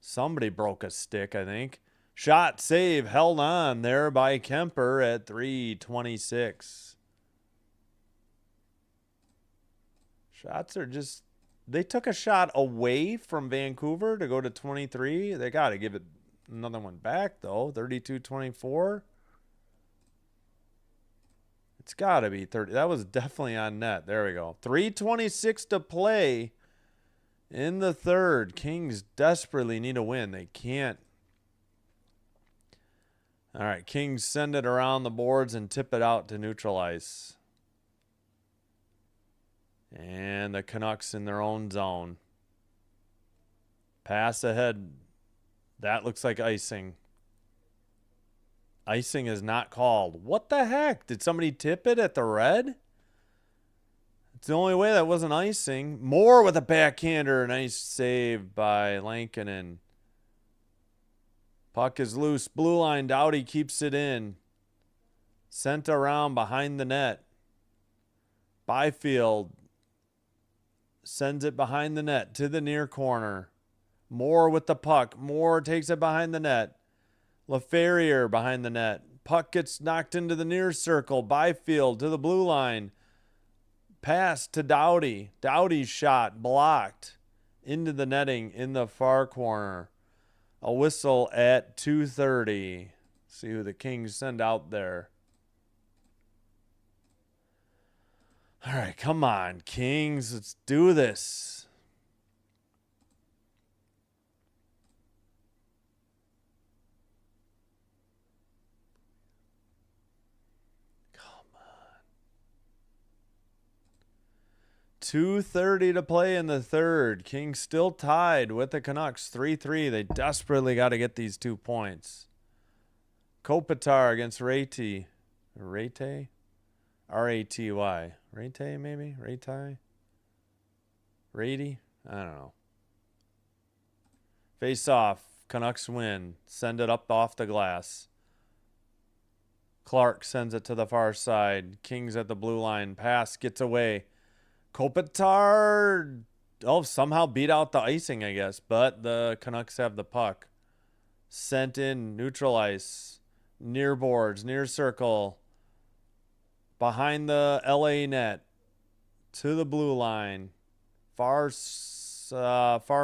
Somebody broke a stick, I think. Shot, save, held on there by Kemper at 3:26. Shots are just... They took a shot away from Vancouver to go to 23. They got to give it another one back, though. 32-24. It's got to be 30. That was definitely on net. There we go. 3:26 to play in the third. Kings desperately need a win. They can't. All right, Kings send it around the boards and tip it out to neutralize. And the Canucks in their own zone. Pass ahead. That looks like icing. Icing is not called. What the heck? Did somebody tip it at the red? It's the only way that wasn't icing. Moore with a backhander. Nice save by Lankinen. Puck is loose. Blue line. Doughty keeps it in. Sent around behind the net. Byfield sends it behind the net to the near corner. Moore with the puck. Moore takes it behind the net. LaFerriere behind the net. Puck gets knocked into the near circle. Byfield to the blue line. Pass to Doughty. Doughty's shot blocked into the netting in the far corner. A whistle at 2:30. See who the Kings send out there. All right, come on, Kings. Let's do this. Come on. 2:30 to play in the third. Kings still tied with the Canucks 3-3. They desperately got to get these 2 points. Kopitar against Raty. Raty? R-A-T-Y. Raty, maybe? Raty? Rady? I don't know. Face off. Canucks win. Send it up off the glass. Clark sends it to the far side. Kings at the blue line. Pass gets away. Kopitar somehow beat out the icing, I guess. But the Canucks have the puck. Sent in. Neutral ice. Near boards. Near circle. Behind the LA net. To the blue line. Far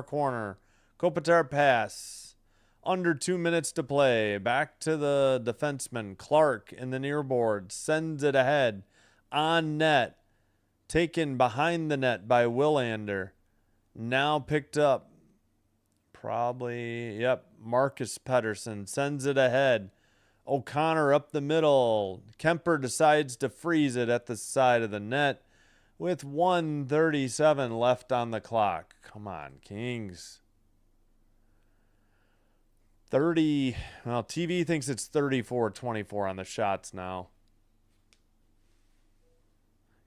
corner. Kopitar pass. Under 2 minutes to play. Back to the defenseman. Clark in the near board. Sends it ahead. On net. Taken behind the net by Willander. Now picked up. Probably, Marcus Pettersson. Sends it ahead. O'Connor up the middle. Kemper decides to freeze it at the side of the net with 1:37 left on the clock. Come on, Kings. 30. Well, TV thinks it's 34-24 on the shots now.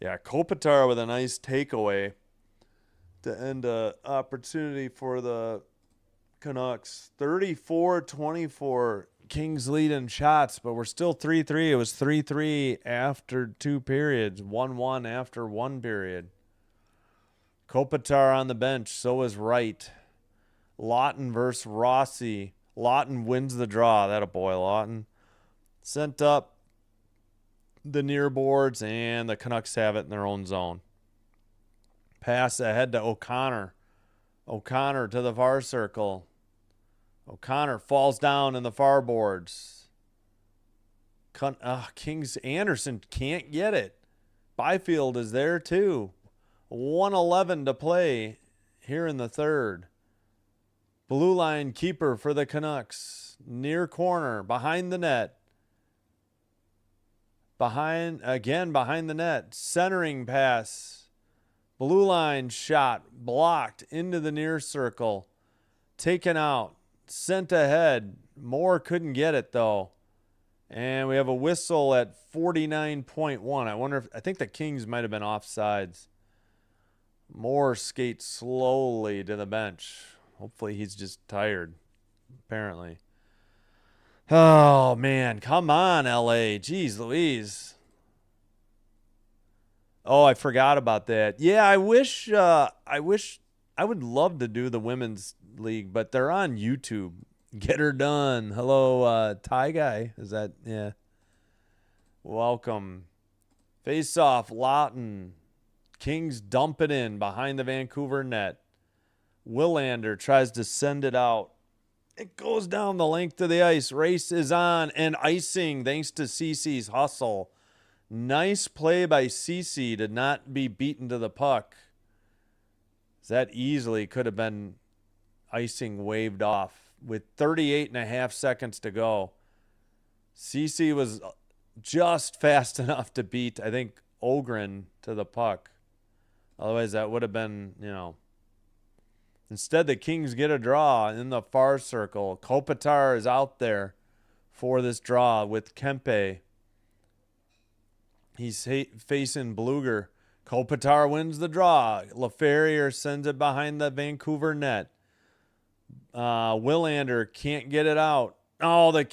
Yeah, Kopitar with a nice takeaway to end an opportunity for the Canucks. 34-24. Kings lead in shots, but we're still 3-3. It was 3-3 after 2 periods, 1-1 after 1 period. Kopitar on the bench, so is Wright. Lawton versus Rossi. Lawton wins the draw. That a boy, Lawton. Sent up the near boards, and the Canucks have it in their own zone. Pass ahead to O'Connor. O'Connor to the far circle. O'Connor falls down in the far boards. Kings Anderson can't get it. Byfield is there too. 1:11 to play here in the third. Blue line keeper for the Canucks. Near corner, behind the net. Behind the net. Centering pass. Blue line shot blocked into the near circle. Taken out. Sent ahead. Moore couldn't get it, though. And we have a whistle at 49.1. I think the Kings might have been offsides. Moore skates slowly to the bench. Hopefully he's just tired, apparently. Oh, man. Come on, LA. Jeez Louise. Oh, I forgot about that. Yeah, I would love to do the women's league, but they're on YouTube. Get her done. Hello, Thai guy. Is that, yeah. Welcome. Face off, Lawton. Kings dump it in behind the Vancouver net. Willander tries to send it out. It goes down the length of the ice. Race is on and icing thanks to Cece's hustle. Nice play by Cece to not be beaten to the puck. That easily could have been icing waved off with 38.5 seconds to go. Cece was just fast enough to beat, I think, Ogren to the puck. Otherwise, that would have been, you know. Instead, the Kings get a draw in the far circle. Kopitar is out there for this draw with Kempe. He's facing Bluger. Kopitar wins the draw. LaFerrier sends it behind the Vancouver net. Willander can't get it out. Oh, the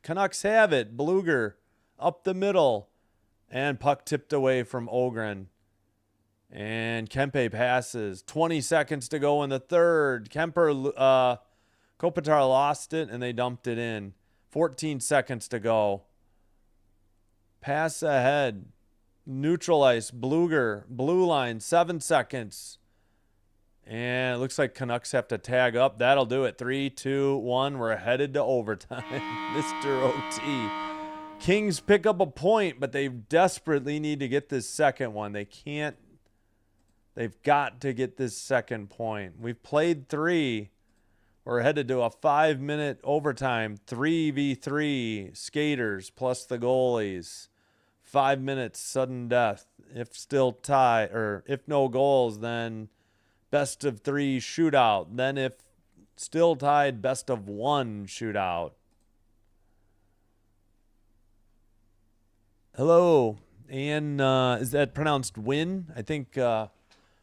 Canucks have it. Bluger up the middle. And puck tipped away from Ogren. And Kempe passes. 20 seconds to go in the third. Kopitar lost it, and they dumped it in. 14 seconds to go. Pass ahead. Neutral ice. Bluger. Blue line. 7 seconds. And it looks like Canucks have to tag up. That'll do it. 3, 2, 1. We're headed to overtime. Mr. OT. Kings pick up a point, but they desperately need to get this second one. They can't. They've got to get this second point. We've played 3. We're headed to a 5-minute overtime. 3v3 skaters plus the goalies. 5 minutes sudden death. If still tie, or if no goals, then best of 3 shootout. Then if still tied, best of 1 shootout. Hello. And is that pronounced win? I think,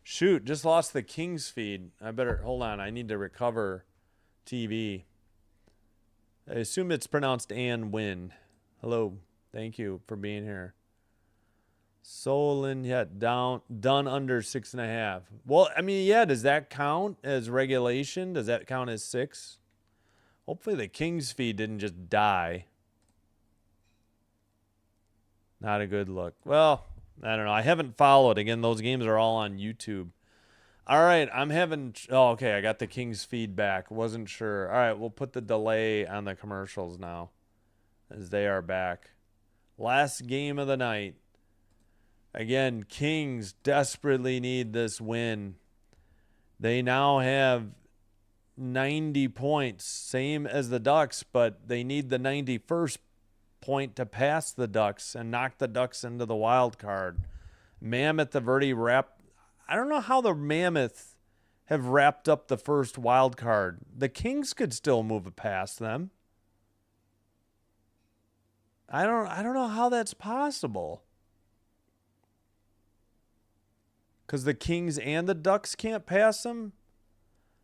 shoot, just lost the Kings feed. I better, hold on. I need to recover TV. I assume it's pronounced and win. Hello. Thank you for being here. Solon, yeah, done under 6.5. Well, I mean, yeah, does that count as regulation? Does that count as 6? Hopefully the Kings feed didn't just die. Not a good look. Well, I don't know. I haven't followed. Again, those games are all on YouTube. All right, I'm having... Oh, okay, I got the Kings feedback. Wasn't sure. All right, we'll put the delay on the commercials now as they are back. Last game of the night. Again, Kings desperately need this win. They now have 90 points, same as the Ducks, but they need the 91st point to pass the Ducks and knock the Ducks into the wild card. Mammoth have already wrapped... I don't know how the Mammoth have wrapped up the first wild card. The Kings could still move it past them. I don't know how that's possible. Because the Kings and the Ducks can't pass them?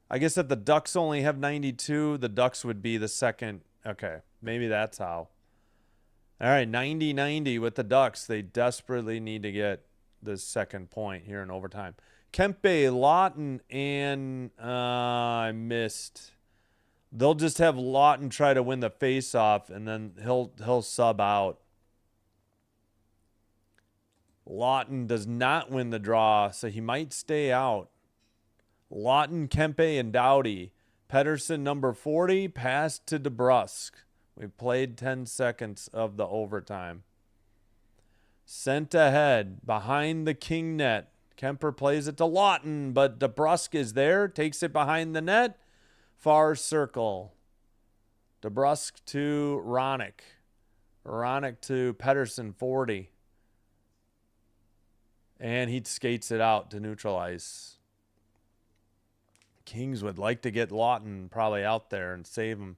I guess if the Ducks only have 92, the Ducks would be the second. Okay, maybe that's how. All right, 90-90 with the Ducks. They desperately need to get the second point here in overtime. Kempe, Lawton, and I missed. They'll just have Lawton try to win the faceoff, and then he'll sub out. Lawton does not win the draw, so he might stay out. Lawton, Kempe, and Doughty. Pedersen, number 40, passed to DeBrusque. We played 10 seconds of the overtime. Sent ahead behind the King net. Kemper plays it to Lawton, but DeBrusque is there. Takes it behind the net. Far circle. DeBrusque to Ronick. Ronick to Pedersen, 40. And he skates it out to neutralize. Kings would like to get Lawton probably out there and save him.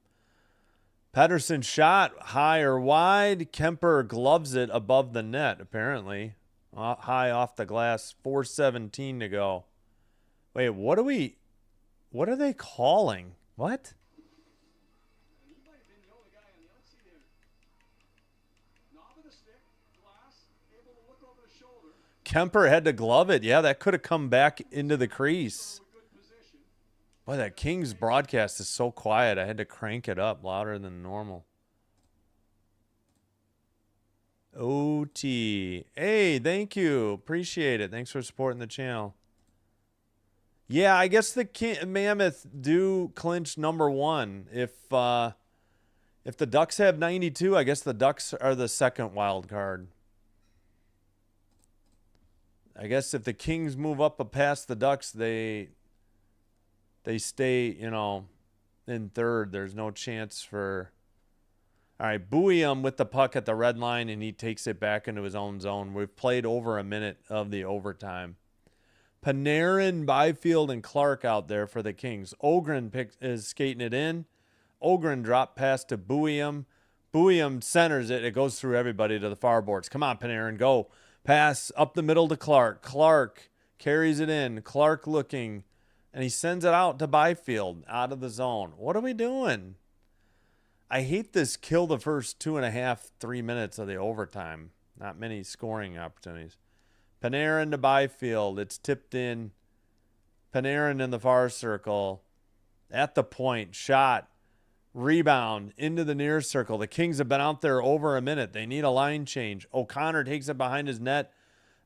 Pedersen shot high or wide. Kemper gloves it above the net, apparently. High off the glass. 4:17 to go. Wait, what are they calling? What? He might have been the only guy on the let's see there. Knob of the stick, glass, able to look over the shoulder. Kemper had to glove it. Yeah, that could have come back into the crease. A good position. Boy, that Kings broadcast is so quiet. I had to crank it up louder than normal. OT. Hey, thank you. Appreciate it. Thanks for supporting the channel. Yeah, I guess the Mammoth do clinch number 1. If the Ducks have 92, I guess the Ducks are the second wild card. I guess if the Kings move up past the Ducks, they stay, in third. There's no chance for... All right, Buium with the puck at the red line, and he takes it back into his own zone. We've played over a minute of the overtime. Panarin, Byfield, and Clark out there for the Kings. Ogren is skating it in. Ogren drop pass to Buium. Buium centers it. It goes through everybody to the far boards. Come on, Panarin, go. Pass up the middle to Clark. Clark carries it in. Clark looking, and he sends it out to Byfield out of the zone. What are we doing? I hate this kill the first 2.5, 3 minutes of the overtime. Not many scoring opportunities. Panarin to Byfield. It's tipped in. Panarin in the far circle. At the point. Shot. Rebound into the near circle. The Kings have been out there over a minute. They need a line change. O'Connor takes it behind his net.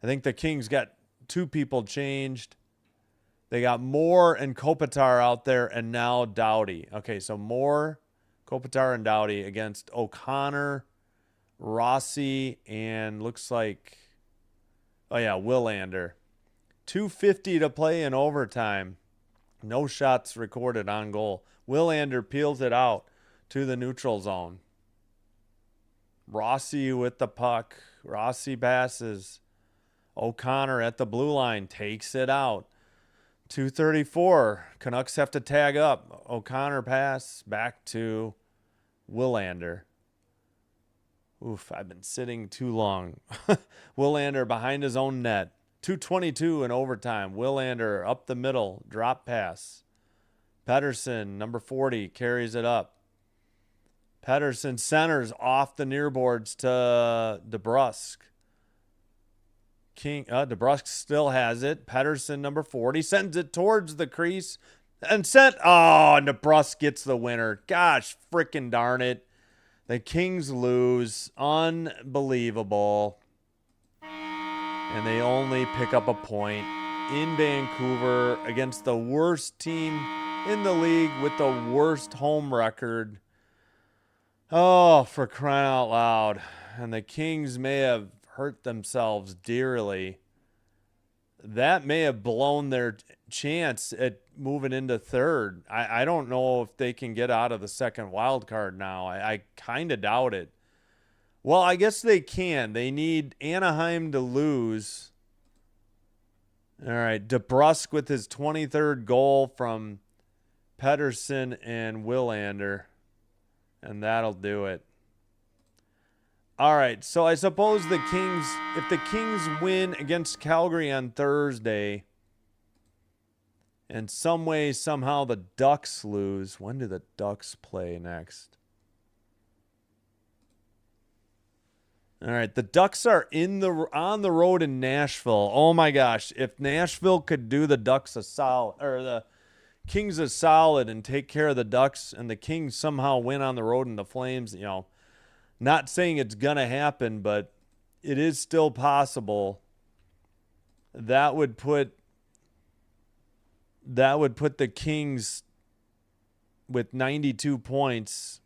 I think the Kings got 2 people changed. They got Moore and Kopitar out there, and now Doughty. Okay, so Moore, Kopitar, and Doughty against O'Connor, Rossi, and looks like... Oh, yeah, Willander. 2:50 to play in overtime. No shots recorded on goal. Willander peels it out to the neutral zone. Rossi with the puck. Rossi passes. O'Connor at the blue line takes it out. 2:34. Canucks have to tag up. O'Connor pass back to Willander. Oof, I've been sitting too long. Willander behind his own net. 2:22 in overtime. Willander up the middle. Drop pass. Pedersen, number 40, carries it up. Pedersen centers off the near boards to DeBrusk. DeBrusk still has it. Pedersen, number 40, sends it towards the crease. And DeBrusk gets the winner. Gosh, freaking darn it. The Kings lose. Unbelievable. And they only pick up a point in Vancouver against the worst team in the league with the worst home record. Oh, for crying out loud. And the Kings may have hurt themselves dearly. That may have blown their chance at moving into third. I don't know if they can get out of the second wild card now. I kind of doubt it. Well, I guess they can. They need Anaheim to lose. All right, DeBrusk with his 23rd goal from Pedersen and Willander. And that'll do it. All right, so I suppose the Kings, if the Kings win against Calgary on Thursday, and some way, somehow the Ducks lose, when do the Ducks play next? All right, the Ducks are on the road in Nashville. Oh my gosh, if Nashville could do the Ducks a solid, or the Kings a solid and take care of the Ducks, and the Kings somehow win on the road in the Flames, not saying it's going to happen, but it is still possible. That would put the Kings with 92 points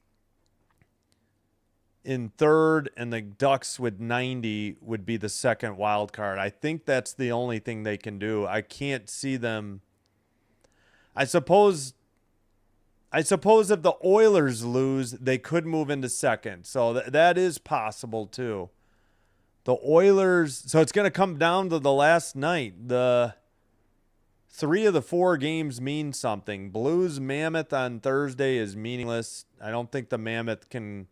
in third, and the Ducks with 90 would be the second wild card. I think that's the only thing they can do. I can't see them. I suppose if the Oilers lose, they could move into second. So that is possible too. The Oilers, so it's going to come down to the last night. The 3 of the 4 games mean something. Blues Mammoth on Thursday is meaningless. I don't think the Mammoth can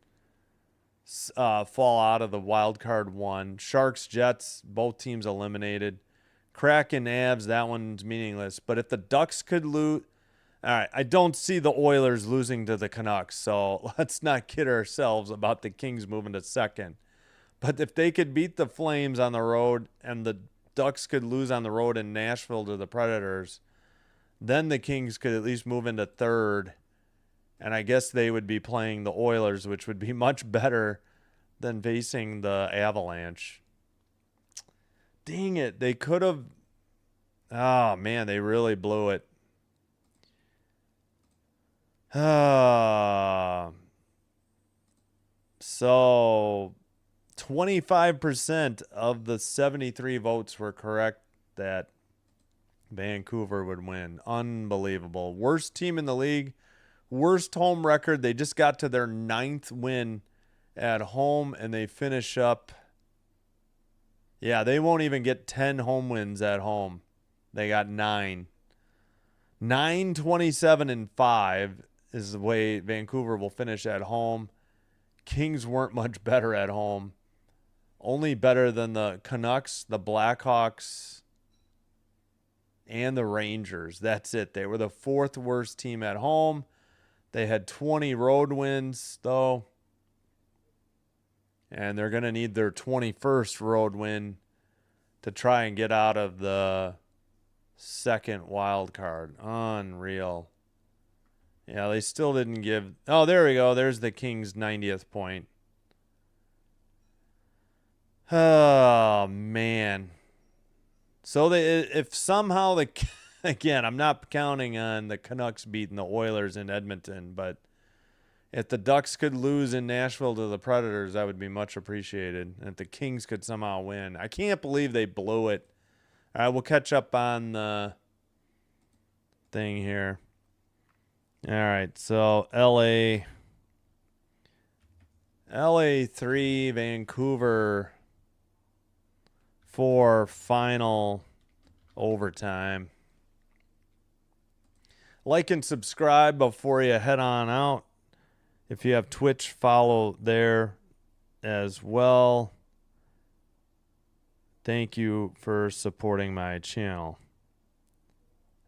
fall out of the wild card one. Sharks Jets, both teams eliminated. Kraken Avs, that one's meaningless. But if the Ducks could lose, all right, I don't see the Oilers losing to the Canucks, so let's not kid ourselves about the Kings moving to second. But if they could beat the Flames on the road and the Ducks could lose on the road in Nashville to the Predators, then the Kings could at least move into third. And I guess they would be playing the Oilers, which would be much better than facing the Avalanche. Dang it. They could have. Oh, man, they really blew it. So 25% of the 73 votes were correct that Vancouver would win. Unbelievable. Worst team in the league. Worst home record. They just got to their 9th win at home, and they finish up. Yeah, they won't even get 10 home wins at home. They got 9. 9-27-5 is the way Vancouver will finish at home. Kings weren't much better at home. Only better than the Canucks, the Blackhawks, and the Rangers. That's it. They were the 4th worst team at home. They had 20 road wins, though. And they're going to need their 21st road win to try and get out of the second wild card. Unreal. Yeah, they still didn't give. Oh, there we go. There's the Kings' 90th point. Oh, man. So if somehow again, I'm not counting on the Canucks beating the Oilers in Edmonton, but if the Ducks could lose in Nashville to the Predators, that would be much appreciated. And if the Kings could somehow win. I can't believe they blew it. All right, we'll catch up on the thing here. All right, so LA 3, Vancouver 4, final overtime. Like and subscribe before you head on out. If you have Twitch, follow there as well. Thank you for supporting my channel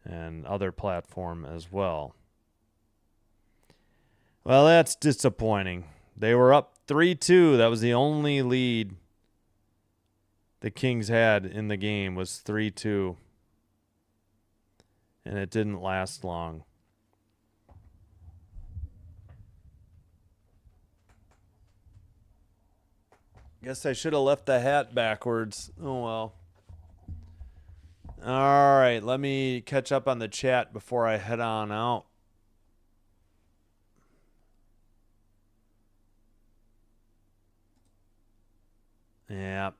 and other platform as well. Well, that's disappointing. They were up 3-2. That was the only lead the Kings had in the game was 3-2. And it didn't last long. Guess I should have left the hat backwards. Oh, well. All right, let me catch up on the chat before I head on out. Yep.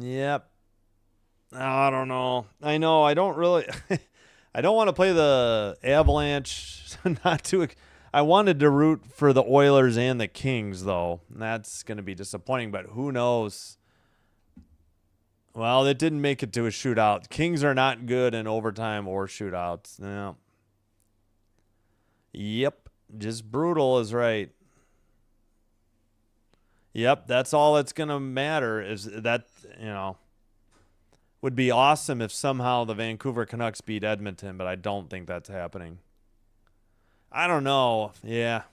Yep. I don't know. I know. I don't really. I don't want to play the Avalanche. Not too. I wanted to root for the Oilers and the Kings, though. That's going to be disappointing, but who knows? Well, it didn't make it to a shootout. Kings are not good in overtime or shootouts. No. Yep. Just brutal is right. Yep. That's all that's going to matter is that, would be awesome if somehow the Vancouver Canucks beat Edmonton, but I don't think that's happening. I don't know. Yeah.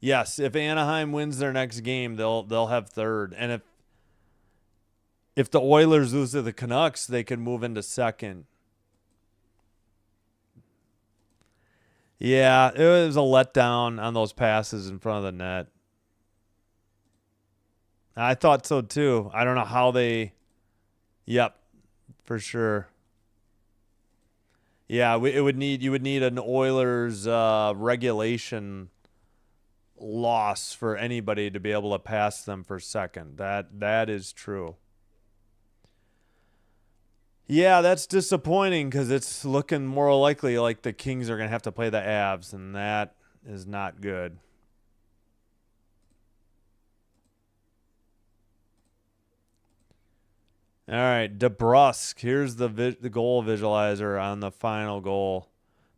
Yes, if Anaheim wins their next game, they'll have third. And if the Oilers lose to the Canucks, they could move into second. Yeah, it was a letdown on those passes in front of the net. I thought so too. I don't know how they. Yep, for sure. Yeah, you would need an Oilers regulation loss for anybody to be able to pass them for second. That is true. Yeah, that's disappointing because it's looking more likely like the Kings are going to have to play the Avs, and that is not good. All right, DeBrusque. Here's the goal visualizer on the final goal.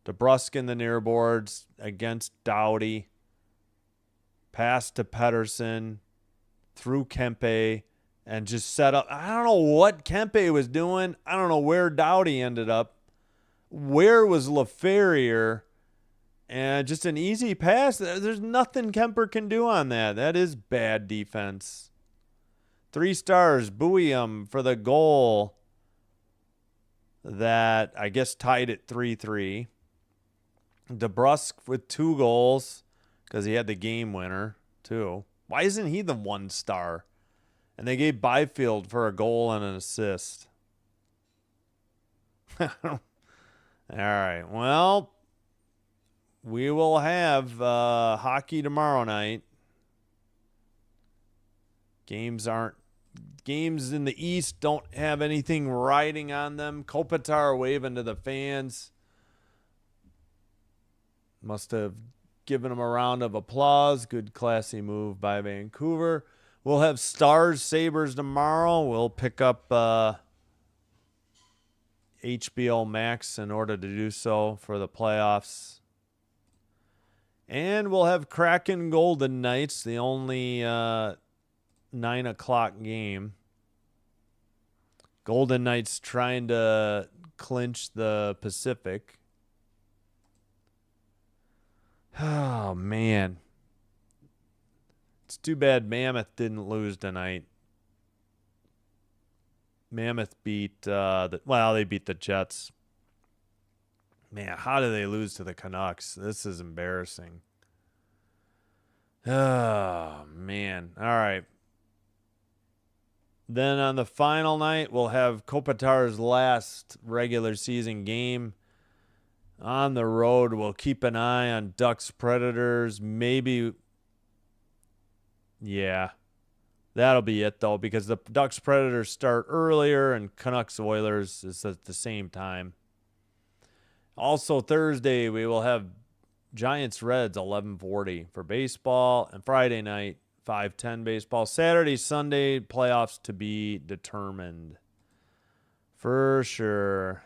DeBrusque in the near boards against Doughty. Pass to Pedersen. Through Kempe. And just set up. I don't know what Kempe was doing. I don't know where Doughty ended up. Where was LaFerriere? And just an easy pass. There's nothing Kemper can do on that. That is bad defense. 3 stars. Buium for the goal that I guess tied it 3-3. DeBrusque with 2 goals because he had the game winner too. Why isn't he the 1 star? And they gave Byfield for a goal and an assist. All right. Well, we will have hockey tomorrow night. Games in the East don't have anything riding on them. Kopitar waving to the fans. Must have given them a round of applause. Good classy move by Vancouver. We'll have Stars Sabres tomorrow. We'll pick up HBO Max in order to do so for the playoffs. And we'll have Kraken Golden Knights, the only 9 o'clock game. Golden Knights trying to clinch the Pacific. Oh, man. It's too bad Mammoth didn't lose tonight. Mammoth beat they beat the Jets. Man, how did they lose to the Canucks? This is embarrassing. Oh, man. All right. Then on the final night, we'll have Kopitar's last regular season game. On the road, we'll keep an eye on Ducks Predators. Maybe, yeah. That'll be it, though, because the Ducks Predators start earlier and Canucks Oilers is at the same time. Also, Thursday, we will have Giants Reds 11:40 for baseball, and Friday night 5:10 baseball. Saturday, Sunday, playoffs to be determined. For sure.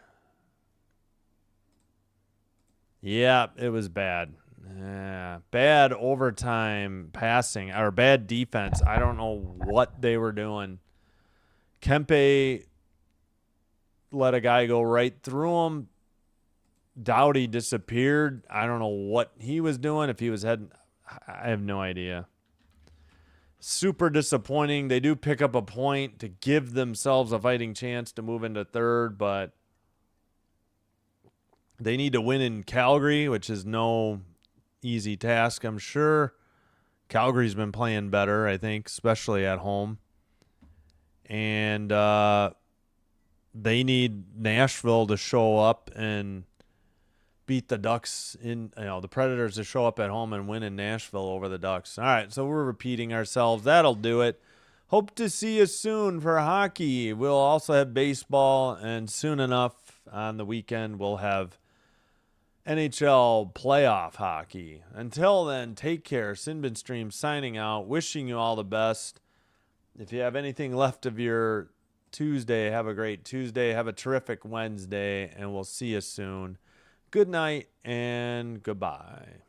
Yeah, it was bad. Yeah, bad overtime passing or bad defense. I don't know what they were doing. Kempe let a guy go right through him. Doughty disappeared. I don't know what he was doing. If he was heading, I have no idea. Super disappointing. They do pick up a point to give themselves a fighting chance to move into third, but they need to win in Calgary, which is no easy task, I'm sure. Calgary's been playing better, I think, especially at home. And they need Nashville to show up and beat the Ducks the Predators to show up at home and win in Nashville over the Ducks. All right, so we're repeating ourselves. That'll do it. Hope to see you soon for hockey. We'll also have baseball, and soon enough on the weekend we'll have NHL playoff hockey. Until then, take care. Sinbin Stream signing out, wishing you all the best. If you have anything left of your Tuesday, have a great Tuesday. Have a terrific Wednesday, and we'll see you soon. Good night and goodbye.